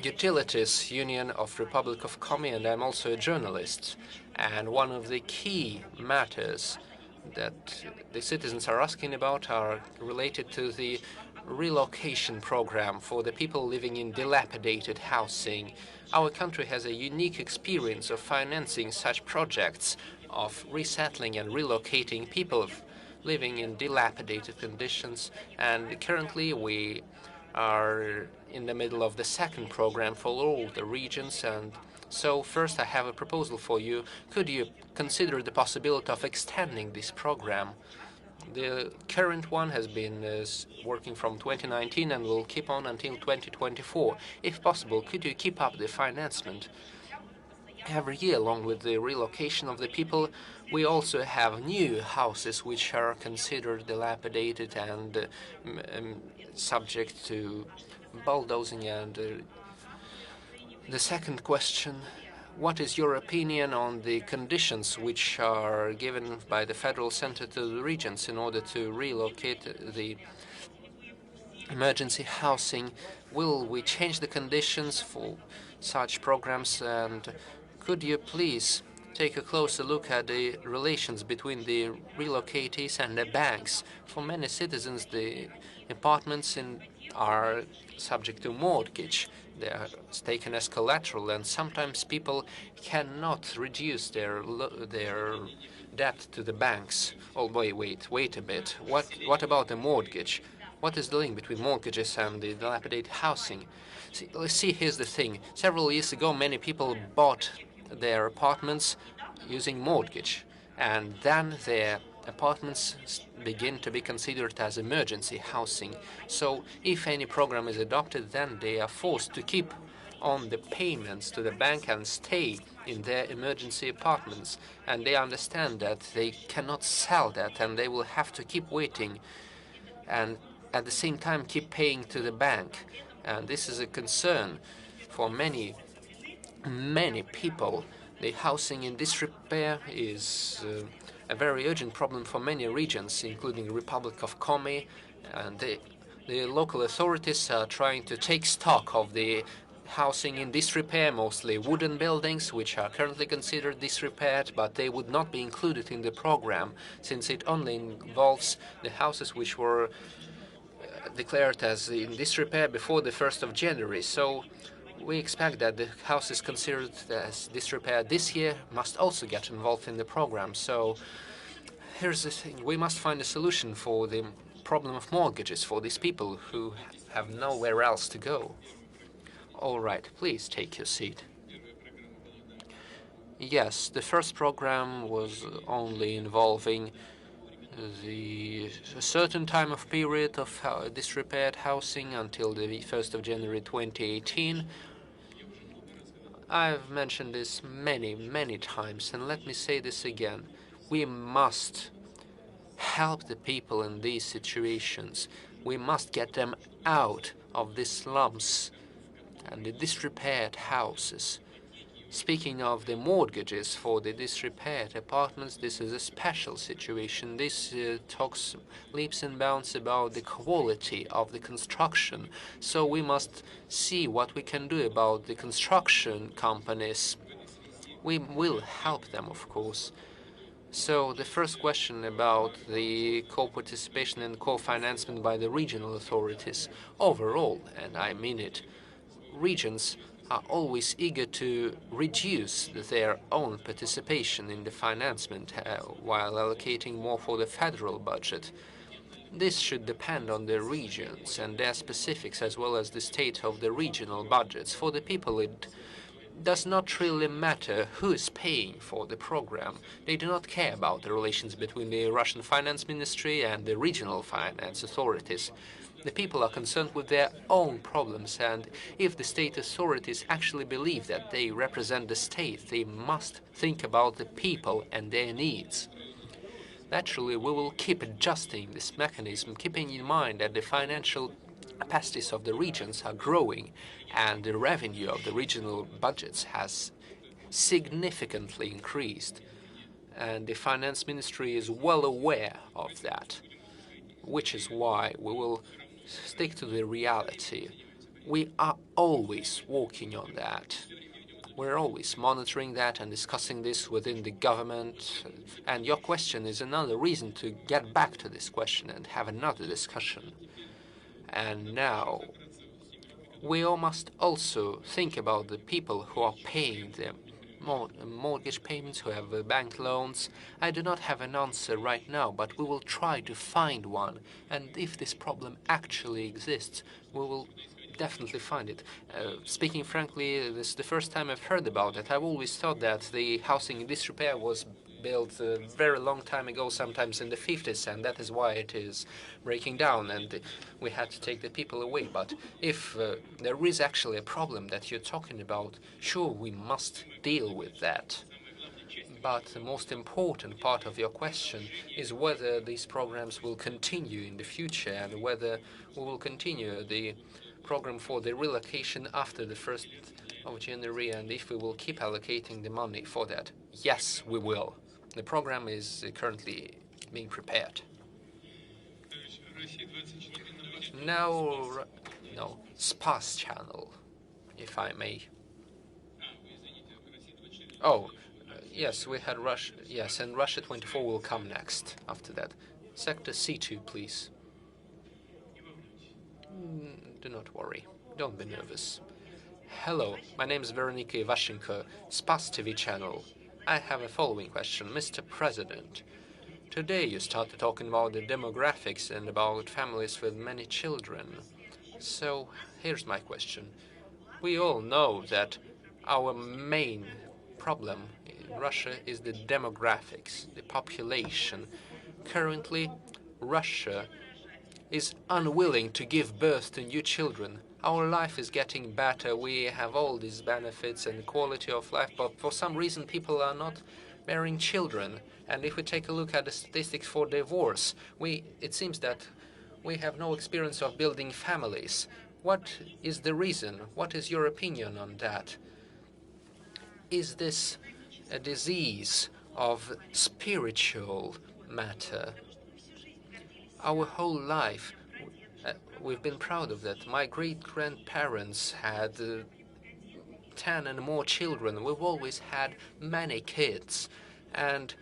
utilities union of Republic of Komi, and I'm also a journalist. And one of the key matters that the citizens are asking about are related to the relocation program for the people living in dilapidated housing. Our country has a unique experience of financing such projects of resettling and relocating people living in dilapidated conditions, and currently we are in the middle of the second program for all the regions. And so first I have a proposal for you. Could you consider the possibility of extending this program? The current one has been working from 2019 and will keep on until 2024. If possible, could you keep up the financement? Every year, along with the relocation of the people, we also have new houses which are considered dilapidated and subject to bulldozing. And the second question, what is your opinion on the conditions which are given by the federal center to the regions in order to relocate the emergency housing? Will we change the conditions for such programs? And could you please take a closer look at the relations between the relocatees and the banks? For many citizens, the apartments are subject to mortgage. They are taken as collateral, and sometimes people cannot reduce their debt to the banks. Oh, wait a bit. What about the mortgage? What is the link between mortgages and the dilapidated housing? See, here's the thing. Several years ago, many people bought their apartments using mortgage, and then their apartments begin to be considered as emergency housing. So if any program is adopted, then they are forced to keep on the payments to the bank and stay in their emergency apartments. And they understand that they cannot sell that, and they will have to keep waiting and at the same time keep paying to the bank. And this is a concern for many many people. The housing in disrepair is a very urgent problem for many regions, including the Republic of Komi, and the local authorities are trying to take stock of the housing in disrepair, mostly wooden buildings, which are currently considered disrepaired, but they would not be included in the program, since it only involves the houses which were declared as in disrepair before the 1st of January. So we expect that the houses considered as disrepair this year must also get involved in the program. So here's the thing. We must find a solution for the problem of mortgages for these people who have nowhere else to go. All right, please take your seat. Yes, the first program was only involving a certain time of period of disrepaired housing until the 1st of January 2018. I've mentioned this many times, and let me say this again. We must help the people in these situations. We must get them out of the slums and the disrepaired houses. Speaking of the mortgages for the disrepaired apartments, this is a special situation. This talks leaps and bounds about the quality of the construction. So we must see what we can do about the construction companies. We will help them, of course. So the first question about the co-participation and co-financement by the regional authorities. Overall, and I mean it, regions are always eager to reduce their own participation in the financement while allocating more for the federal budget. This should depend on the regions and their specifics as well as the state of the regional budgets. For the people, it does not really matter who is paying for the program. They do not care about the relations between the Russian finance ministry and the regional finance authorities. The people are concerned with their own problems, and if the state authorities actually believe that they represent the state, they must think about the people and their needs. Naturally, we will keep adjusting this mechanism, keeping in mind that the financial capacities of the regions are growing, and the revenue of the regional budgets has significantly increased. And the finance ministry is well aware of that, which is why we will stick to the reality. We are always working on that. We're always monitoring that and discussing this within the government. And your question is another reason to get back to this question and have another discussion. And now, we all must also think about the people who are paying the mortgage payments, who have bank loans. I do not have an answer right now, but we will try to find one. And if this problem actually exists, we will definitely find it. Speaking frankly, this is the first time I've heard about it. I've always thought that the housing in disrepair was built a very long time ago, sometimes in the 50s, and that is why it is breaking down, and we had to take the people away. But if there is actually a problem that you're talking about, sure, we must deal with that. But the most important part of your question is whether these programs will continue in the future and whether we will continue the program for the relocation after the 1st of January, and if we will keep allocating the money for that. Yes, we will. The program is currently being prepared. Now, no, Spas channel, if I may. Oh, yes, we had Russia. Yes, and Russia 24 will come next after that. Sector C2, please. Do not worry. Don't be nervous. Hello, my name is Veronika Ivashenko, Spas TV channel. I have a following question. Mr. President, today you started talking about the demographics and about families with many children. So here's my question. We all know that our main problem in Russia is the demographics, the population. Currently, Russia is unwilling to give birth to new children. Our life is getting better. We have all these benefits and quality of life, but for some reason people are not bearing children. And if we take a look at the statistics for divorce, it seems that we have no experience of building families. What is the reason? What is your opinion on that? is this a disease of spiritual matter? Our whole life, we've been proud of that. My great-grandparents had 10 and more children. We've always had many kids, and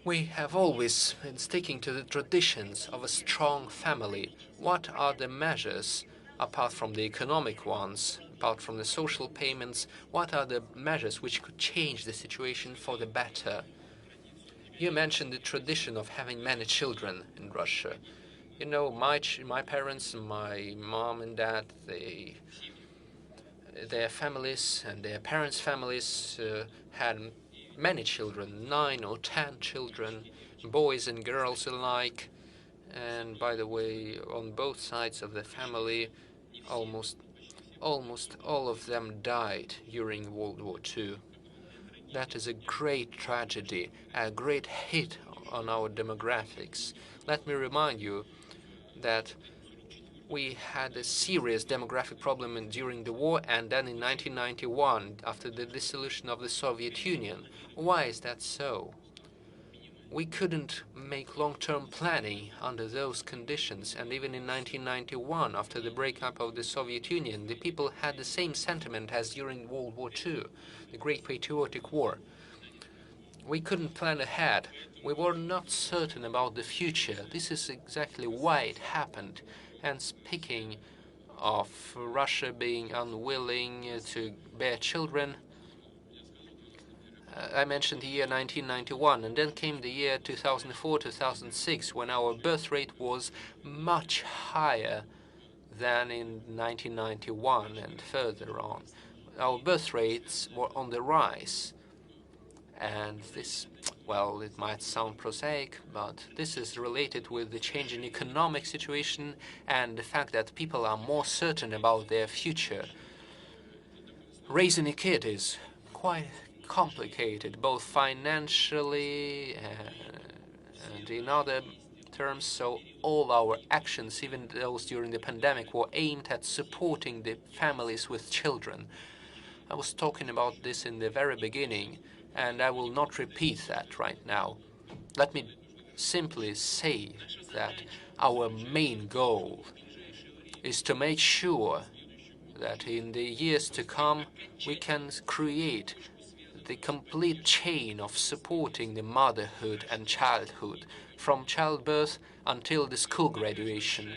we have always been sticking to the traditions of a strong family. What are the measures, apart from the economic ones, apart from the social payments, what are the measures which could change the situation for the better? You mentioned the tradition of having many children in Russia. You know, my parents, my mom and dad, their families and their parents' families had many children, 9 or 10 children, boys and girls alike. And by the way, on both sides of the family, almost all of them died during World War II. That is a great tragedy, a great hit on our demographics. Let me remind you that we had a serious demographic problem during the war, and then in 1991, after the dissolution of the Soviet Union. Why is that so? We couldn't make long-term planning under those conditions, and even in 1991, after the breakup of the Soviet Union, the people had the same sentiment as during World War II, the Great Patriotic War. We couldn't plan ahead. We were not certain about the future. This is exactly why it happened. And speaking of Russia being unwilling to bear children, I mentioned the year 1991, and then came the year 2004, 2006, when our birth rate was much higher than in 1991 and further on. Our birth rates were on the rise. And this, well, it might sound prosaic, but this is related with the change in economic situation and the fact that people are more certain about their future. Raising a kid is quite complicated, both financially and in other terms, so all our actions, even those during the pandemic, were aimed at supporting the families with children. I was talking about this in the very beginning, and I will not repeat that right now. Let me simply say that our main goal is to make sure that in the years to come we can create the complete chain of supporting the motherhood and childhood, from childbirth until the school graduation.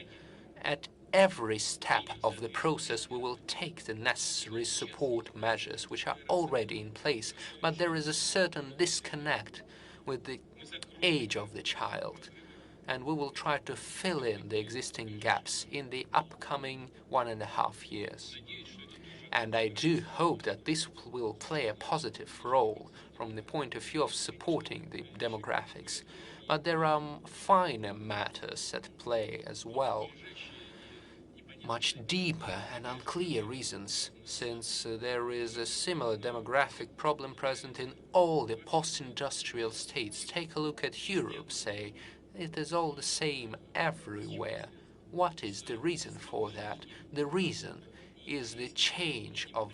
At every step of the process, we will take the necessary support measures which are already in place, but there is a certain disconnect with the age of the child, and we will try to fill in the existing gaps in the upcoming 1.5 years. And I do hope that this will play a positive role from the point of view of supporting the demographics. But there are finer matters at play as well, much deeper and unclear reasons, since there is a similar demographic problem present in all the post-industrial states. Take a look at Europe, say. It is all the same everywhere. What is the reason for that? The reason is the change of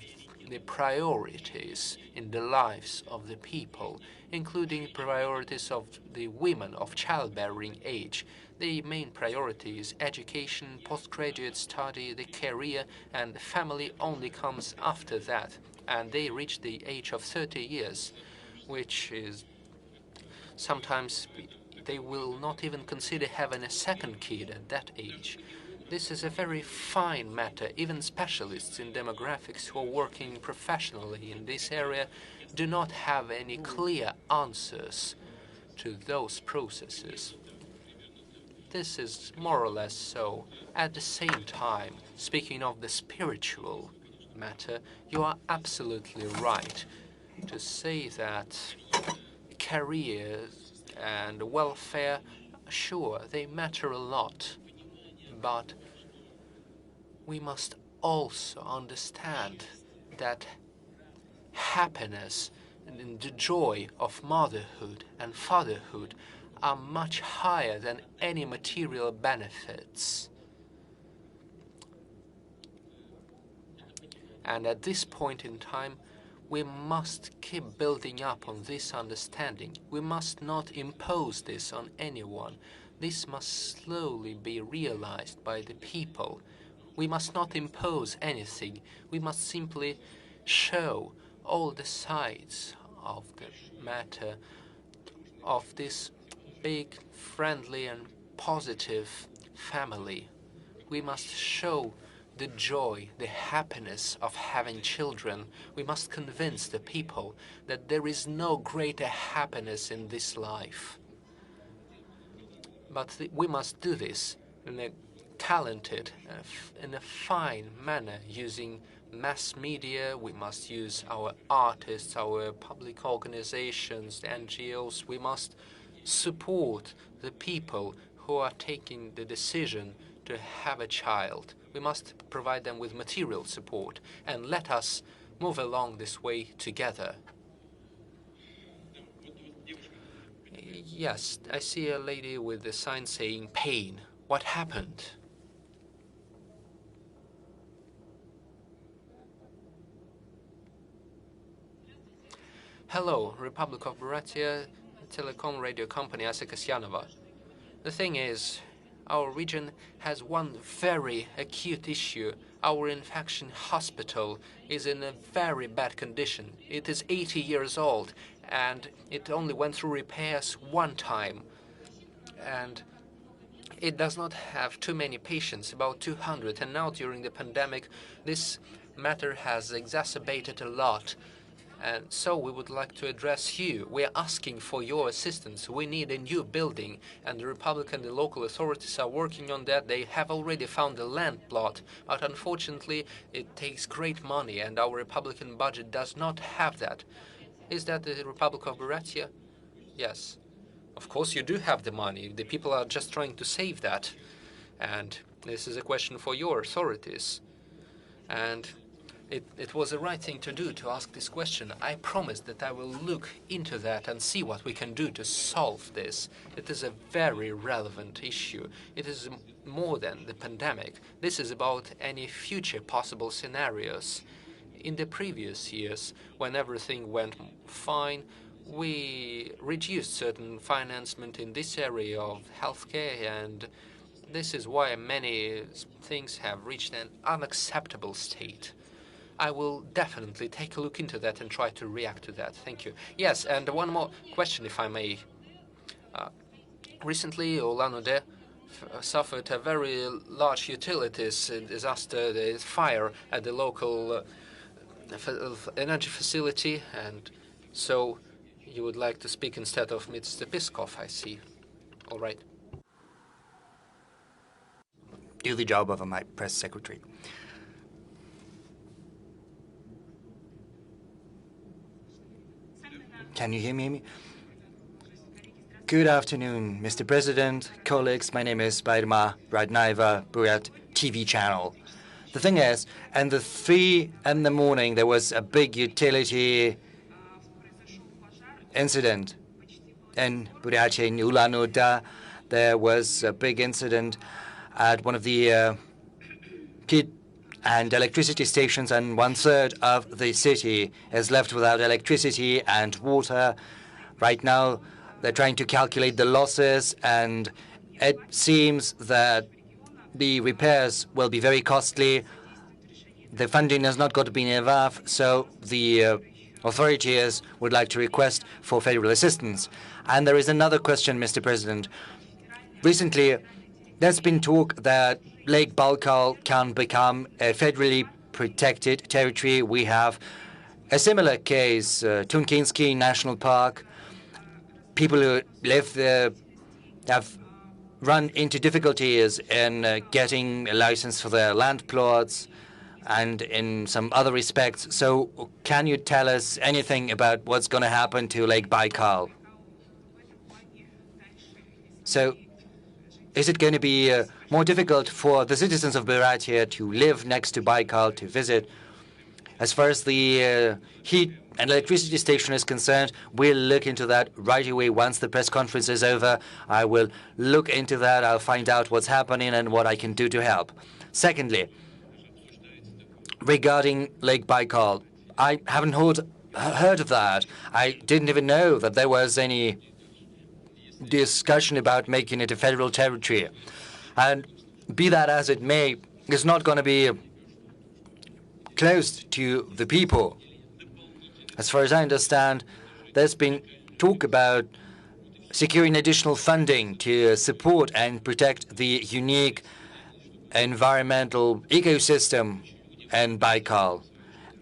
the priorities in the lives of the people, including priorities of the women of childbearing age. The main priority is education, postgraduate study, the career, and the family only comes after that. And they reach the age of 30 years, which is sometimes they will not even consider having a second kid at that age. This is a very fine matter. Even specialists in demographics who are working professionally in this area do not have any clear answers to those processes. This is more or less so. At the same time, speaking of the spiritual matter, you are absolutely right to say that career and welfare, sure, they matter a lot, but we must also understand that happiness and the joy of motherhood and fatherhood are much higher than any material benefits. And at this point in time, We must keep building up on this understanding. We must not impose this on anyone. This must slowly be realized by the people. We must not impose anything. We must simply show all the sides of the matter of this big, friendly and positive family. We must show the joy, the happiness of having children. We must convince the people that there is no greater happiness in this life. But we must do this in a talented, in a fine manner, using mass media. We must use our artists, our public organizations, the NGOs. We must support the people who are taking the decision to have a child. We must provide them with material support, and let us move along this way together. Yes, I see a lady with a sign saying pain. What happened? Hello, Republic of Buryatia, telecom radio company Asa Kasyanova. The thing is, our region has one very acute issue. Our infection hospital is in a very bad condition. It is 80 years old, and it only went through repairs one time. And it does not have too many patients, about 200. And now during the pandemic, this matter has exacerbated a lot. And so we would like to address you. We are asking for your assistance. We need a new building, and the Republic and the local authorities are working on that. They have already found a land plot, but unfortunately it takes great money, and our Republican budget does not have that. Is that the Republic of Buryatia? Yes. Of course you do have the money. The people are just trying to save that. And this is a question for your authorities. And it was the right thing to do, to ask this question. I promise that I will look into that and see what we can do to solve this. It is a very relevant issue. It is more than the pandemic. This is about any future possible scenarios. In the previous years, when everything went fine, we reduced certain financement in this area of healthcare, and this is why many things have reached an unacceptable state. I will definitely take a look into that and try to react to that. Thank you. Yes, and one more question, if I may. Recently, Ulan-Ude suffered a very large utilities disaster, the fire at the local energy facility, and so you would like to speak instead of Mr. Piskov, I see. All right. Do the job of my press secretary. Can you hear me? Good afternoon, Mr. President, colleagues. My name is Vladmir Putin, TV channel. The thing is, at the 3 in the morning, there was a big utility incident in Buryatia, in Ulan-Ude. There was a big incident at one of the heat and electricity stations, and 1/3 of the city is left without electricity and water. Right now, they're trying to calculate the losses, and it seems that the repairs will be very costly. The funding has not got to be enough, so the authorities would like to request for federal assistance. And there is another question, Mr. President. Recently, there's been talk that Lake Baikal can become a federally protected territory. We have a similar case, Tunkinsky National Park. People who live there have run into difficulties in getting a license for their land plots and in some other respects. So can you tell us anything about what's going to happen to Lake Baikal? So is it going to be more difficult for the citizens of Buryatia to live next to Baikal, to visit? As far as the heat and electricity station is concerned, we'll look into that right away once the press conference is over. I will look into that. I'll find out what's happening and what I can do to help. Secondly, regarding Lake Baikal, I haven't heard heard of that. I didn't even know that there was any discussion about making it a federal territory. And be that as it may, it's not going to be closed to the people. As far as I understand, there's been talk about securing additional funding to support and protect the unique environmental ecosystem in Baikal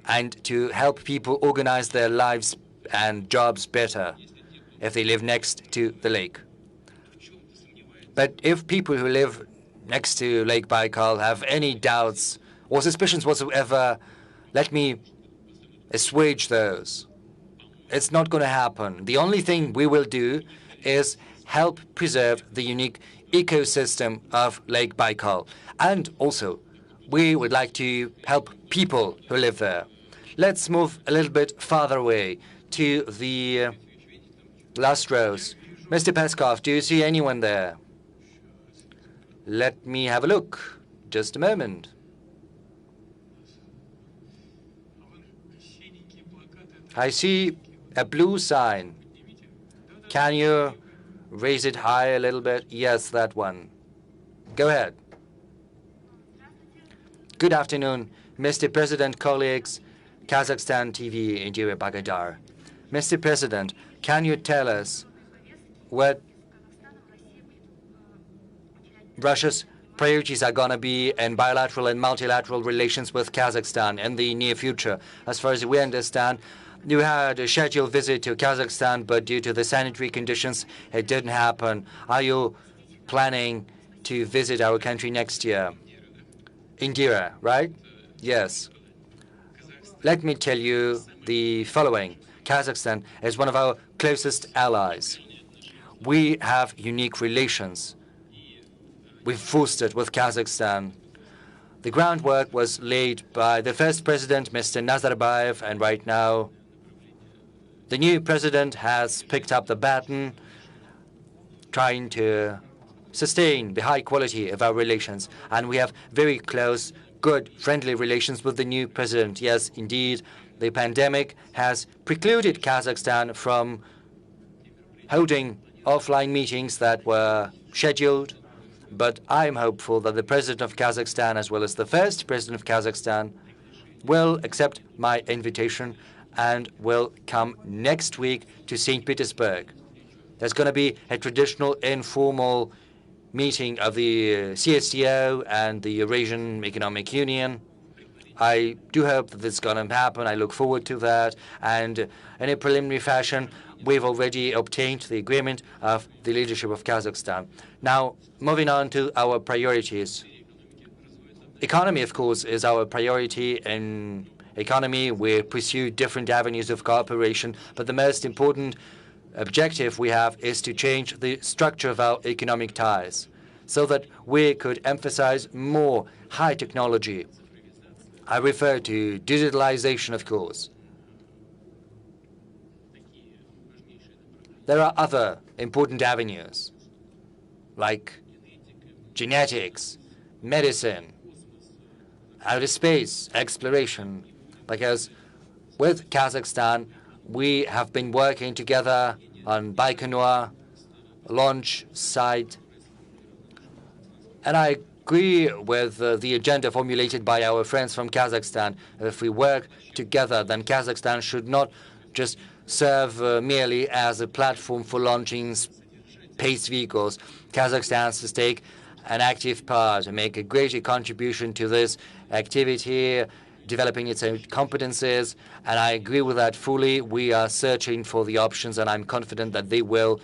and to help people organize their lives and jobs better if they live next to the lake. But if people who live next to Lake Baikal have any doubts or suspicions whatsoever, let me assuage those. It's not going to happen. The only thing we will do is help preserve the unique ecosystem of Lake Baikal. And also, we would like to help people who live there. Let's move a little bit farther away to the last rows. Mr. Peskov, do you see anyone there? Let me have a look. Just a moment. I see a blue sign. Can you raise it high a little bit? Yes, that one. Go ahead. Good afternoon, Mr. President, colleagues, Kazakhstan TV, Indira Bagadar. Mr. President, can you tell us what Russia's priorities are going to be in bilateral and multilateral relations with Kazakhstan in the near future? As far as we understand, you had a scheduled visit to Kazakhstan, but due to the sanitary conditions, it didn't happen. Are you planning to visit our country next year? Indira, right? Yes. Let me tell you the following. Kazakhstan is one of our closest allies. We have unique relations. We've fostered with Kazakhstan. The groundwork was laid by the first president, Mr. Nazarbayev, and right now the new president has picked up the baton, trying to sustain the high quality of our relations. And we have very close, good, friendly relations with the new president. Yes, indeed, the pandemic has precluded Kazakhstan from holding offline meetings that were scheduled. But I'm hopeful that the president of Kazakhstan, as well as the first president of Kazakhstan, will accept my invitation and will come next week to St. Petersburg. There's going to be a traditional informal meeting of the CSTO and the Eurasian Economic Union. I do hope that this is going to happen. I look forward to that. And in a preliminary fashion, we've already obtained the agreement of the leadership of Kazakhstan. Now, moving on to our priorities. Economy, of course, is our priority. In economy, we pursue different avenues of cooperation, but the most important objective we have is to change the structure of our economic ties so that we could emphasize more high technology. I refer to digitalization, of course. There are other important avenues like genetics, medicine, outer space, exploration, because with Kazakhstan, we have been working together on Baikonur launch site. And I agree with the agenda formulated by our friends from Kazakhstan. If we work together, then Kazakhstan should not just serve merely as a platform for launching space vehicles. Kazakhstan has to take an active part and make a greater contribution to this activity, developing its own competences, and I agree with that fully. We are searching for the options, and I'm confident that they will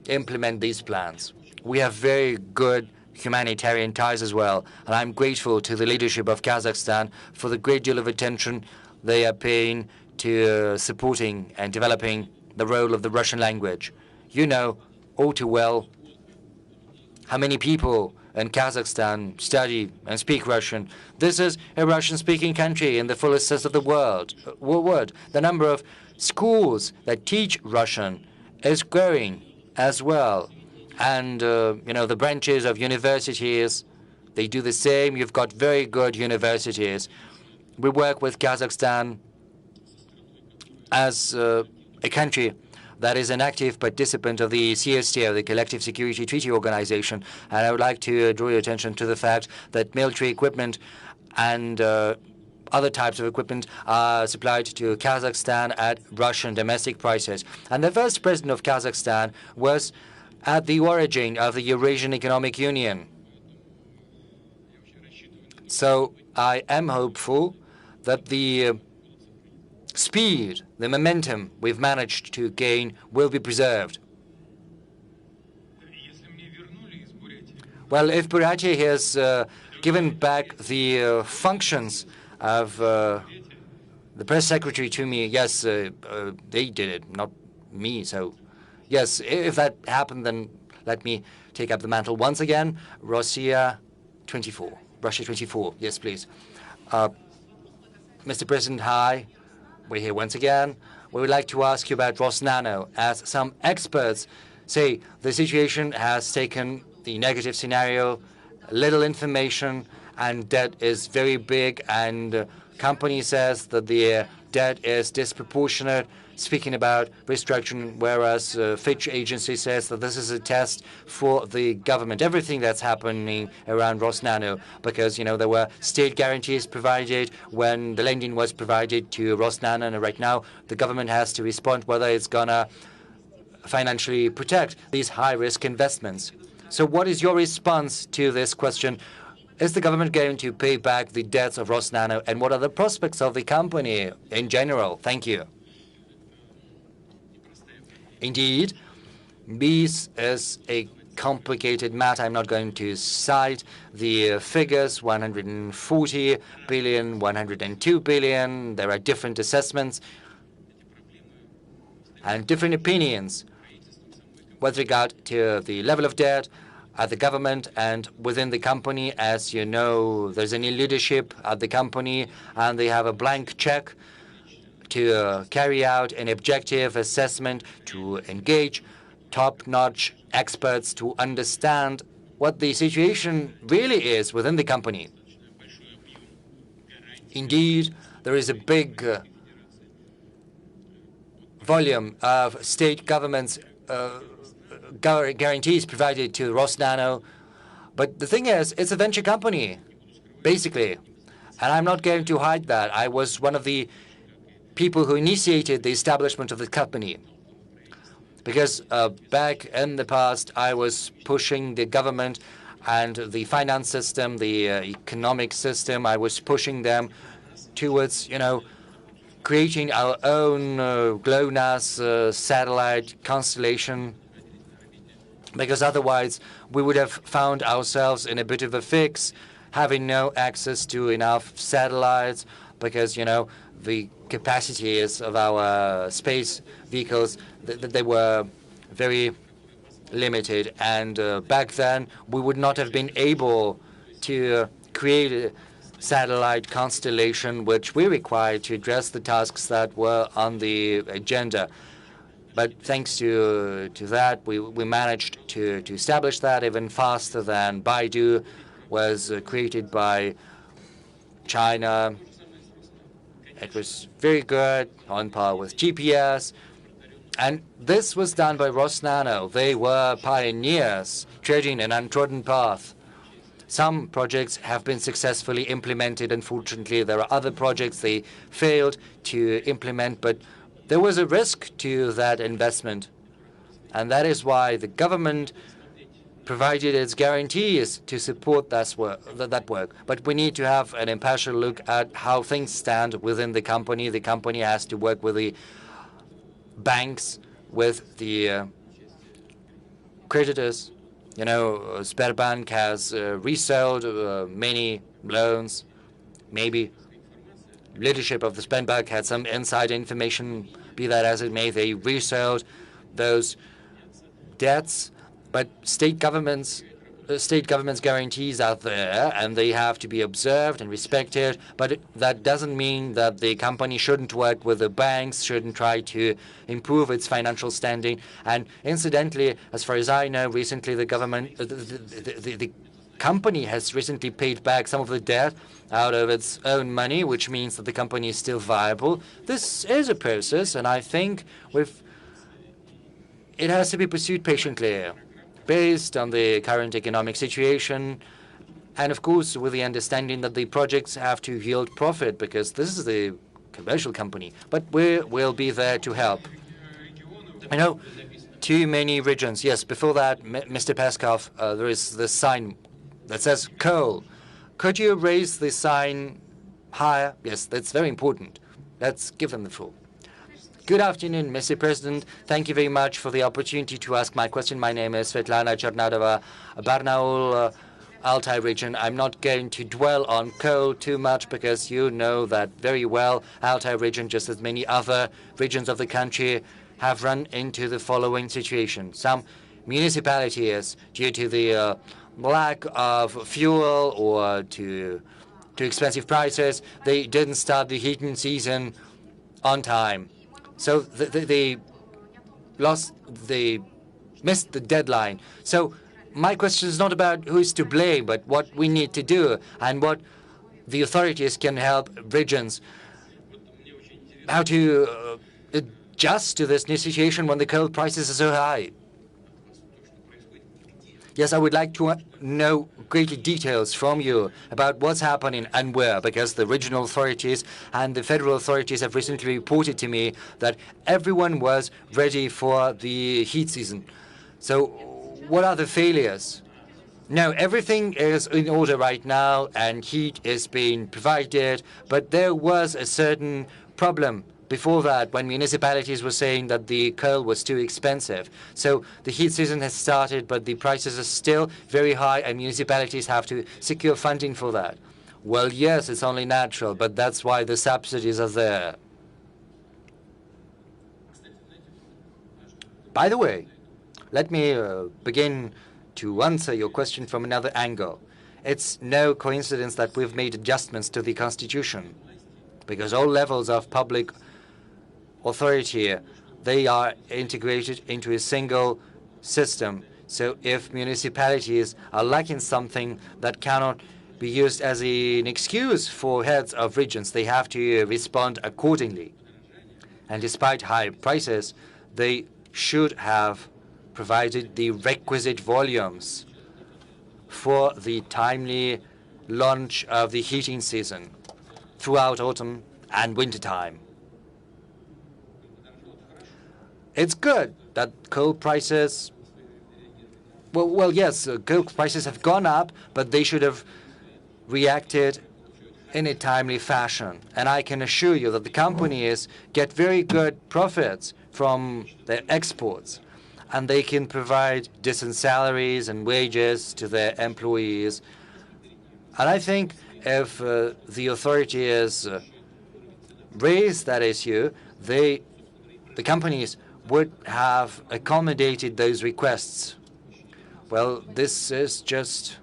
implement these plans. We have very good humanitarian ties as well, and I'm grateful to the leadership of Kazakhstan for the great deal of attention they are paying to supporting and developing the role of the Russian language. You know all too well how many people in Kazakhstan study and speak Russian. This is a Russian-speaking country in the fullest sense of the word. The number of schools that teach Russian is growing as well. And, the branches of universities, they do the same. You've got very good universities. We work with Kazakhstan as a country that is an active participant of the CSTO, the Collective Security Treaty Organization. And I would like to draw your attention to the fact that military equipment and other types of equipment are supplied to Kazakhstan at Russian domestic prices. And the first president of Kazakhstan was at the origin of the Eurasian Economic Union. So I am hopeful that the speed, the momentum we've managed to gain will be preserved. Well, if Buryatia has given back the functions of the press secretary to me, yes, they did it, not me. So, yes, if that happened, then let me take up the mantle once again. Russia 24. Yes, please. Mr. President, hi. We're here once again. We would like to ask you about Rosnano. As some experts say, the situation has taken the negative scenario, little information, and debt is very big, and company says that the debt is disproportionate, speaking about restructuring, whereas Fitch agency says that this is a test for the government. Everything that's happening around Rosnano, because, you know, there were state guarantees provided when the lending was provided to Rosnano, and right now the government has to respond whether it's gonna financially protect these high-risk investments. So what is your response to this question? Is the government going to pay back the debts of Rosnano, and what are the prospects of the company in general? Thank you. Indeed, this is a complicated matter. I'm not going to cite the figures, 140 billion, 102 billion. There are different assessments and different opinions with regard to the level of debt at the government and within the company. As you know, there's a new leadership at the company, and they have a blank check to carry out an objective assessment, to engage top-notch experts to understand what the situation really is within the company. Indeed, there is a big volume of state governments guarantees provided to Rosnano. But the thing is, it's a venture company, basically. And I'm not going to hide that. I was one of the people who initiated the establishment of the company. Because back in the past, I was pushing the government and the finance system, the economic system. I was pushing them towards, you know, creating our own GLONASS satellite constellation. Because otherwise, we would have found ourselves in a bit of a fix, having no access to enough satellites, because, you know, the capacities of our space vehicles, they were very limited. And back then, we would not have been able to create a satellite constellation which we required to address the tasks that were on the agenda. But thanks to that, we managed to establish that even faster than Baidu was created by China. It was very good, on par with GPS. And this was done by Rosnano. They were pioneers, treading an untrodden path. Some projects have been successfully implemented. Unfortunately, there are other projects they failed to implement, but there was a risk to that investment. And that is why the government provided its guarantees to support that work. But we need to have an impartial look at how things stand within the company. The company has to work with the banks, with the creditors. You know, Sberbank has resold many loans. Maybe leadership of the Sberbank had some inside information. Be that as it may, they resold those debts. But state governments guarantees are there, and they have to be observed and respected. But that doesn't mean that the company shouldn't work with the banks, shouldn't try to improve its financial standing. And incidentally, as far as I know, recently the government, the company has recently paid back some of the debt out of its own money, which means that the company is still viable. This is a process, and I think it has to be pursued patiently, based on the current economic situation, and of course with the understanding that the projects have to yield profit, because this is the commercial company. But we will be there to help. I know too many regions. Yes, before that, Mr. Peskov, there is the sign that says coal. Could you raise the sign higher? Yes, that's very important. Let's give them the floor. Good afternoon, Mr. President. Thank you very much for the opportunity to ask my question. My name is Svetlana Chernadova, Barnaul, Altai region. I'm not going to dwell on coal too much because you know that very well. Altai region, just as many other regions of the country, have run into the following situation. Some municipalities, due to the lack of fuel or to expensive prices, they didn't start the heating season on time. So they missed the deadline. So my question is not about who is to blame, but what we need to do and what the authorities can help regions, how to adjust to this new situation when the coal prices are so high. Yes, I would like to know greater details from you about what's happening and where, because the regional authorities and the federal authorities have recently reported to me that everyone was ready for the heat season. So what are the failures? No, everything is in order right now and heat is being provided, but there was a certain problem before that, when municipalities were saying that the coal was too expensive. So the heat season has started, but the prices are still very high, and municipalities have to secure funding for that. Well, yes, it's only natural, but that's why the subsidies are there. By the way, let me begin to answer your question from another angle. It's no coincidence that we've made adjustments to the Constitution, because all levels of public authority, they are integrated into a single system. So if municipalities are lacking something that cannot be used as an excuse for heads of regions, they have to respond accordingly. And despite high prices, they should have provided the requisite volumes for the timely launch of the heating season throughout autumn and winter time. It's good that coal prices, well, yes, coal prices have gone up, but they should have reacted in a timely fashion. And I can assure you that the companies get very good profits from their exports, and they can provide decent salaries and wages to their employees. And I think if the authorities raise that issue, the companies would have accommodated those requests. Well, this is just,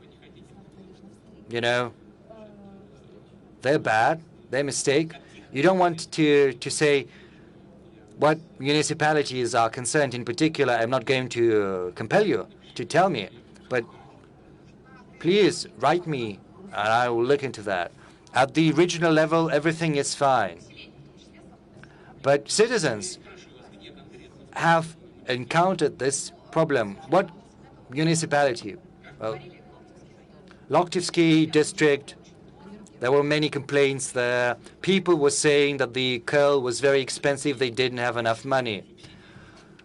you know, their bad, their mistake. You don't want to say what municipalities are concerned in particular. I'm not going to compel you to tell me, but please write me and I will look into that. At the regional level, everything is fine. But citizens have encountered this problem. What municipality? Well, Loktivsky district, there were many complaints there. People were saying that the coal was very expensive, they didn't have enough money.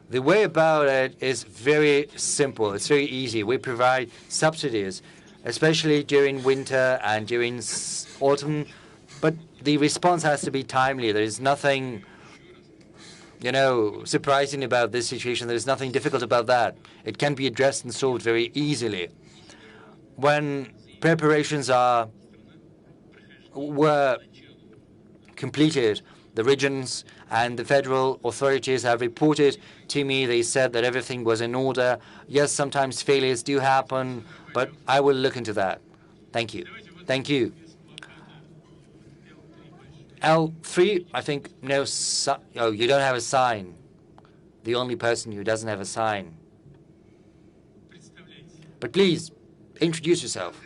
The way about it is very simple, it's very easy. We provide subsidies, especially during winter and during autumn, but the response has to be timely. There is nothing, you know, surprising about this situation. There is nothing difficult about that. It can be addressed and solved very easily. When preparations were completed, the regions and the federal authorities have reported to me. They said that everything was in order. Yes, sometimes failures do happen, but I will look into that. Thank you. Thank you. L3, I think, no, oh, you don't have a sign. The only person who doesn't have a sign. But please, introduce yourself.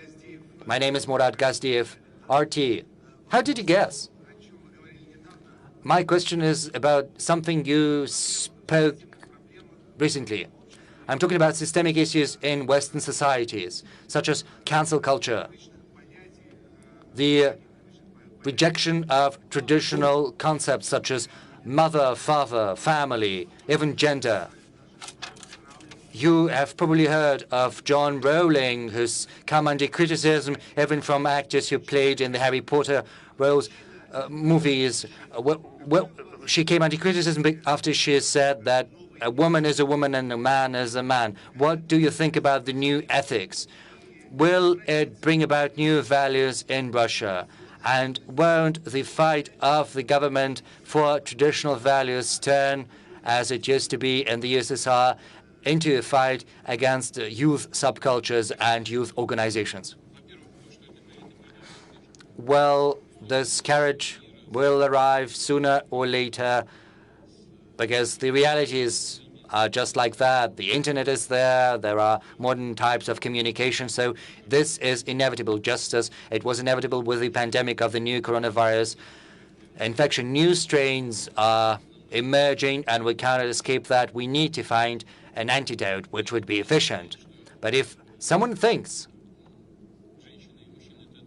My name is Murad Gazdiev, RT. How did you guess? My question is about something you spoke recently. I'm talking about systemic issues in Western societies, such as cancel culture, the rejection of traditional concepts such as mother, father, family, even gender. You have probably heard of John Rowling, who's come under criticism even from actors who played in the Harry Potter movies. Well, she came under criticism after she said that a woman is a woman and a man is a man. What do you think about the new ethics? Will it bring about new values in Russia? And won't the fight of the government for traditional values turn, as it used to be in the USSR, into a fight against youth subcultures and youth organizations? Well, this carriage will arrive sooner or later because the realities are just like that. The internet is there. There are modern types of communication. So this is inevitable, just as it was inevitable with the pandemic of the new coronavirus infection. New strains are emerging, and we cannot escape that. We need to find an antidote which would be efficient. But if someone thinks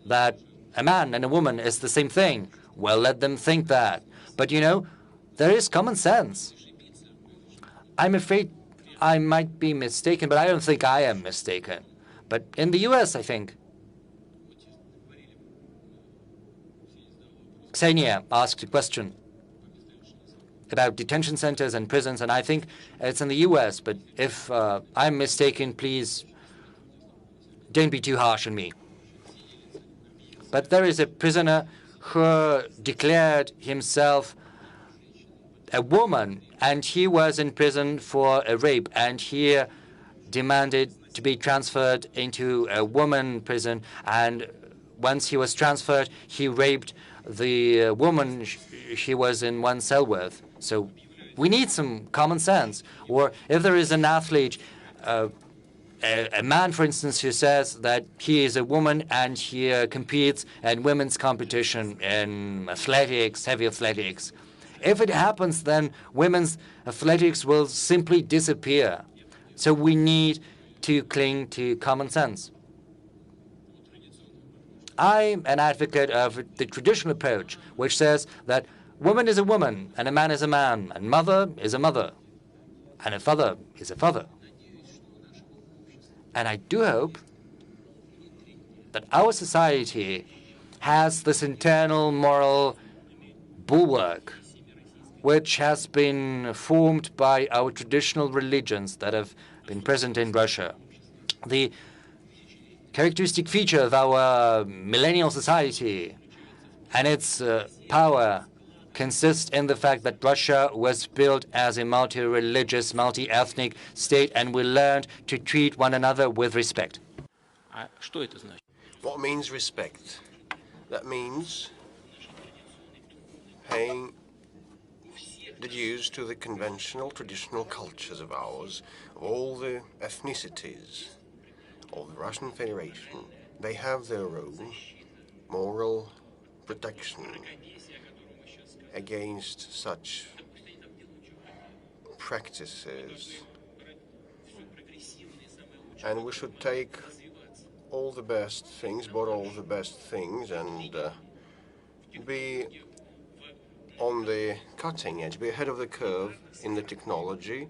that a man and a woman is the same thing, well, let them think that. But you know, there is common sense. I'm afraid I might be mistaken, but I don't think I am mistaken. But in the US, I think. Ksenia asked a question about detention centers and prisons, and I think it's in the US. But if I'm mistaken, please don't be too harsh on me. But there is a prisoner who declared himself a woman, and he was in prison for a rape, and he demanded to be transferred into a woman prison. And once he was transferred, he raped the woman he was in one cell with. So we need some common sense. Or if there is an athlete, a man, for instance, who says that he is a woman and he competes in women's competition in athletics, heavy athletics. If it happens, then women's athletics will simply disappear. So we need to cling to common sense. I'm an advocate of the traditional approach, which says that woman is a woman, and a man is a man, and mother is a mother, and a father is a father. And I do hope that our society has this internal moral bulwark which has been formed by our traditional religions that have been present in Russia. The characteristic feature of our millennial society and its power consists in the fact that Russia was built as a multi-religious, multi-ethnic state, and we learned to treat one another with respect. What means respect? That means paying the dues to the conventional, traditional cultures of ours, of all the ethnicities of the Russian Federation. They have their own moral protection against such practices. And we should take all the best things, but all the best things, and be on the cutting edge, be ahead of the curve in the technology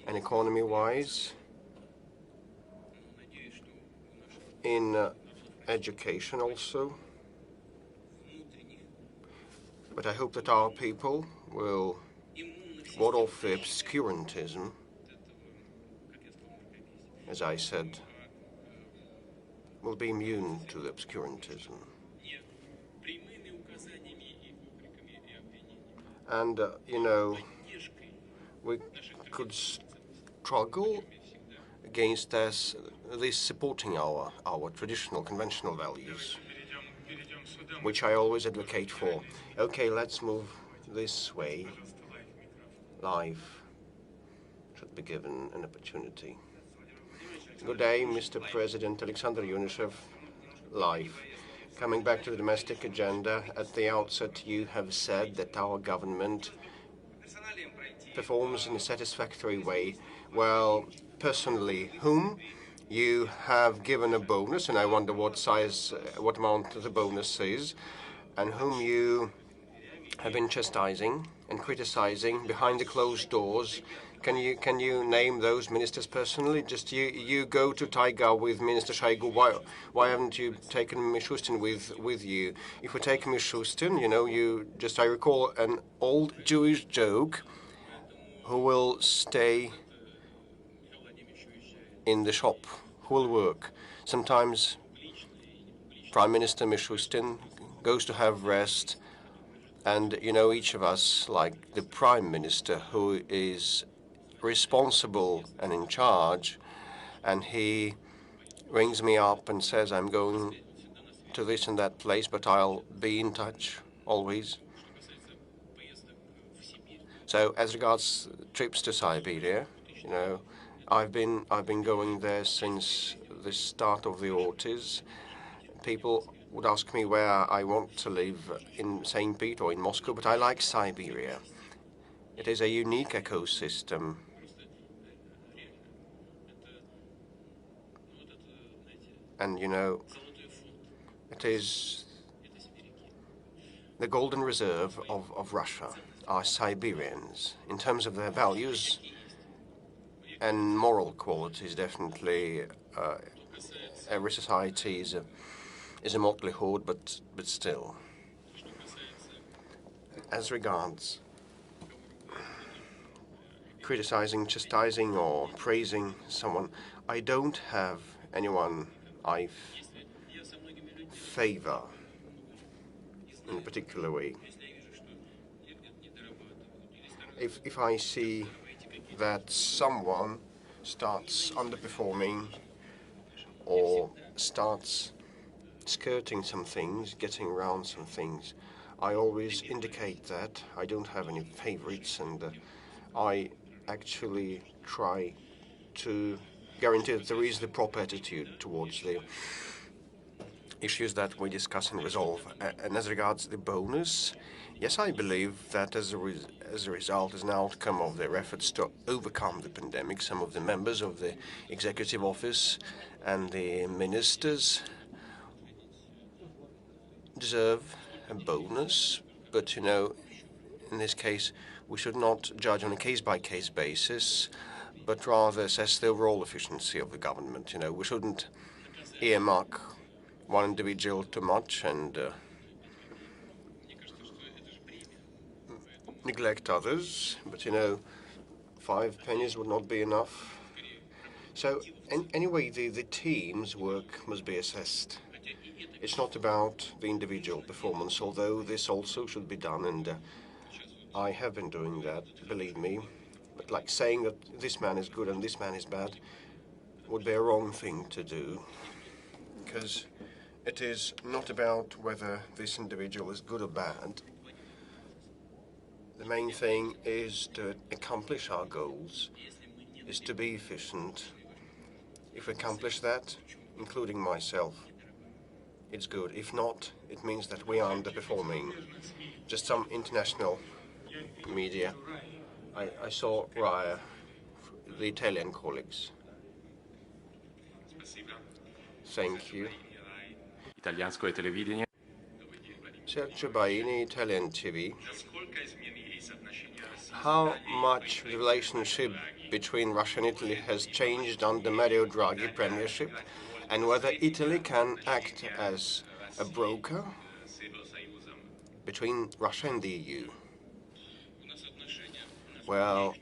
and economy-wise, in education also. But I hope that our people will ward off the obscurantism, as I said, will be immune to the obscurantism. And, you know, we could struggle against this supporting our traditional, conventional values, which I always advocate for. Okay, let's move this way. Life should be given an opportunity. Good day, Mr. President. Alexander Yunishev, live. Coming back to the domestic agenda, at the outset you have said that our government performs in a satisfactory way. Well, personally, whom you have given a bonus, and I wonder what size, what amount the bonus is, and whom you have been chastising and criticizing behind the closed doors. Can you name those ministers personally? Just you go to Taiga with Minister Shoigu. Why haven't you taken Mishustin with you? If we take Mishustin, I recall an old Jewish joke. Who will stay in the shop? Who will work? Sometimes Prime Minister Mishustin goes to have rest, and each of us, like the Prime Minister, who is responsible and in charge, and he rings me up and says, I'm going to this and that place, but I'll be in touch always. So as regards trips to Siberia, I've been going there since the start of the aughties. People would ask me where I want to live, in St. Pete or in Moscow, but I like Siberia. It is a unique ecosystem. And it is the golden reserve of Russia, are Siberians, in terms of their values and moral qualities. Definitely, every society is a motley horde, but still. As regards criticizing, chastising, or praising someone, I don't have anyone I favor in a particular way. If I see that someone starts underperforming or starts skirting some things, getting around some things, I always indicate that I don't have any favorites, and I actually try to guarantee that there is the proper attitude towards the issues that we discuss and resolve. And as regards the bonus, yes, I believe that as a result, as an outcome of their efforts to overcome the pandemic, some of the members of the executive office and the ministers deserve a bonus. But, in this case, we should not judge on a case-by-case basis, but rather assess the overall efficiency of the government. We shouldn't earmark one individual too much and neglect others. But 5 pennies would not be enough. So anyway, the team's work must be assessed. It's not about the individual performance, although this also should be done, and I have been doing that, believe me. But like saying that this man is good and this man is bad would be a wrong thing to do, because it is not about whether this individual is good or bad. The main thing is to accomplish our goals, is to be efficient. If we accomplish that, including myself, it's good. If not, it means that we are underperforming. Just some international media. I saw Raya, the Italian colleagues. Thank you. Итальянское телевидение. Sergio Baini, Italian TV. How much the relationship between Russia and Italy has changed under Mario Draghi premiership, and whether Italy can act as a broker between Russia and the EU? Well,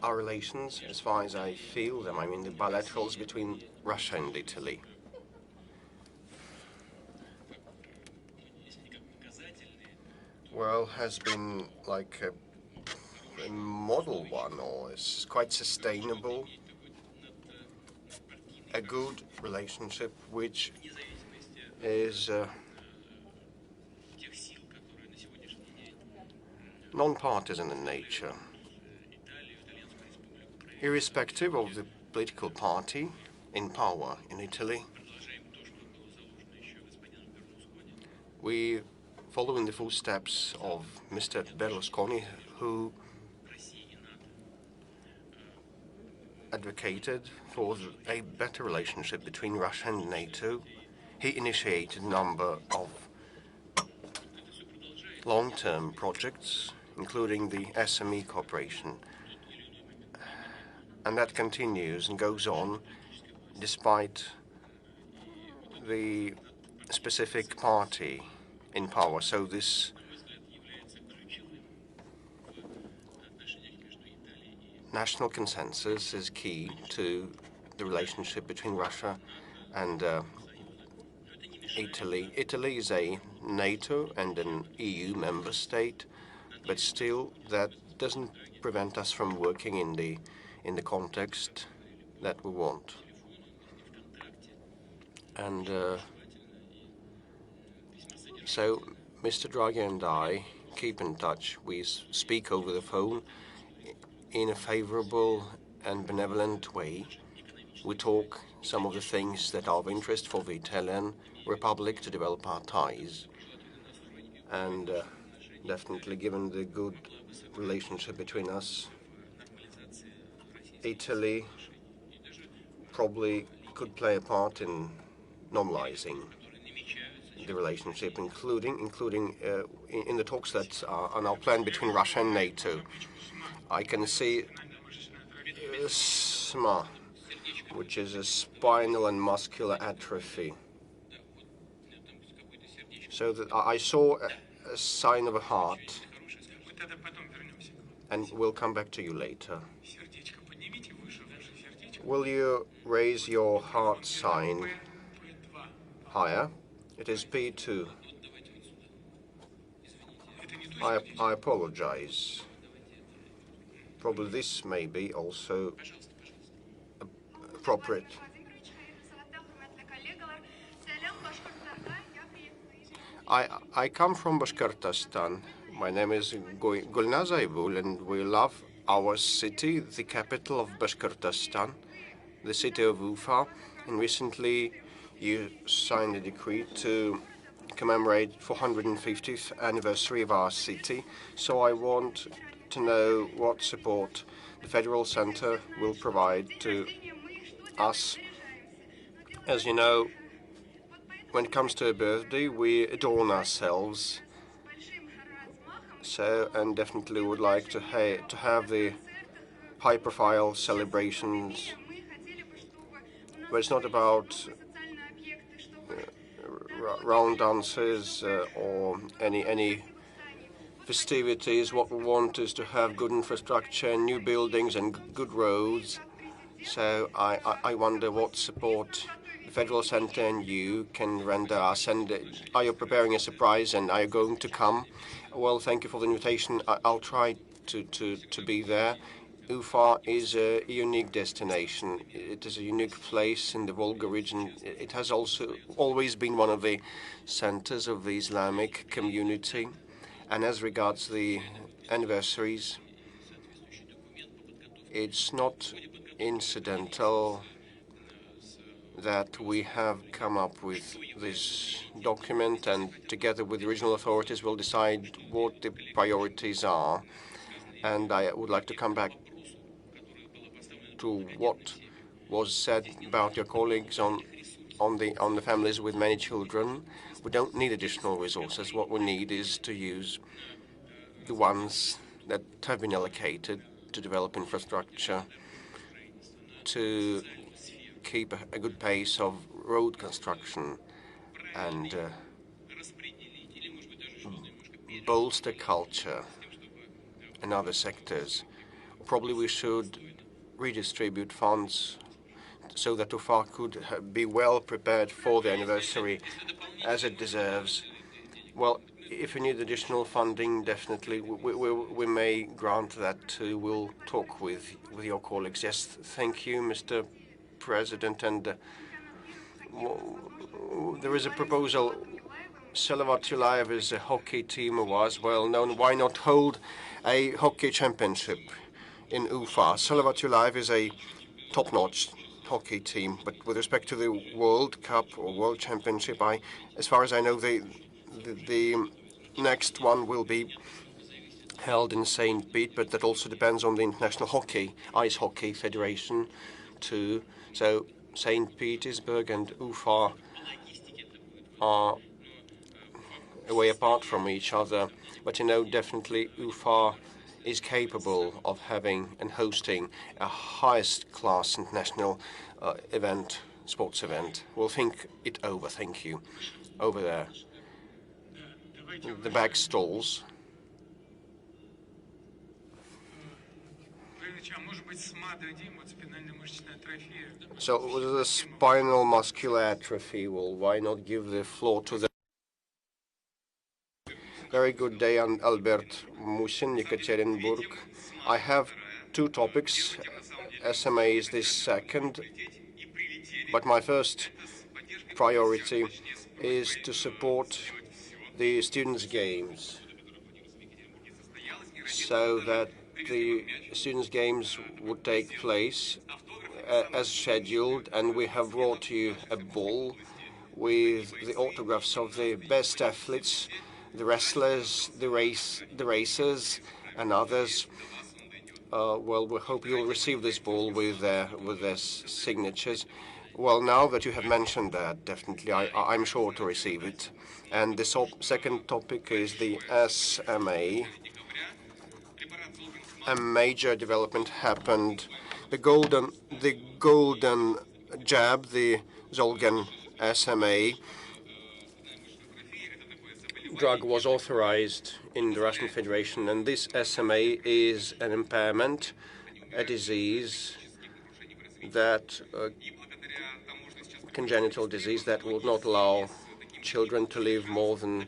our relations, as far as I feel them, I mean the bilaterals between Russia and Italy, well, has been like a model one, or it's quite sustainable, a good relationship which is non-partisan in nature. Irrespective of the political party in power in Italy. We follow in the footsteps of Mr. Berlusconi, who advocated for a better relationship between Russia and NATO. He initiated a number of long-term projects, including the SME cooperation. And that continues and goes on despite the specific party in power. So this national consensus is key to the relationship between Russia and Italy. Italy is a NATO and an EU member state, but still that doesn't prevent us from working in the context that we want. And so Mr. Draghi and I keep in touch. We speak over the phone in a favorable and benevolent way. We talk some of the things that are of interest for the Italian Republic to develop our ties. And definitely, given the good relationship between us, Italy probably could play a part in normalizing the relationship, including in the talks that are now planned between Russia and NATO. I can see SMA, which is a spinal and muscular atrophy. So that I saw a sign of a heart, and we'll come back to you later. Will you raise your heart sign higher? It is P2. I apologize. Probably this may be also appropriate. I come from Bashkortostan. My name is Gulnazaybul, and we love our city, the capital of Bashkortostan, the city of Ufa. And recently you signed a decree to commemorate 450th anniversary of our city. So I want to know what support the Federal Center will provide to us. As you know, when it comes to a birthday, we adorn ourselves. So, and definitely would like to have the high-profile celebrations, but it's not about round dances or any festivities. What we want is to have good infrastructure, new buildings, and good roads. So I wonder what support the Federal Center and you can render us. And are you preparing a surprise, and are you going to come? Well, thank you for the invitation. I'll try to be there. Ufa is a unique destination. It is a unique place in the Volga region. It has also always been one of the centers of the Islamic community. And as regards the anniversaries, it's not incidental that we have come up with this document, and together with the regional authorities we'll decide what the priorities are. And I would like to come back to what was said about your colleagues on the families with many children. We don't need additional resources. What we need is to use the ones that have been allocated to develop infrastructure, to keep a good pace of road construction, and bolster culture and other sectors. Probably we should redistribute funds so that Ufa could be well prepared for the anniversary as it deserves. Well, if you need additional funding, definitely we may grant that too. We'll talk with your colleagues. Yes, thank you, Mr. President. And there is a proposal. Salavat Yulayev is a hockey team who was well known. Why not hold a hockey championship in Ufa? Salavat Yulayev is a top-notch hockey team. But with respect to the World Cup or World Championship, as far as I know, the next one will be held in St. Pete, but that also depends on the International Ice Hockey Federation too. So St. Petersburg and Ufa are a way apart from each other. But definitely Ufa is capable of having and hosting a highest class international sports event. We'll think it over. Thank you. Over there. The back stalls. So with the spinal muscular atrophy, well, why not give the floor to the very good day, Albert Musin, Yekaterinburg. I have two topics. SMA is the second, but my first priority is to support the students' games so that the students' games would take place as scheduled, and we have brought you a ball with the autographs of the best athletes, the wrestlers, the racers, and others. Well, we hope you'll receive this ball with their signatures. Well, now that you have mentioned that, definitely, I'm sure to receive it. And the second topic is the SMA. A major development happened. The golden jab, the Zolgan SMA drug was authorized in the Russian Federation, and this SMA is an impairment, a disease that congenital disease that will not allow children to live more than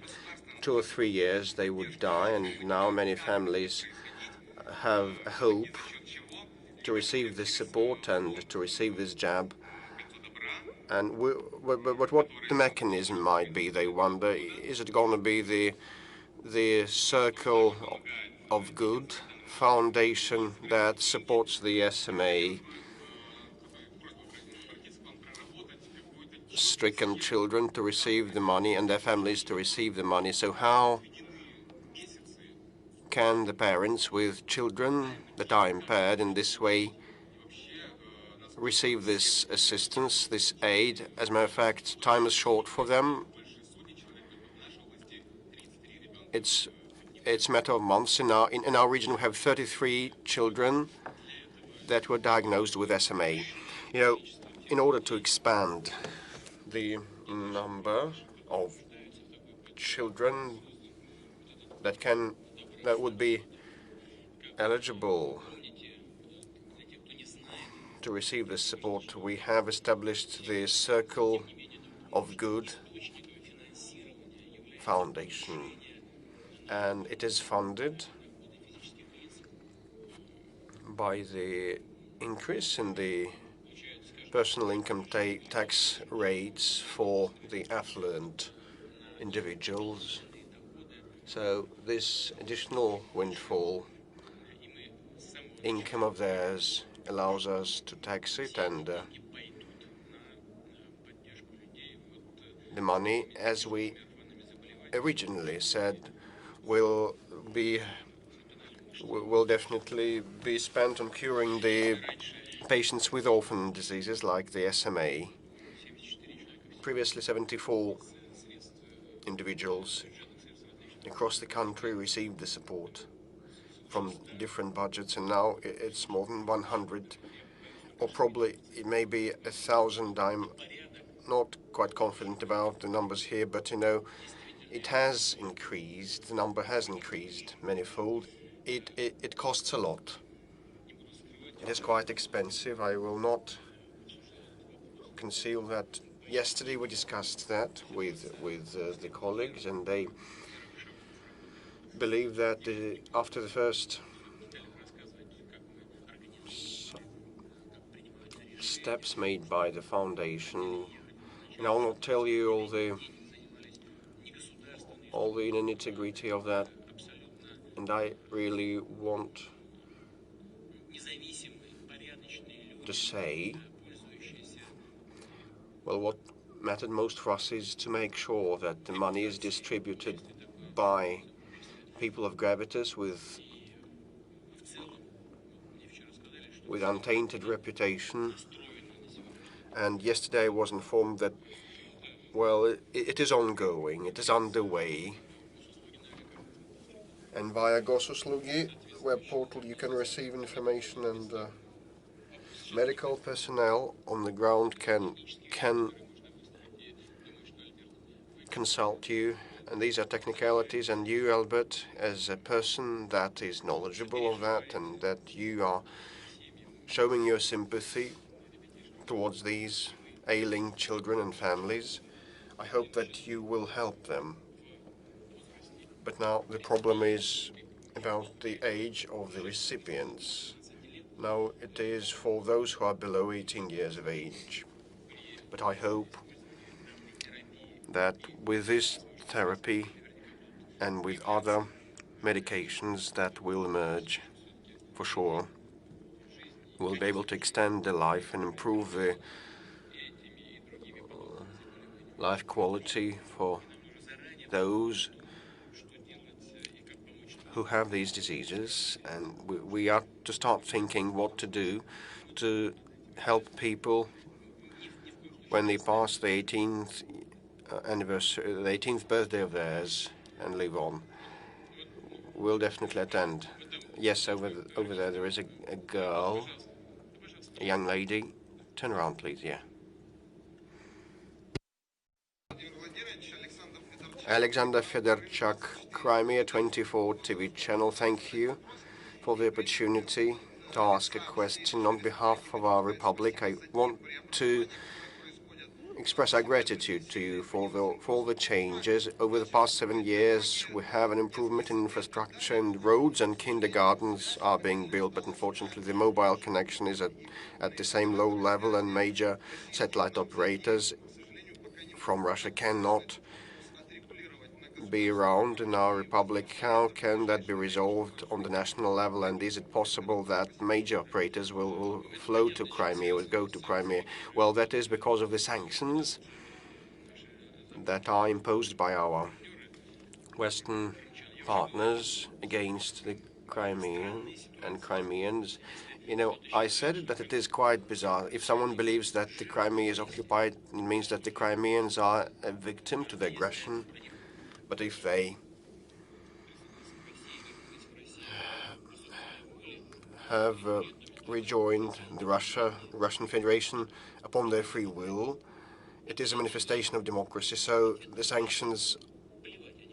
2 or 3 years. They would die, and now many families have a hope to receive this support and to receive this jab. And but what the mechanism might be, they wonder. Is it going to be the Circle of Good foundation that supports the SMA stricken children to receive the money and their families to receive the money? So how can the parents with children that are impaired in this way receive this assistance, this aid? As a matter of fact, time is short for them. It's a matter of months. In our region, we have 33 children that were diagnosed with SMA. In order to expand the number of children that would be eligible to receive this support, we have established the Circle of Good Foundation, and it is funded by the increase in the personal income tax rates for the affluent individuals. So this additional windfall income of theirs allows us to tax it, and the money, as we originally said, will definitely be spent on curing the patients with orphan diseases like the SMA. Previously, 74 individuals across the country received the support from different budgets, and now it's more than 100, or probably it may be 1,000. I'm not quite confident about the numbers here, but it has increased. The number has increased manifold. It costs a lot. It is quite expensive. I will not conceal that. Yesterday we discussed that with the colleagues, and they believe that after the first steps made by the foundation, and I will not tell you all the nitty-gritty of that, and I really want to say Well, what mattered most for us is to make sure that the money is distributed by people of gravitas with untainted reputation. And yesterday I was informed that, well, it is ongoing, it is underway. And via Gosuslugi web portal you can receive information, and medical personnel on the ground can consult you. And these are technicalities, and you, Albert, as a person that is knowledgeable of that and that you are showing your sympathy towards these ailing children and families, I hope that you will help them. But now the problem is about the age of the recipients. Now it is for those who are below 18 years of age. But I hope that with this therapy and with other medications that will emerge, for sure, we'll be able to extend their life and improve the life quality for those who have these diseases. And we are to start thinking what to do to help people when they pass the 18th anniversary, the 18th birthday of theirs, and live on. We'll definitely attend. Yes, over there is a girl, a young lady. Turn around, please. Yeah. Alexander Fedorchuk, Crimea 24 TV channel. Thank you for the opportunity to ask a question on behalf of our republic. I want to express our gratitude to you for all the changes. Over the past 7 years, we have an improvement in infrastructure, and roads and kindergartens are being built, but unfortunately the mobile connection is at the same low level, and major satellite operators from Russia cannot be around in our republic. How can that be resolved on the national level, and is it possible that major operators will flow to Crimea, will go to Crimea? Well, that is because of the sanctions that are imposed by our Western partners against the Crimeans and Crimeans. You know, I said that it is quite bizarre. If someone believes that the Crimea is occupied, it means that the Crimeans are a victim to the aggression. But if they have rejoined the Russian Federation upon their free will, it is a manifestation of democracy. So the sanctions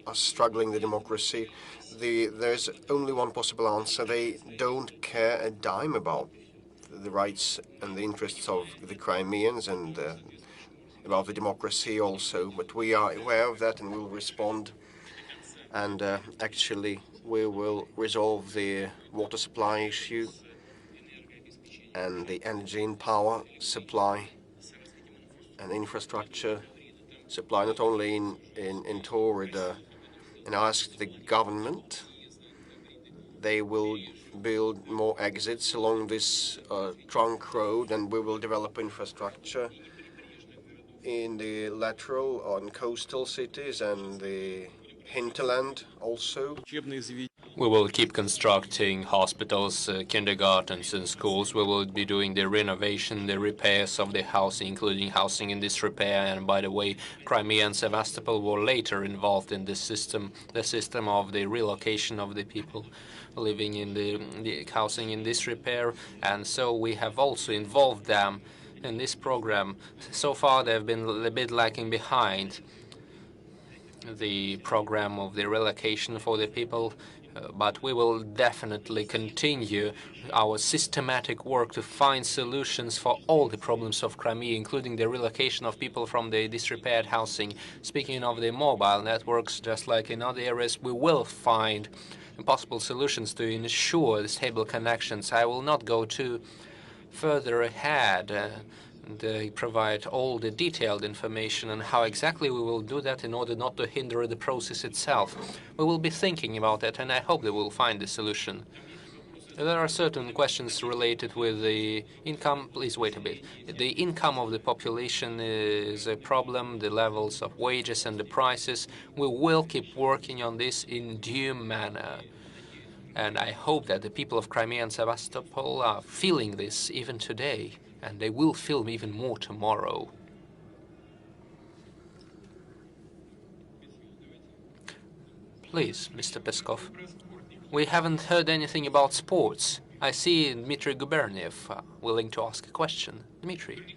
are struggling the democracy. There's only one possible answer. They don't care a dime about the rights and the interests of the Crimeans and about the democracy also. But we are aware of that and will respond. And actually, we will resolve the water supply issue and the energy and power supply and infrastructure supply, not only in Taurida. And I asked the government, they will build more exits along this trunk road, and we will develop infrastructure in the lateral on coastal cities and the hinterland also. We will keep constructing hospitals, kindergartens, and schools. We will be doing the renovation, the repairs of the housing, including housing in disrepair. And by the way, Crimea and Sevastopol were later involved in the system of the relocation of the people living in the housing in disrepair. And so we have also involved them in this program. So far, they've been a bit lagging behind the program of the relocation for the people. But we will definitely continue our systematic work to find solutions for all the problems of Crimea, including the relocation of people from the disrepaired housing. Speaking of the mobile networks, just like in other areas, we will find possible solutions to ensure stable connections. I will not go too further ahead. They provide all the detailed information on how exactly we will do that in order not to hinder the process itself. We will be thinking about that, and I hope they will find the solution. There are certain questions related with the income. Please wait a bit. The income of the population is a problem, the levels of wages and the prices. We will keep working on this in due manner. And I hope that the people of Crimea and Sevastopol are feeling this even today, and they will feel even more tomorrow. Please, Mr. Peskov. We haven't heard anything about sports. I see Dmitry Guberniev willing to ask a question. Dmitry,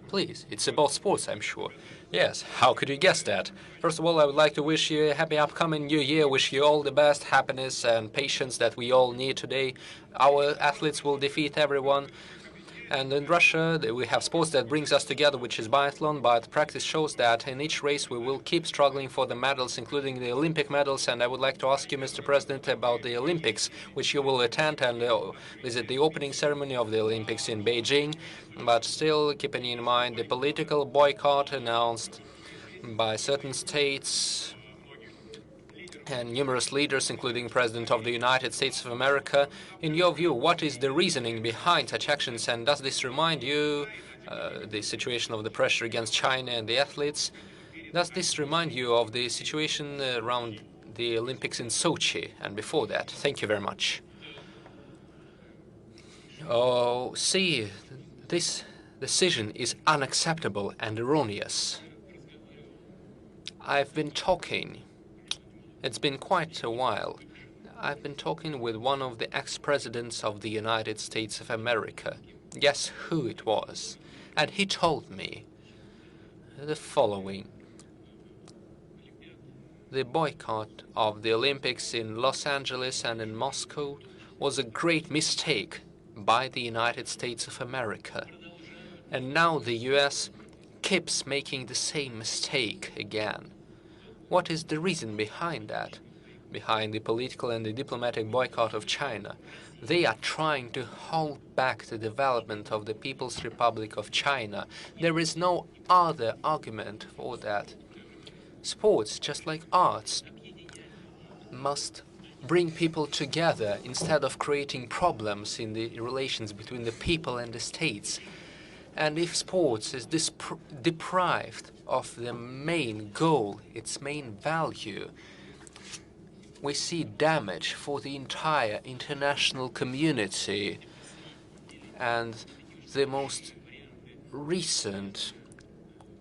please, it's about sports, I'm sure. Yes, how could you guess that? First of all, I would like to wish you a happy upcoming new year, wish you all the best, happiness and patience that we all need today. Our athletes will defeat everyone. And in Russia, we have sports that brings us together, which is biathlon, but practice shows that in each race we will keep struggling for the medals, including the Olympic medals. And I would like to ask you, Mr. President, about the Olympics, which you will attend and visit the opening ceremony of the Olympics in Beijing. But still, keeping in mind the political boycott announced by certain states and numerous leaders, including the President of the United States of America. In your view, what is the reasoning behind such actions, and does this remind you the situation of the pressure against China and the athletes? Does this remind you of the situation around the Olympics in Sochi and before that? Thank you very much. Oh, see, this decision is unacceptable and erroneous. I've been talking. It's been quite a while. I've been talking with one of the ex-presidents of the United States of America. Guess who it was? And he told me the following. The boycott of the Olympics in Los Angeles and in Moscow was a great mistake by the United States of America. And now the US keeps making the same mistake again. What is the reason behind that? Behind the political and the diplomatic boycott of China? They are trying to hold back the development of the People's Republic of China. There is no other argument for that. Sports, just like arts, must bring people together instead of creating problems in the relations between the people and the states. And if sports is deprived of the main goal, its main value, we see damage for the entire international community. And the most recent,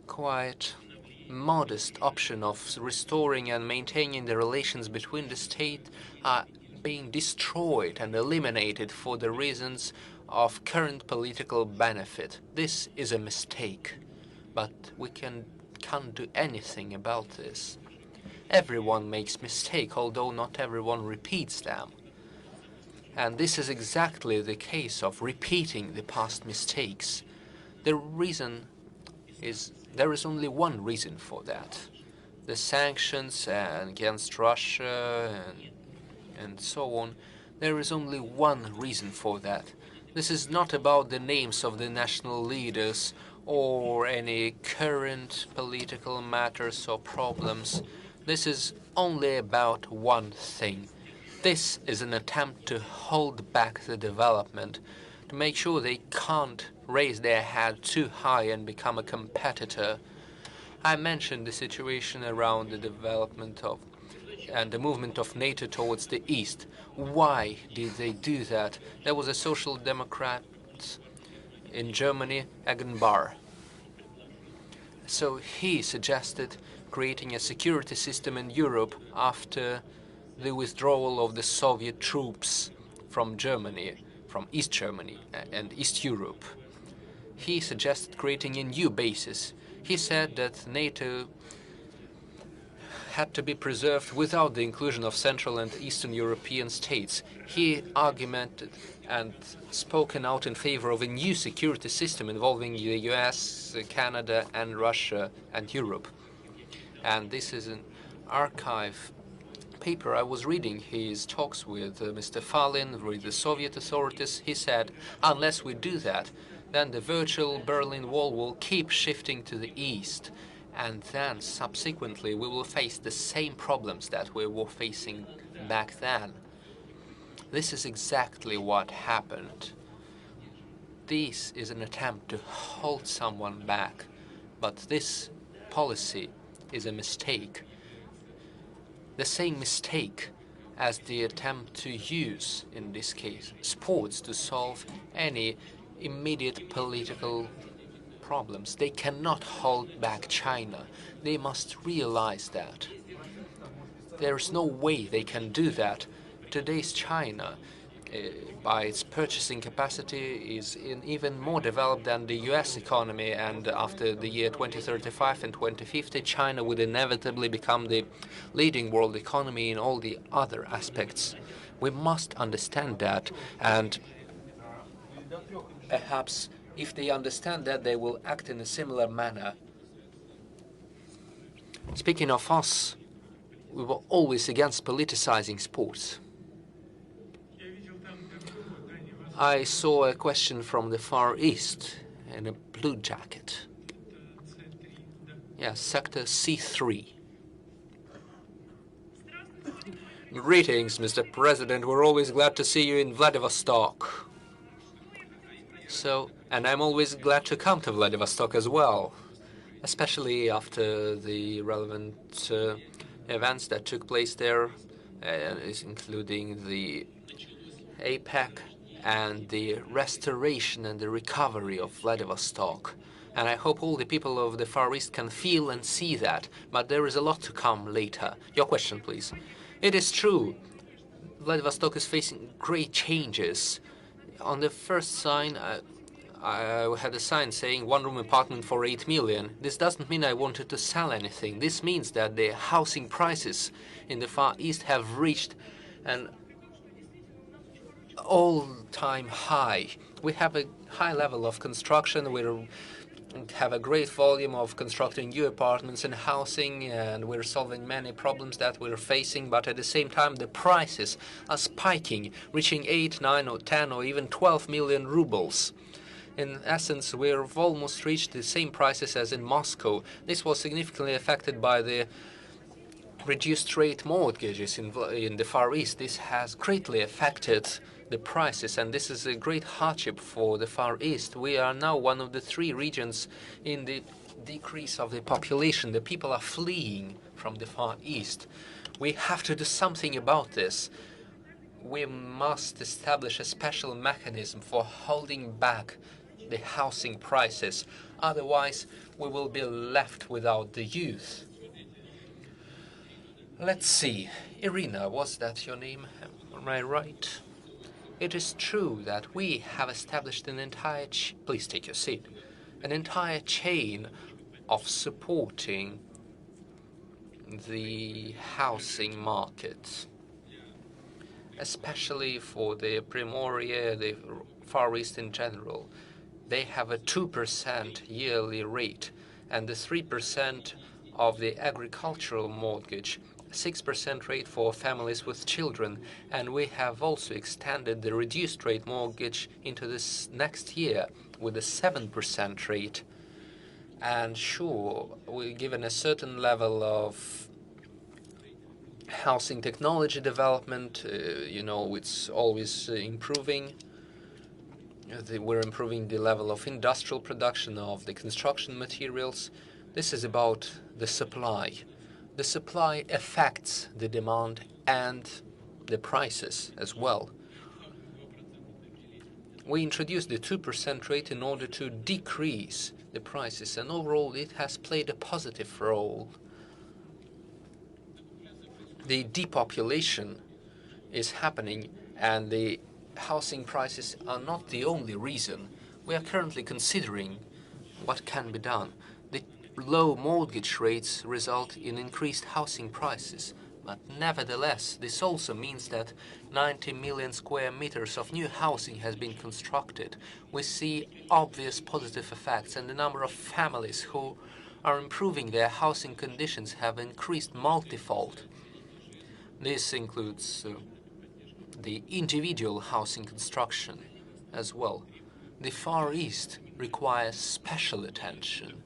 quite modest option of restoring and maintaining the relations between the state are being destroyed and eliminated for the reasons of current political benefit. This is a mistake, but we can't do anything about this. Everyone makes mistakes, although not everyone repeats them. And this is exactly the case of repeating the past mistakes. The reason is, there is only one reason for that. The sanctions against Russia and so on, there is only one reason for that. This is not about the names of the national leaders or any current political matters or problems. This is only about one thing. This is an attempt to hold back the development, to make sure they can't raise their head too high and become a competitor. I mentioned the situation around the development of and the movement of NATO towards the east. Why did they do that? There was a social democrat in Germany, Eggenbar. So he suggested creating a security system in Europe after the withdrawal of the Soviet troops from Germany, from East Germany and East Europe. He suggested creating a new basis. He said that NATO had to be preserved without the inclusion of Central and Eastern European states. He argued and spoken out in favor of a new security system involving the US, Canada, and Russia and Europe. And this is an archive paper I was reading his talks with Mr. Falin, with the Soviet authorities. He said, unless we do that, then the virtual Berlin Wall will keep shifting to the east. And then, subsequently, we will face the same problems that we were facing back then. This is exactly what happened. This is an attempt to hold someone back, but this policy is a mistake. The same mistake as the attempt to use, in this case, sports to solve any immediate political problems. They cannot hold back China. They must realize that. There's no way they can do that. Today's China, by its purchasing capacity, is even more developed than the US economy, and after the year 2035 and 2050, China would inevitably become the leading world economy in all the other aspects. We must understand that, and perhaps if they understand that, they will act in a similar manner. Speaking of us, we were always against politicizing sports. I saw a question from the Far East in a blue jacket. Yes, Sector C3. Greetings, Mr. President. We're always glad to see you in Vladivostok. And I'm always glad to come to Vladivostok as well, especially after the relevant events that took place there, including the APEC and the restoration and the recovery of Vladivostok. And I hope all the people of the Far East can feel and see that. But there is a lot to come later. Your question, please. It is true. Vladivostok is facing great changes. On the first sign, I had a sign saying one-room apartment for 8 million. This doesn't mean I wanted to sell anything. This means that the housing prices in the Far East have reached an all-time high. We have a high level of construction. We have a great volume of constructing new apartments and housing, and we're solving many problems that we're facing, but at the same time the prices are spiking, reaching 8, 9 or 10 or even 12 million rubles. In essence, we've almost reached the same prices as in Moscow. This was significantly affected by the reduced rate mortgages in the Far East. This has greatly affected the prices, and this is a great hardship for the Far East. We are now one of the 3 regions in the decrease of the population. The people are fleeing from the Far East. We have to do something about this. We must establish a special mechanism for holding back the housing prices. Otherwise, we will be left without the youth. Let's see. Irina, was that your name? Am I right? It is true that we have established an entire please take your seat. An entire chain of supporting the housing market, especially for the Primorie, the Far East in general. They have a 2% yearly rate, and the 3% of the agricultural mortgage, 6% rate for families with children, and we have also extended the reduced rate mortgage into this next year with a 7% rate. And sure, we're given a certain level of housing technology development, it's always improving. We're improving the level of industrial production of the construction materials. This is about the supply. The supply affects the demand and the prices as well. We introduced the 2% rate in order to decrease the prices, and overall it has played a positive role. The depopulation is happening, and the housing prices are not the only reason. We are currently considering what can be done. The low mortgage rates result in increased housing prices, but nevertheless, this also means that 90 million square meters of new housing has been constructed. We see obvious positive effects, and the number of families who are improving their housing conditions have increased multifold. This includes the individual housing construction as well. The Far East requires special attention.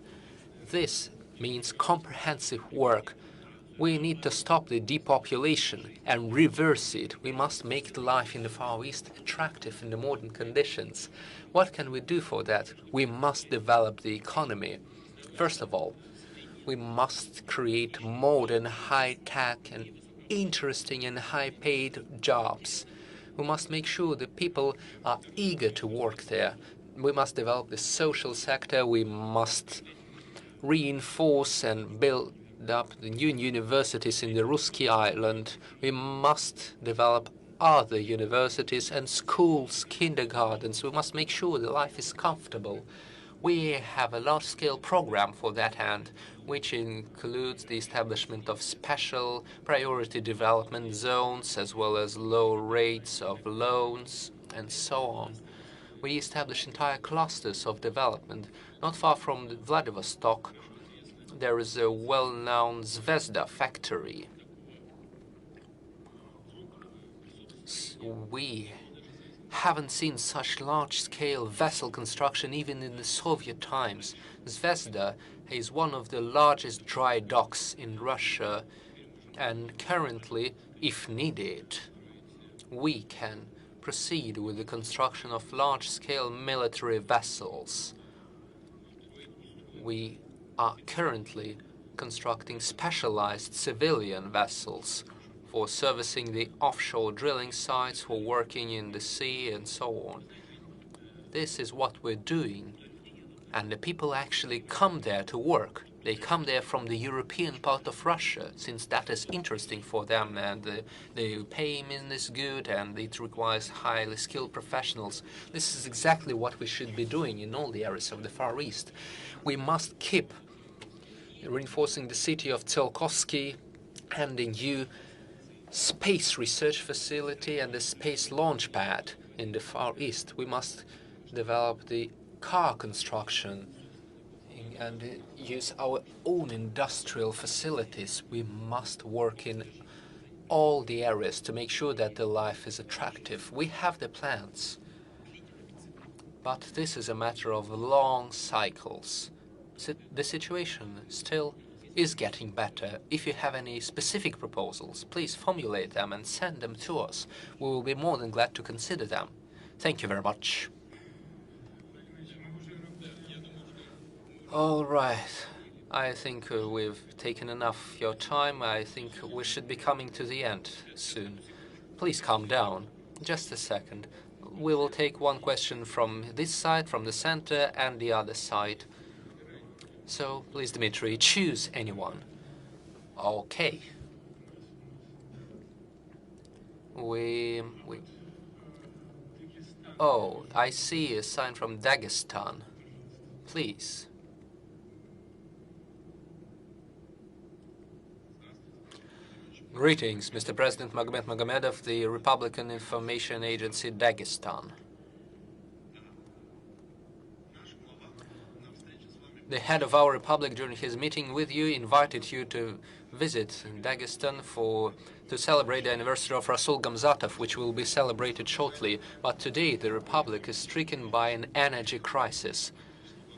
This means comprehensive work. We need to stop the depopulation and reverse it. We must make the life in the Far East attractive in the modern conditions. What can we do for that? We must develop the economy. First of all, we must create modern, high-tech and interesting and high-paid jobs. We must make sure that people are eager to work there. We must develop the social sector. We must reinforce and build up the new universities in the Ruski Island. We must develop other universities and schools, kindergartens. We must make sure the life is comfortable. We have a large-scale program for that end, which includes the establishment of special priority development zones, as well as low rates of loans, and so on. We establish entire clusters of development. Not far from Vladivostok, there is a well-known Zvezda factory. We haven't seen such large-scale vessel construction even in the Soviet times. Zvezda is one of the largest dry docks in Russia, and currently, if needed, we can proceed with the construction of large-scale military vessels. We are currently constructing specialized civilian vessels for servicing the offshore drilling sites, for working in the sea, and so on. This is what we're doing. And the people actually come there to work. They come there from the European part of Russia, since that is interesting for them, and the payment is good, and it requires highly skilled professionals. This is exactly what we should be doing in all the areas of the Far East. We must keep reinforcing the city of Tsiolkovsky and the new space research facility and the space launch pad in the Far East. We must develop the car construction and use our own industrial facilities. We must work in all the areas to make sure that the life is attractive. We have the plans, but this is a matter of long cycles. The situation still is getting better. If you have any specific proposals, please formulate them and send them to us. We will be more than glad to consider them. Thank you very much. All right. I think we've taken enough of your time. I think we should be coming to the end soon. Please calm down. Just a second. We will take one question from this side, from the center, and the other side. So, please, Dmitry, choose anyone. Okay. Oh, I see a sign from Dagestan. Please. Greetings, Mr. President Magomed Magomedov, the Republican Information Agency, Dagestan. The head of our republic, during his meeting with you, invited you to visit Dagestan to celebrate the anniversary of Rasul Gamzatov, which will be celebrated shortly. But today, the republic is stricken by an energy crisis.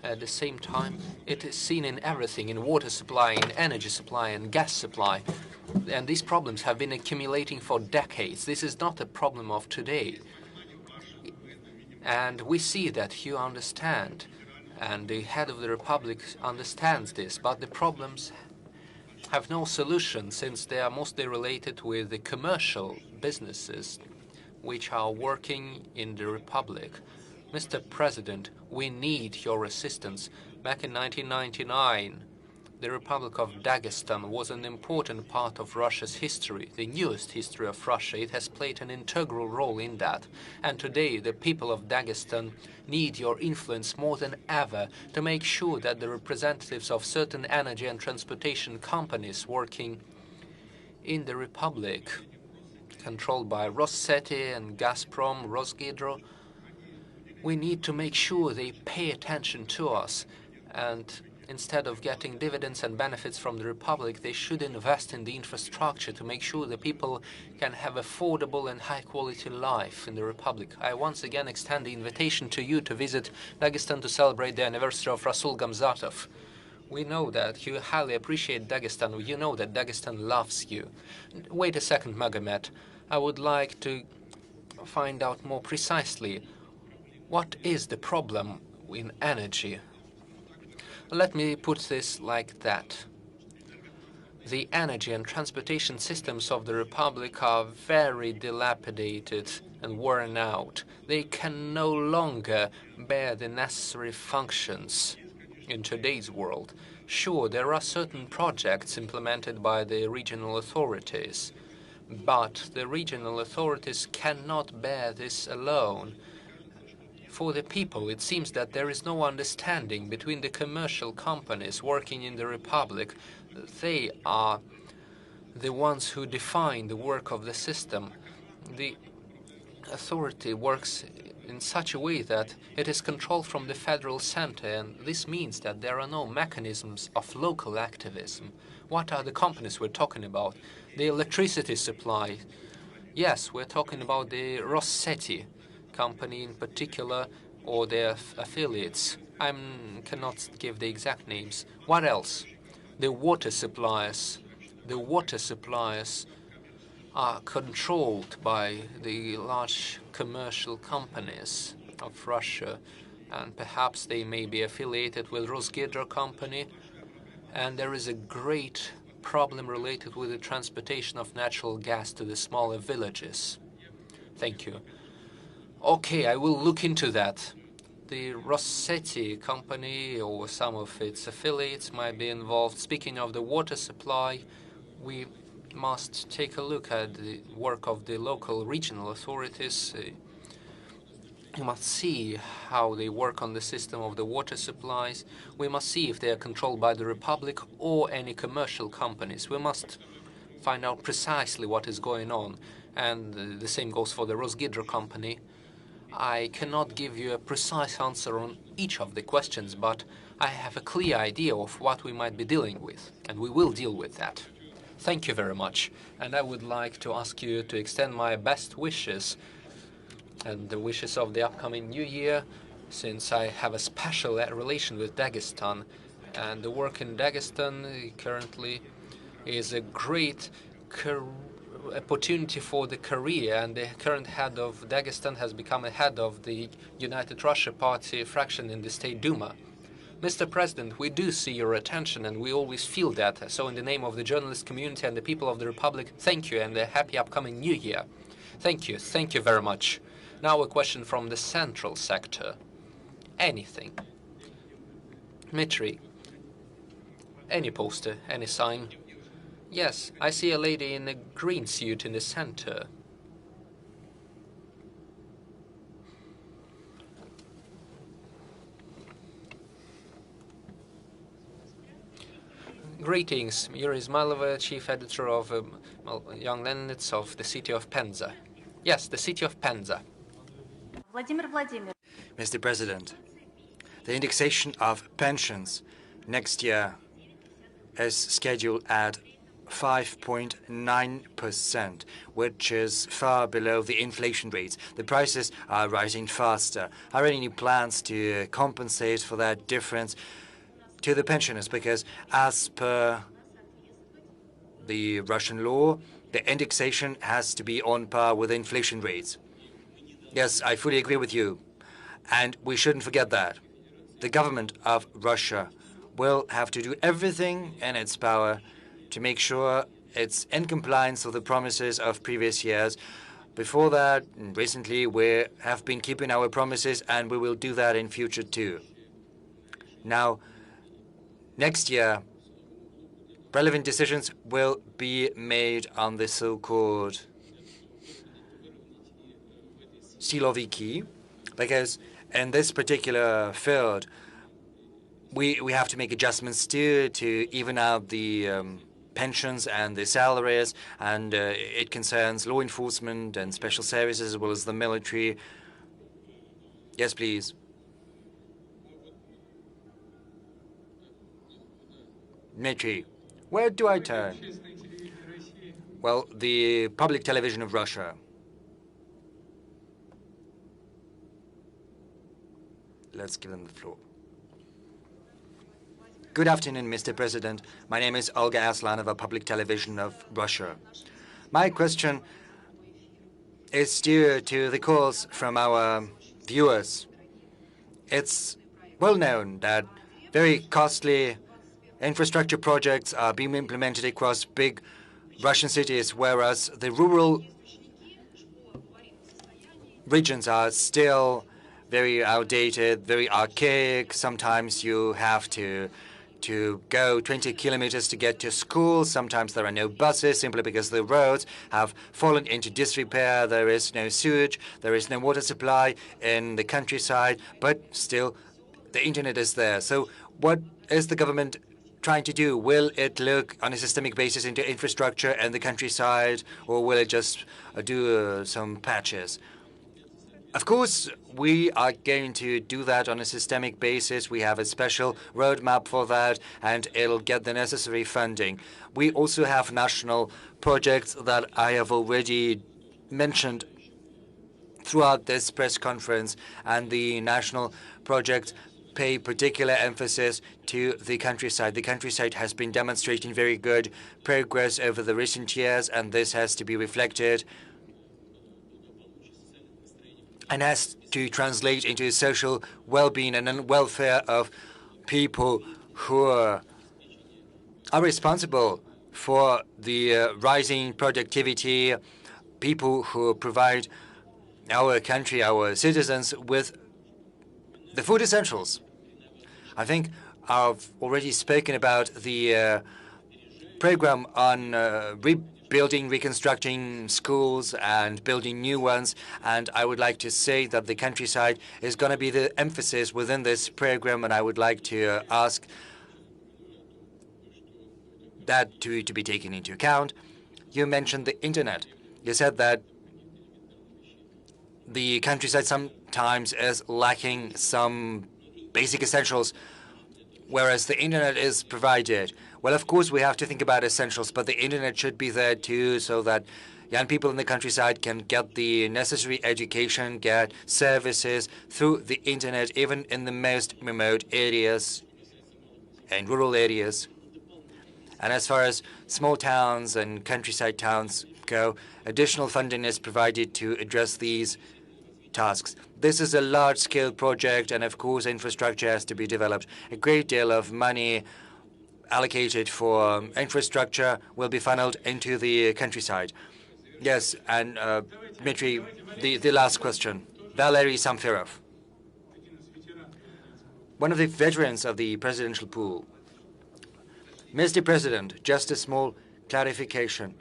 At the same time, it is seen in everything, in water supply, in energy supply, and gas supply. And these problems have been accumulating for decades. This is not a problem of today. And we see that you understand. And the head of the republic understands this, but the problems have no solution, since they are mostly related with the commercial businesses which are working in the republic. Mr. President, we need your assistance. Back in 1999, the Republic of Dagestan was an important part of Russia's history, the newest history of Russia. It has played an integral role in that. And today, the people of Dagestan need your influence more than ever to make sure that the representatives of certain energy and transportation companies working in the Republic, controlled by Rosseti and Gazprom, Rosgidro, we need to make sure they pay attention to us, and instead of getting dividends and benefits from the Republic, they should invest in the infrastructure to make sure the people can have affordable and high-quality life in the Republic. I once again extend the invitation to you to visit Dagestan to celebrate the anniversary of Rasul Gamzatov. We know that you highly appreciate Dagestan. You know that Dagestan loves you. Wait a second, Magomed. I would like to find out more precisely what is the problem in energy. Let me put this like that. The energy and transportation systems of the Republic are very dilapidated and worn out. They can no longer bear the necessary functions in today's world. Sure, there are certain projects implemented by the regional authorities, but the regional authorities cannot bear this alone. For the people, it seems that there is no understanding between the commercial companies working in the Republic. They are the ones who define the work of the system. The authority works in such a way that it is controlled from the federal center, and this means that there are no mechanisms of local activism. What are the companies we're talking about? The electricity supply. Yes, we're talking about the Rossetti company in particular, or their affiliates. I cannot give the exact names. What else? The water suppliers. The water suppliers are controlled by the large commercial companies of Russia, and perhaps they may be affiliated with Rosgidro company, and there is a great problem related with the transportation of natural gas to the smaller villages. Thank you. Okay, I will look into that. The Rossetti company or some of its affiliates might be involved. Speaking of the water supply, we must take a look at the work of the local regional authorities. We must see how they work on the system of the water supplies. We must see if they are controlled by the Republic or any commercial companies. We must find out precisely what is going on. And the same goes for the Rosgidro company. I cannot give you a precise answer on each of the questions, but I have a clear idea of what we might be dealing with, and we will deal with that. Thank you very much. And I would like to ask you to extend my best wishes and the wishes of the upcoming new year, since I have a special relation with Dagestan. And the work in Dagestan currently is a great opportunity for the career, and the current head of Dagestan has become a head of the United Russia Party fraction in the State Duma. Mr. President, we do see your attention, and we always feel that. So in the name of the journalist community and the people of the Republic, thank you, and a happy upcoming new year. Thank you very much. Now a question from the central sector. Anything. Dmitry. Any poster, any sign. Yes, I see a lady in a green suit in the center. Greetings, Yuri Izmailova, chief editor of Young Lennets of the city of Penza. Yes, the city of Penza. Vladimir. Mr. President, the indexation of pensions next year is scheduled at 5.9%, which is far below the inflation rates. The prices are rising faster. Are there any plans to compensate for that difference to the pensioners? Because as per the Russian law, the indexation has to be on par with inflation rates. Yes, I fully agree with you. And we shouldn't forget that. The government of Russia will have to do everything in its power to make sure it's in compliance with the promises of previous years. Before that, recently, we have been keeping our promises, and we will do that in future too. Now, next year, relevant decisions will be made on the so-called Siloviki, because in this particular field, we have to make adjustments too to even out the pensions and the salaries, and it concerns law enforcement and special services as well as the military. Yes, please. Dmitry, where do I turn? Well, the public television of Russia. Let's give them the floor. Good afternoon, Mr. President. My name is Olga Aslanova, Public Television of Russia. My question is due to the calls from our viewers. It's well known that very costly infrastructure projects are being implemented across big Russian cities, whereas the rural regions are still very outdated, very archaic. Sometimes you have to go 20 kilometers to get to school. Sometimes there are no buses simply because the roads have fallen into disrepair. There is no sewage, there is no water supply in the countryside, but still the internet is there. So what is the government trying to do? Will it look on a systemic basis into infrastructure and the countryside, or will it just do some patches? Of course, we are going to do that on a systemic basis. We have a special roadmap for that, and it'll get the necessary funding. We also have national projects that I have already mentioned throughout this press conference, and the national projects pay particular emphasis to the countryside. The countryside has been demonstrating very good progress over the recent years, and this has to be reflected and has to translate into social well-being and welfare of people who are responsible for the rising productivity, people who provide our country, our citizens, with the food essentials. I think I've already spoken about the program on rebuilding, reconstructing schools and building new ones, and I would like to say that the countryside is going to be the emphasis within this program, and I would like to ask that to be taken into account. You mentioned the internet. You said that the countryside sometimes is lacking some basic essentials, whereas the internet is provided. Well, of course, we have to think about essentials, but the internet should be there too, so that young people in the countryside can get the necessary education, get services through the internet, even in the most remote areas and rural areas. And as far as small towns and countryside towns go, additional funding is provided to address these tasks. This is a large-scale project, and of course, infrastructure has to be developed. A great deal of money allocated for infrastructure will be funneled into the countryside. Yes, and Dmitry, the last question. Valery Samferov, one of the veterans of the presidential pool. Mr. President, just a small clarification.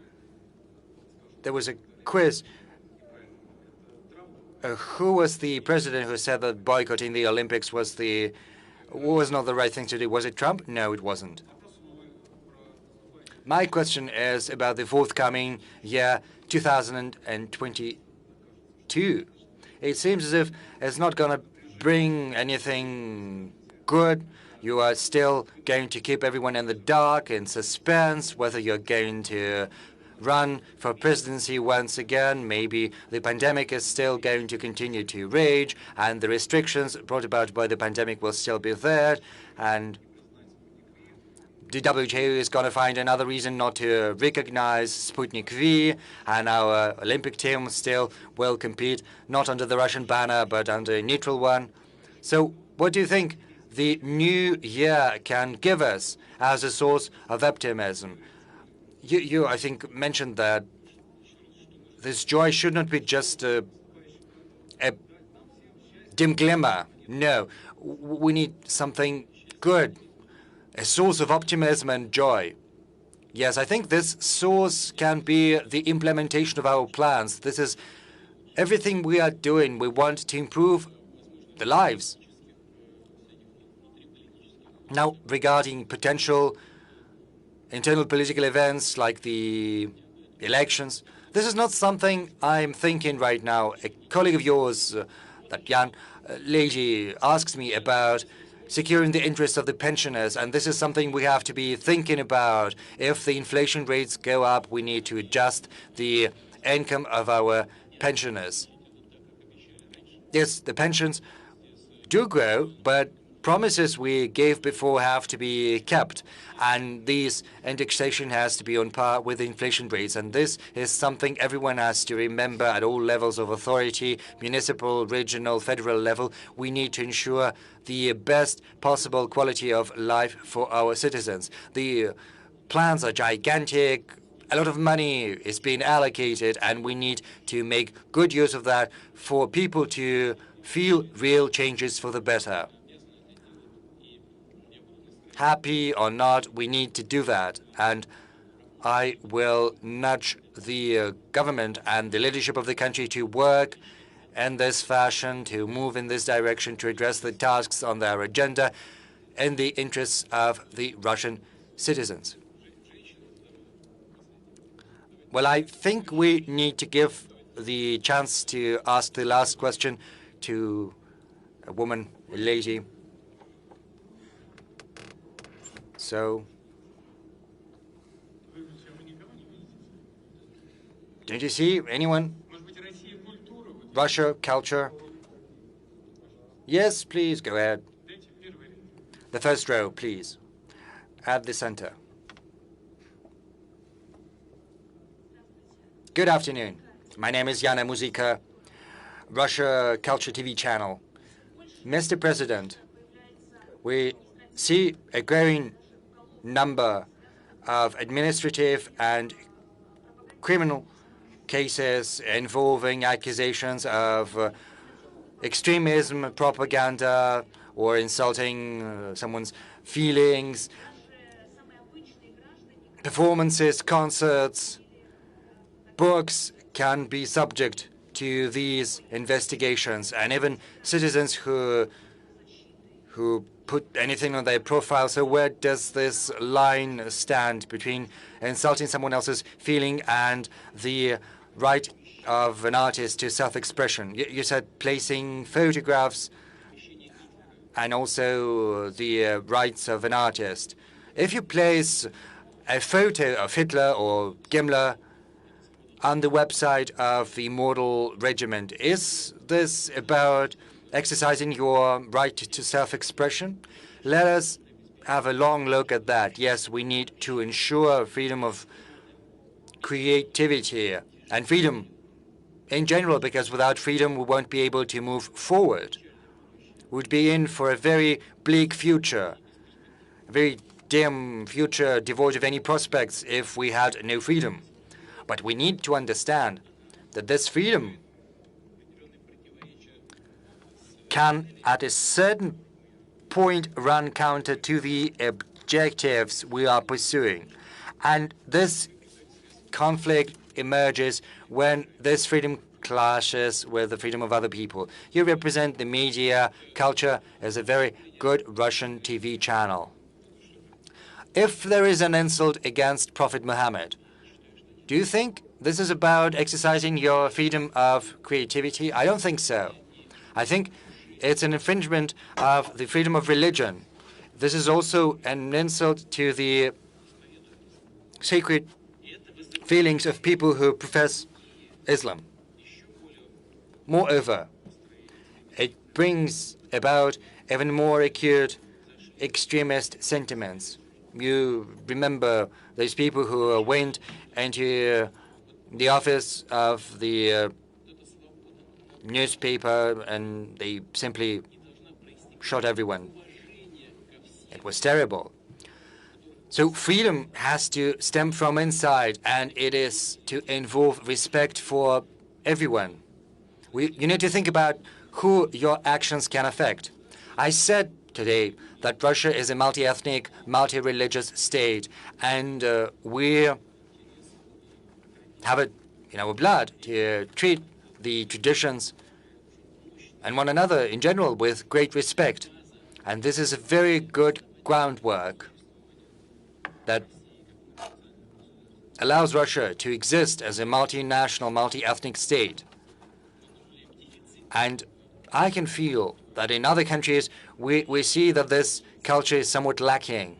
There was a quiz. Who was the president who said that boycotting the Olympics was not the right thing to do? Was it Trump? No, it wasn't. My question is about the forthcoming year 2022. It seems as if it's not going to bring anything good. You are still going to keep everyone in the dark, in suspense, whether you're going to run for presidency once again. Maybe the pandemic is still going to continue to rage, and the restrictions brought about by the pandemic will still be there, and the WHO is going to find another reason not to recognize Sputnik V, and our Olympic team still will compete not under the Russian banner but under a neutral one. So what do you think the new year can give us as a source of optimism? You I think, mentioned that this joy should not be just a dim glimmer. No, we need something good, a source of optimism and joy. Yes, I think this source can be the implementation of our plans. This is everything we are doing. We want to improve the lives. Now, regarding potential internal political events like the elections, this is not something I'm thinking right now. A colleague of yours, that young lady, asks me about securing the interests of the pensioners, and this is something we have to be thinking about. If the inflation rates go up, we need to adjust the income of our pensioners. Yes, the pensions do grow, but promises we gave before have to be kept, and these indexation has to be on par with inflation rates. And this is something everyone has to remember at all levels of authority, municipal, regional, federal level. We need to ensure the best possible quality of life for our citizens. The plans are gigantic. A lot of money is being allocated, and we need to make good use of that for people to feel real changes for the better. Happy or not, we need to do that. And I will nudge the government and the leadership of the country to work in this fashion, to move in this direction, to address the tasks on their agenda in the interests of the Russian citizens. Well, I think we need to give the chance to ask the last question to a woman, a lady. So, don't you see anyone? Russia, culture? Yes, please, go ahead. The first row, please, at the center. Good afternoon. My name is Yana Muzika, Russia Culture TV channel. Mr. President, we see a growing number of administrative and criminal cases involving accusations of extremism, propaganda, or insulting someone's feelings, performances, concerts, books can be subject to these investigations, and even citizens who put anything on their profile. So where does this line stand between insulting someone else's feeling and the right of an artist to self-expression? You said placing photographs and also the rights of an artist. If you place a photo of Hitler or Gimler on the website of the Immortal Regiment, is this about exercising your right to self-expression? Let us have a long look at that. Yes, we need to ensure freedom of creativity and freedom in general, because without freedom we won't be able to move forward. We'd be in for a very bleak future, a very dim future devoid of any prospects if we had no freedom. But we need to understand that this freedom can, at a certain point, run counter to the objectives we are pursuing. And this conflict emerges when this freedom clashes with the freedom of other people. You represent the media culture as a very good Russian TV channel. If there is an insult against Prophet Muhammad, do you think this is about exercising your freedom of creativity? I don't think so. I think it's an infringement of the freedom of religion. This is also an insult to the sacred feelings of people who profess Islam. Moreover, it brings about even more acute extremist sentiments. You remember those people who went into the office of the newspaper and they simply shot everyone. It was terrible. So freedom has to stem from inside, and it is to involve respect for everyone. You need to think about who your actions can affect. I said today that Russia is a multi-ethnic, multi-religious state, and we have it in our blood to treat the traditions and one another in general with great respect. And this is a very good groundwork that allows Russia to exist as a multinational, multi-ethnic state. And I can feel that in other countries, we see that this culture is somewhat lacking.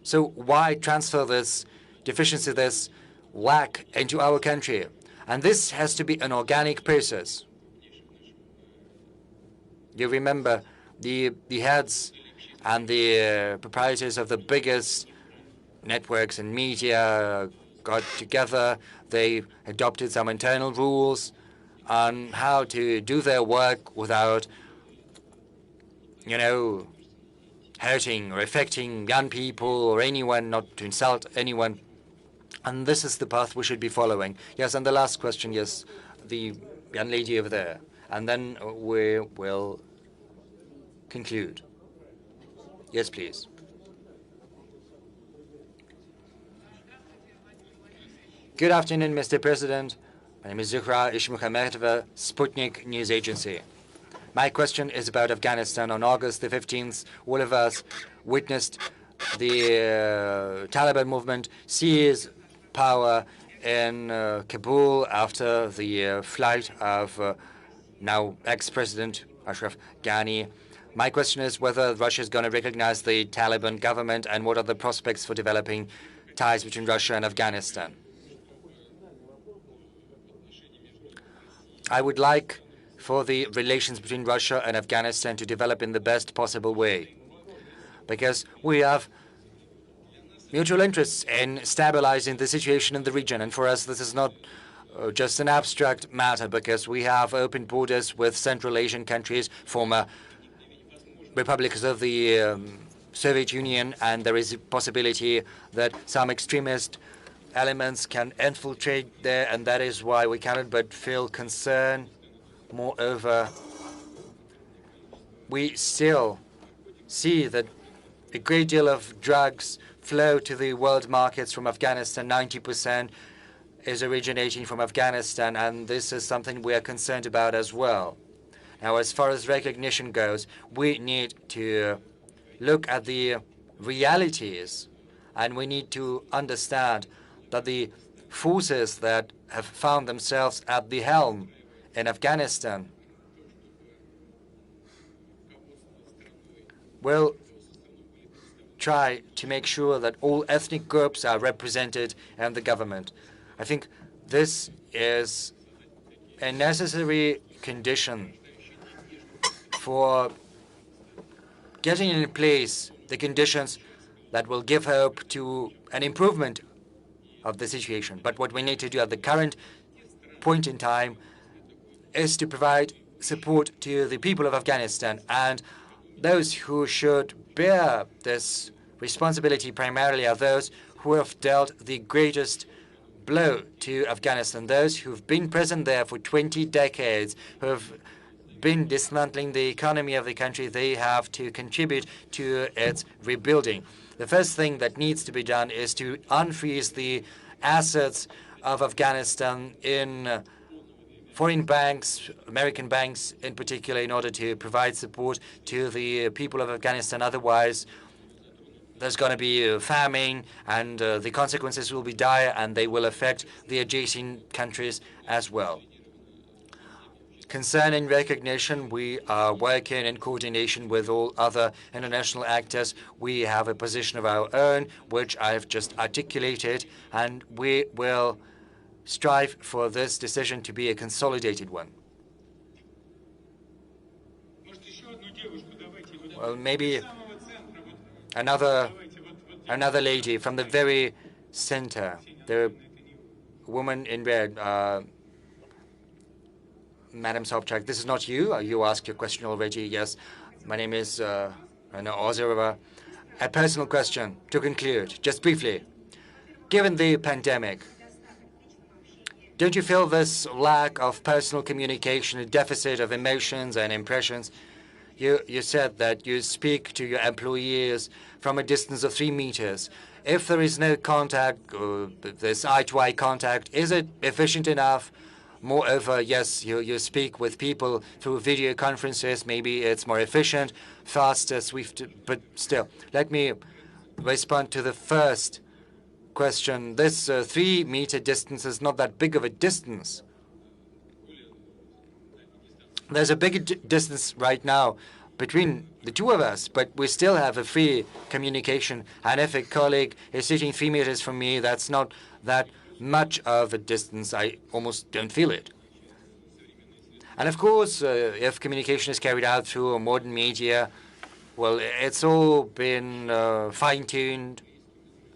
So why transfer this deficiency, this lack into our country? And this has to be an organic process. You remember the heads and the proprietors of the biggest networks and media got together. They adopted some internal rules on how to do their work without, hurting or affecting young people or anyone, not to insult anyone. And this is the path we should be following. Yes, and the last question, yes, the young lady over there. And then we will conclude. Yes, please. Good afternoon, Mr. President. My name is Zuhra Ishmuhamedova, Sputnik News Agency. My question is about Afghanistan. On August the 15th, all of us witnessed the Taliban movement seize power in Kabul after the flight of now ex-President Ashraf Ghani. My question is whether Russia is going to recognize the Taliban government and what are the prospects for developing ties between Russia and Afghanistan. I would like for the relations between Russia and Afghanistan to develop in the best possible way, because we have mutual interests in stabilizing the situation in the region. And for us, this is not just an abstract matter, because we have open borders with Central Asian countries, former republics of the Soviet Union, and there is a possibility that some extremist elements can infiltrate there, and that is why we cannot but feel concern. Moreover, we still see that a great deal of drugs flow to the world markets from Afghanistan. 90% is originating from Afghanistan, and this is something we are concerned about as well. Now, as far as recognition goes, we need to look at the realities, and we need to understand that the forces that have found themselves at the helm in Afghanistan will try to make sure that all ethnic groups are represented in the government. I think this is a necessary condition for getting in place the conditions that will give hope to an improvement of the situation. But what we need to do at the current point in time is to provide support to the people of Afghanistan, and those who should bear this responsibility primarily are those who have dealt the greatest blow to Afghanistan, those who've been present there for 20 decades, who have been dismantling the economy of the country. They have to contribute to its rebuilding. The first thing that needs to be done is to unfreeze the assets of Afghanistan in foreign banks, American banks in particular, in order to provide support to the people of Afghanistan. Otherwise, there's going to be famine, and the consequences will be dire, and they will affect the adjacent countries as well. Concerning recognition, we are working in coordination with all other international actors. We have a position of our own, which I've just articulated, and we will strive for this decision to be a consolidated one. Well, maybe another lady from the very center, the woman in red, Madam Sobchak. This is not you. You asked your question already. Yes, my name is Anna Ozerova. A personal question to conclude, just briefly. Given the pandemic, don't you feel this lack of personal communication, a deficit of emotions and impressions? You said that you speak to your employees from a distance of 3 meters. If there is no contact, this eye-to-eye contact, is it efficient enough? Moreover, yes, you speak with people through video conferences. Maybe it's more efficient, faster, swift, but still. Let me respond to the first question. This 3-meter distance is not that big of a distance. There's a big distance right now between the two of us, but we still have a free communication. And if a colleague is sitting 3 meters from me, that's not that much of a distance. I almost don't feel it. And of course, if communication is carried out through modern media, well, it's all been fine-tuned.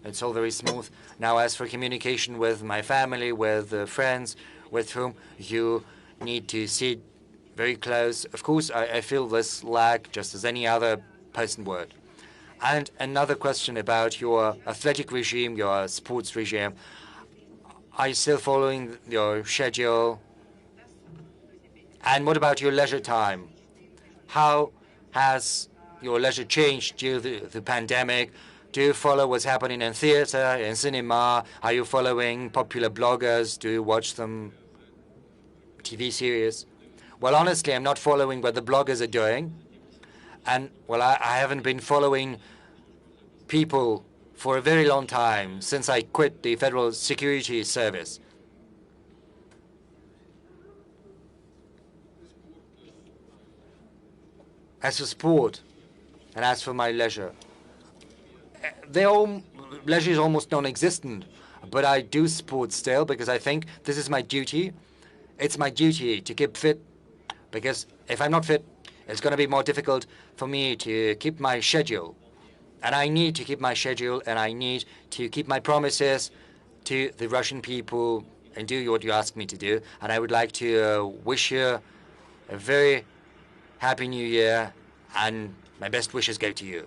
It's all very smooth. Now, as for communication with my family, with friends, with whom you need to sit very close, of course, I feel this lack just as any other person would. And another question about your athletic regime, your sports regime. Are you still following your schedule? And what about your leisure time? How has your leisure changed due to the pandemic? Do you follow what's happening in theater, in cinema? Are you following popular bloggers? Do you watch them TV series? Well, honestly, I'm not following what the bloggers are doing. And, well, I haven't been following people for a very long time, since I quit the Federal Security Service. As for sport, and as for my leisure, leisure is almost non-existent, but I do sport still because I think this is my duty. It's my duty to keep fit, because if I'm not fit, it's going to be more difficult for me to keep my schedule. And I need to keep my schedule, and I need to keep my promises to the Russian people and do what you asked me to do. And I would like to wish you a very Happy New Year, and my best wishes go to you.